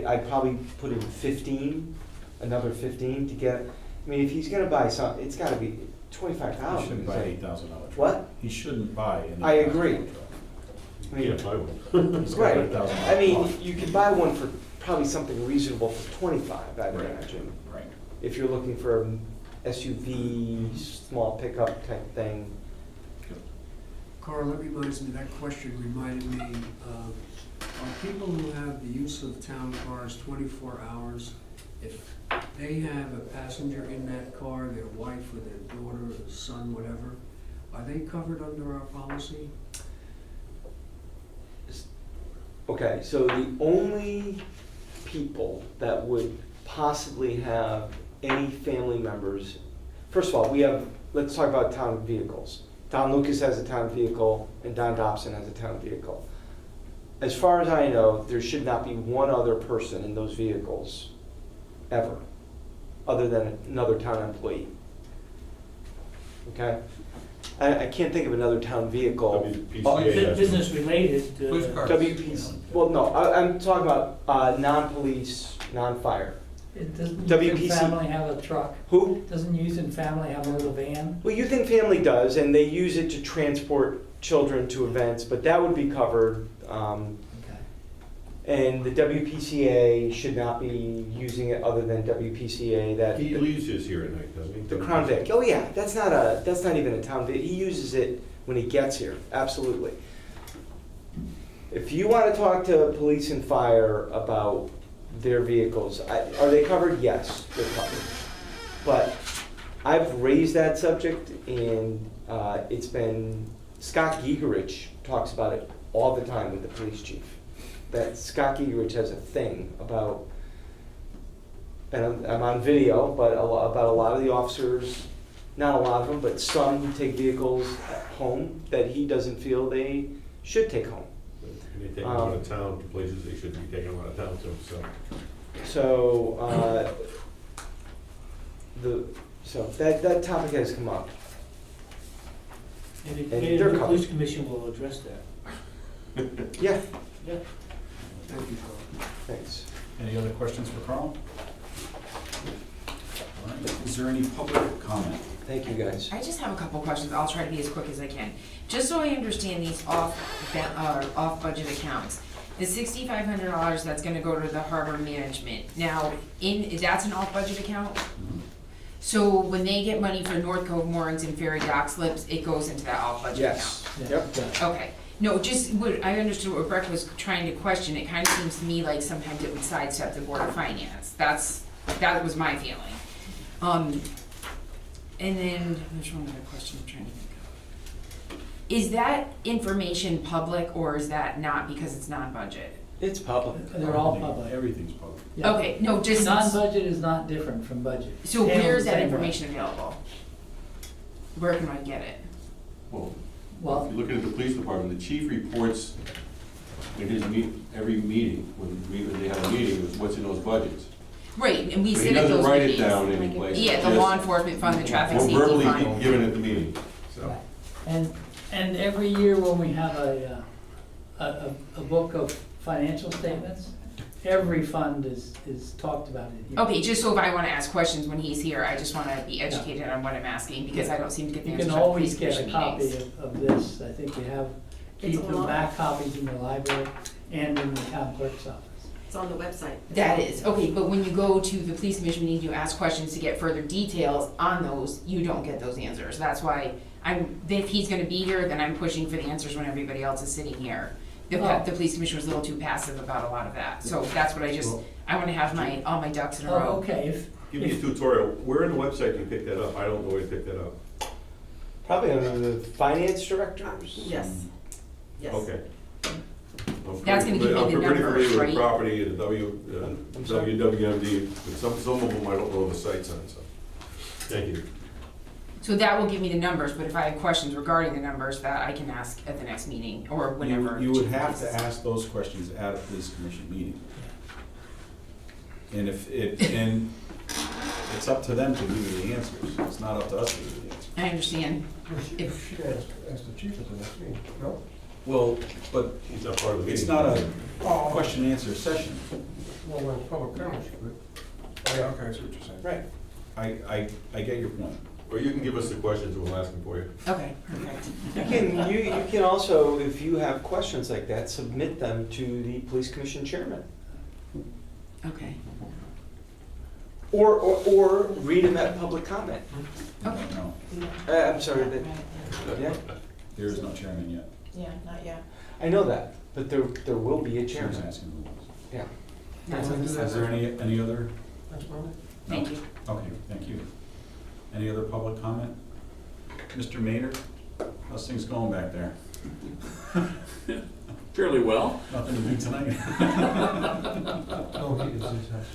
I'd probably put in 15, another 15 to get, I mean, if he's gonna buy some, it's gotta be He 25,000. shouldn't buy $8,000 truck. What? He shouldn't buy an I agree. $8,000 truck. I mean, Can't buy one. He's got right, $8,000 I mean, cost. you could buy one for probably something reasonable for 25, I'd Right. imagine. Right. If you're looking for an SUV, small pickup type thing. Carl, that reminds me, that question reminded me of, are people who have the use of town cars 24 hours, if they have a passenger in that car, their wife or their daughter or son, whatever, are they covered under our policy? Okay, so the only people that would possibly have any family members, first of all, let's talk about town vehicles. Don Lucas has a town vehicle and Don Dobson has a town vehicle. As far as I know, there should not be one other person in those vehicles, ever, other than another town employee. Okay? I can't think of another town vehicle. WPCA. Business related. Police cars. WPC, well, no, I'm talking about non-police, non-fire. Doesn't WPC. Youth and Family have a truck? Who? Doesn't Youth and Family have a little van? Well, Youth and Family does, and they use it to transport children to events, but that would be covered. Okay. And the WPCA should not be using it other than WPCA that. He leaves his here at night, doesn't he? The Crown Vic, oh yeah, that's not even a town Vic, he uses it when he gets here, absolutely. If you wanna talk to police and fire about their vehicles, are they covered? Yes, they're covered. But I've raised that subject and it's been, Scott Gigerich talks about it all the time with the police chief. That Scott Gigerich has a thing about, and I'm on video, but about a lot of the officers, not a lot of them, but some who take vehicles home that he doesn't feel they should take home. And they take them out of town to places they shouldn't be taking them out of town to, so. So that topic has come up. And And maybe they're the covered. police commission will address that. Yeah, Yeah. Thank you, Carl. thanks. Any other questions for Carl? All right, is there any public comment? Thank you, guys. I just have a couple questions. I'll try to be as quick as I can. Just so I understand these off-budget accounts. The $6,500 that's gonna go to the harbor management. Now, that's an off-budget account? So when they get money for North Cove moorings and ferry dock slips, it goes into that off-budget account? Yes, yep. Okay, no, just what, I understood what Breck was trying to question, it kinda seems to me like sometimes it would sidestep the Board of Finance, that was my feeling. And then, there's one other question I'm trying to think of. Is that information public, or is that not because it's non-budget? It's public. They're all public. Everything's public. Yeah. Okay, no, just, Non-budget is not different from budget. so Handled where's the that same way. information available? Where can I get it? Well, Well, if you look at the police department, the chief reports in his every meeting, when they have a meeting, is what's in those budgets. Right, and we But he sit at those doesn't write it meetings. down anyplace. Yeah, the law enforcement fund, the traffic Or safety verbally fund. given at the meeting, so. right. And every year when we have a book of financial statements, every fund is talked about in here. Okay, just so if I wanna ask questions when he's here, I just wanna be educated on what I'm asking, because I don't seem to get the You answers can at always police get a commission copy meetings. of this. I think you have, It's keep the online. back copies in the library and in the town clerk's office. It's on the website. That is, okay, but when you go to the police commission meeting, you ask questions to get further details on those, you don't get those answers. That's why if he's gonna be here, then I'm pushing for the answers when everybody else is sitting here. Oh. The police commission was a little too passive about a lot of that, so that's what I wanna have all my ducks in a row. Oh, okay, Give me a tutorial. Where on the website do you pick that up? I don't know where to pick that up. Probably under the finance directors. Yes. Yes. Okay. That's gonna give me I'm the pretty numbers, familiar with right? property and the I'm sorry? WWMD, but some of them I don't know the sites on, so. Thank you. So that will give me the numbers, but if I have questions regarding the numbers, that I can ask at the next meeting, or whenever. You would have to ask those questions at a police commission meeting. And it's up to them to give you the answers, it's not up to us to give you the answers. I understand. You should ask the chief at the next meeting, no? Well, but He's not part of the meeting. it's not a question and answer session. Well, when it's public comments, but, oh, yeah, okay, I see what you're saying. Right. I get your point. Or you can give us the questions and we'll ask them for you. Okay, perfect. You can also, if you have questions like that, submit them to the police commission chairman. Okay. Or read them at public comment. Okay. No, I'm sorry, yeah, there is no chairman yet. Yeah, not yet. I know that, but there will be a She was chairman. asking who was. Yeah. That's what this Is there any other? Next Monday? Thank you. Okay, thank you. Any other public comment? Mr. Maynard, how's things going back there? Fairly well. Nothing to do tonight? Oh, he is his house.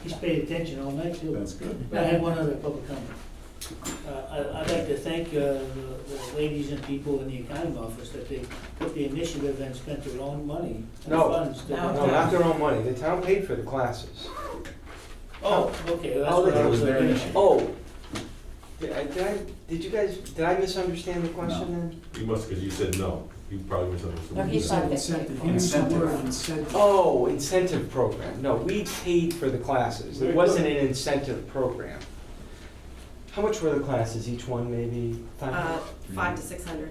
He's paid attention all night too. That's good. I have one other public comment. I'd like to thank the ladies and people in the accounting office that they took the initiative and spent their own money and No. funds. to- No. No, not their own money. The town paid for the classes. Oh, okay, that's Oh, what I That was was their thinking. initiative. Oh. Did I misunderstand the question then? You must, because you said no. You probably misunderstood. No, what he you said. said it. Incentive, use the word incentive. Oh, incentive program. No, we paid for the classes. It wasn't an incentive program. How much were the classes? Each one maybe 500? 500 to 600.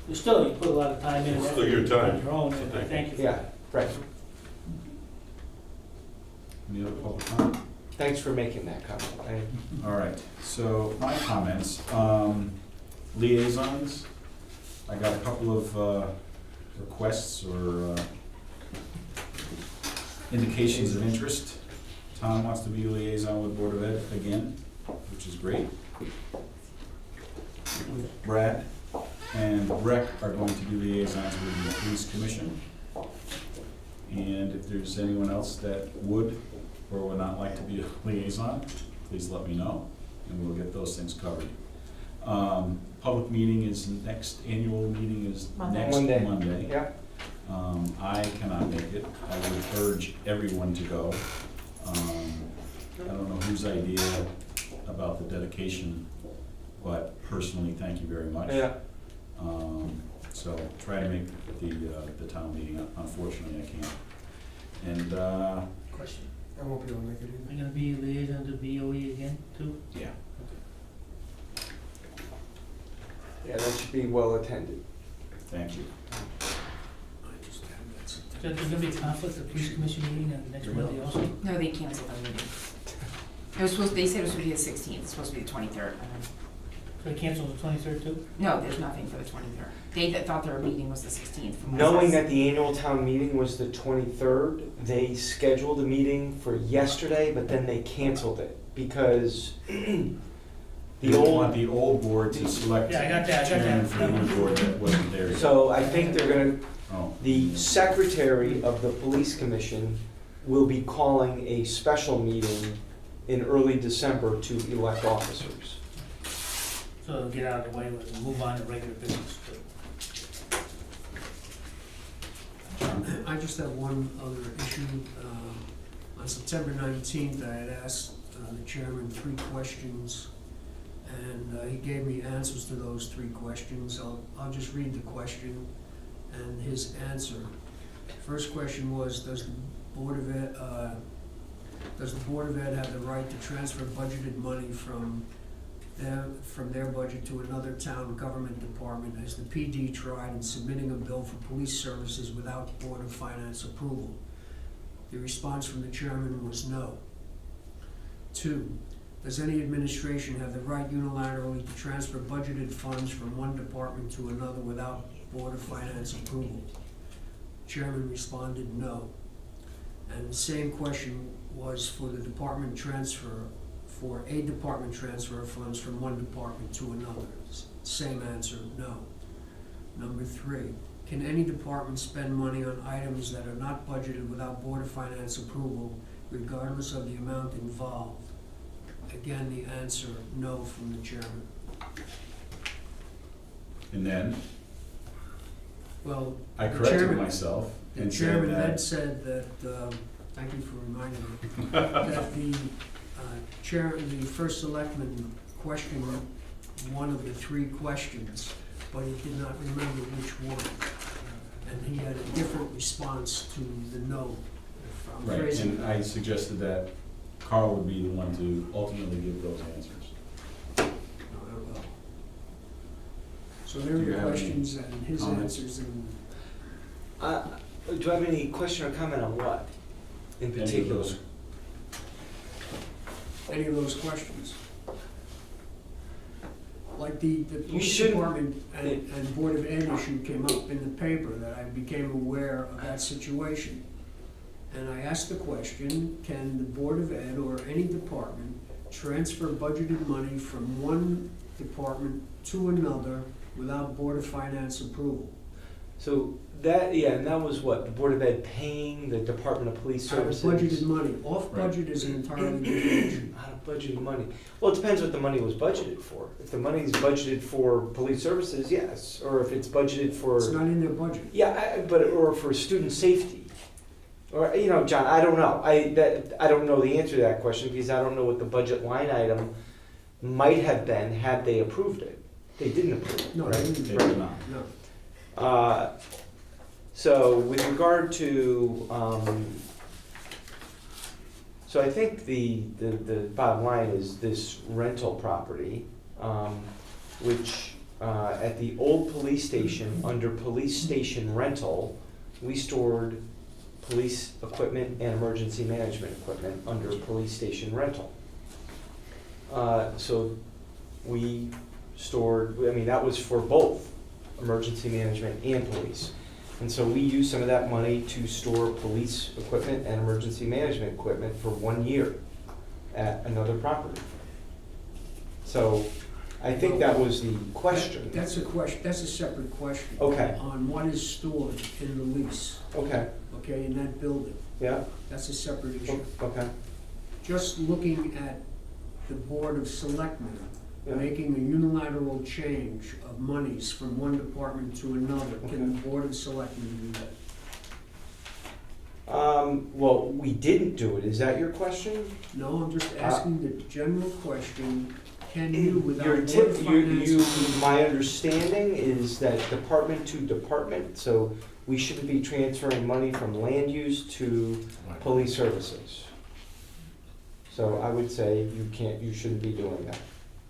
But still, you put a lot of time in. It's still your time. On your own, and I thank you for Yeah, that. right. Any other public comment? Thanks for making that comment. All right, so my comments, liaisons, I got a couple of requests or indications of interest. Tom wants to be a liaison with Board of Ed again, which is great. Brad and Rec are going to be liaisons with the Police Commission. And if there's anyone else that would or would not like to be a liaison, please let me know, and we'll get those things covered. Public meeting is next, annual meeting is next Monday. Yeah. I cannot make it. I would urge everyone to go. I don't know whose idea about the dedication, but personally, thank you very much. Yeah. So try to make the town meeting. Unfortunately, I can't. And, Question. I won't be able to make it Am either. I gonna be liaison to BOE again too? yeah. Yeah, that should be well attended. Thank you. So there's gonna be a conflict, the police commission meeting on next Monday also? No, they canceled the meeting. It was supposed, they said it was supposed to be the 16th, it's supposed to be the 23rd. So they canceled the 23rd too? No, there's nothing for the 23rd. They thought their meeting was the 16th. from what it Knowing says. that the annual town meeting was the 23rd, they scheduled a meeting for yesterday, but then they canceled it because They the want old, the old board to select Yeah, I got that, I got chairman that. for the new board that wasn't there yet. so I think they're gonna, Oh, the secretary of the police commission will be calling a special meeting in early December to elect officers. So get out of the way and move on to regular business. I just have one other issue. On September 19th, I had asked the chairman 3 questions, and he gave me answers to those 3 questions. I'll just read the question and his answer. First question was, does the Board of Ed have the right to transfer budgeted money from their budget to another town government department, as the PD tried in submitting a bill for police services without Board of Finance approval? The response from the chairman was no. 2, does any administration have the right unilaterally to transfer budgeted funds from one department to another without Board of Finance approval? Chairman responded no. And the same question was for the department transfer, for a department transfer of funds from one department to another. Same answer, no. Number 3, can any department spend money on items that are not budgeted without Board of Finance approval, regardless of the amount involved? Again, the answer, no, from the chairman. And then Well, I the corrected chairman- myself the and said chairman that. had said that, thank you for reminding me, that the the first selectman questioned one of the three questions, but he did not remember which one. And he had a different response to the no, if I'm Right, phrasing and I suggested that Carl would be the one to ultimately give those answers. well. So there Do are you the have any questions and his comments? answers, and Do I have any question or comment on what in Any of particular? those. any of those questions. Like the police shouldn't- department and Board of Ed issue came up in the paper, that I became aware of that situation. And I asked the question, can the Board of Ed or any department transfer budgeted money from one department to another without Board of Finance approval? So that, yeah, and that was what, the Board of Ed paying the Department of Police Out of Services? budgeted money. Off budget is an entirely different issue. Out of budgeted money. Well, it depends what the money was budgeted for. If the money's budgeted for police services, yes, or if it's budgeted for. It's not in their budget. Yeah, or for student safety. Or, you know, John, I don't know. I don't know the answer to that question because I don't know what the budget line item might have been had they approved it. They didn't approve it, No, right? they didn't. They did not. No. So with regard to, so I think the bottom line is this rental property, which at the old police station, under police station rental, we stored police equipment and emergency management equipment under police station rental. So we stored, I mean, that was for both emergency management and police. And so we used some of that money to store police equipment and emergency management equipment for 1 year at another property. So I think that was the question. That's a question, that's a separate question. Okay. On what is stored in the lease, Okay, okay, in that building. yeah, That's a separate issue. okay. Just looking at the Board of Selectmen Yeah. making a unilateral change of monies from one department to another, can the Board of Selectmen do that? Well, we didn't do it. Is that your question? No, I'm just asking the general question, can you without Your Board tip, of Finance? approval- my understanding is that department to department, so we shouldn't be transferring money from land use to police services. So I would say you shouldn't be doing that.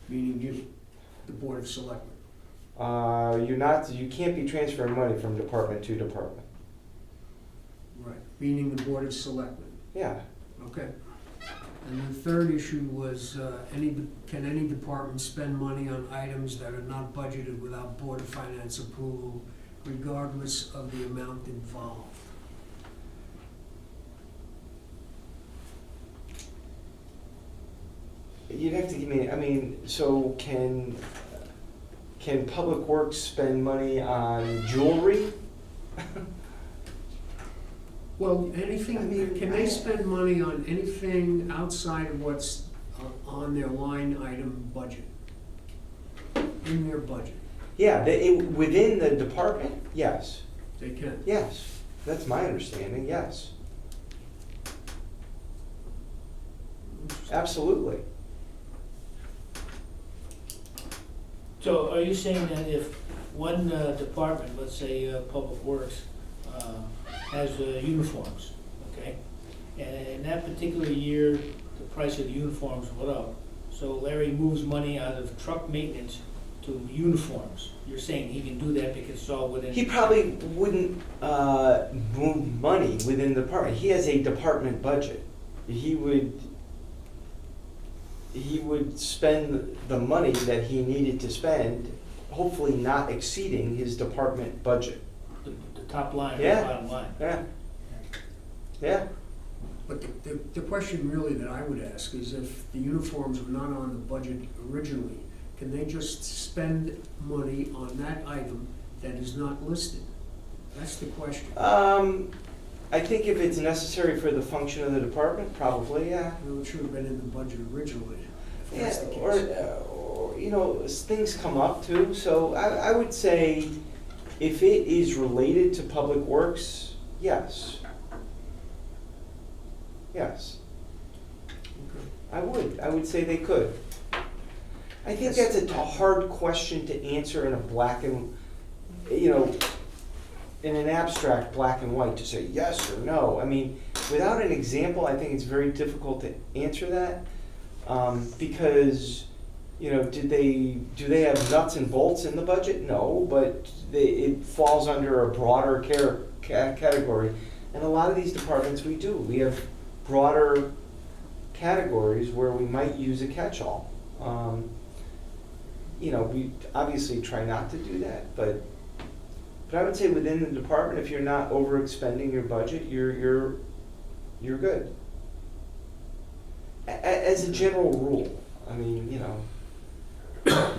Meaning you, the Board of Selectmen. You can't be transferring money from department to department. Right. Meaning the Board of Selectmen. Yeah. Okay. And the third issue was, can any department spend money on items that are not budgeted without Board of Finance approval, regardless of the amount involved? You'd have to give me, I mean, so can Public Works spend money on jewelry? Well, anything, can they spend money on anything outside of what's on their line item budget? In their budget, Yeah, within the department, yes. they can. Yes, that's my understanding, yes. Absolutely. So are you saying that if one department, let's say Public Works, has uniforms, okay? And in that particular year, the price of the uniforms went up. So Larry moves money out of truck maintenance to uniforms. You're saying he can do that because it's all within? He probably wouldn't move money within the department. He has a department budget. He would spend the money that he needed to spend, hopefully not exceeding his department budget. The top line or the Yeah. bottom line? Yeah. Yeah. But the question really that I would ask is if the uniforms were not on the budget originally, can they just spend money on that item that is not listed? That's the question. I think if it's necessary for the function of the department, probably, yeah. Well, it should have been in the budget originally, if Yeah, that's the case. or, you know, things come up too, so I would say if it is related to public works, yes. Yes, Okay. I would say they could. I think that's a hard question to answer in a black and, you know, in an abstract black and white, to say yes or no. I mean, without an example, I think it's very difficult to answer that. Because, you know, do they have nuts and bolts in the budget? No, but it falls under a broader category. And a lot of these departments, we do. We have broader categories where we might use a catch-all. You know, we obviously try not to do that, but I would say within the department, if you're not overexpending your budget, you're good. As a general rule, I mean, you know,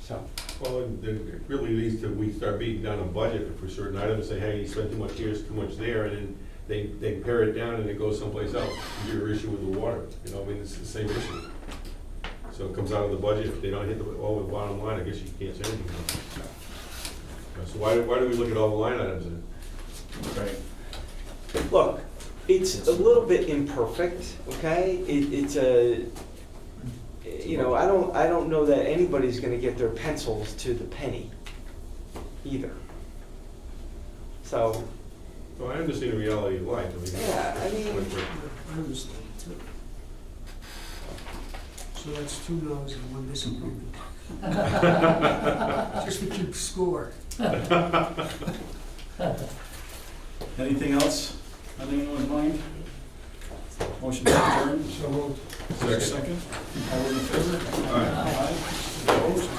so. Well, it really leads to, we start beating down on budget for certain items, say, hey, you spent too much here, too much there, and then they pare it down and it goes someplace else. Your issue with the water, you know, I mean, it's the same issue. So it comes out of the budget, if they don't hit the bottom line, I guess you can't say anything about it. So why do we look at all the line items in it? Right. Look, it's a little bit imperfect, okay? It's a, you know, I don't know that anybody's gonna get their pencils to the penny either. So, Well, I understand the reality of life, I mean. yeah, I mean, I understand too. So that's 2 no's and 1 disagreement. Just to keep score. Anything else on anyone's mind? Motion to adjourn? So moved. Is there a second? All those in favor? Aye. Opposed?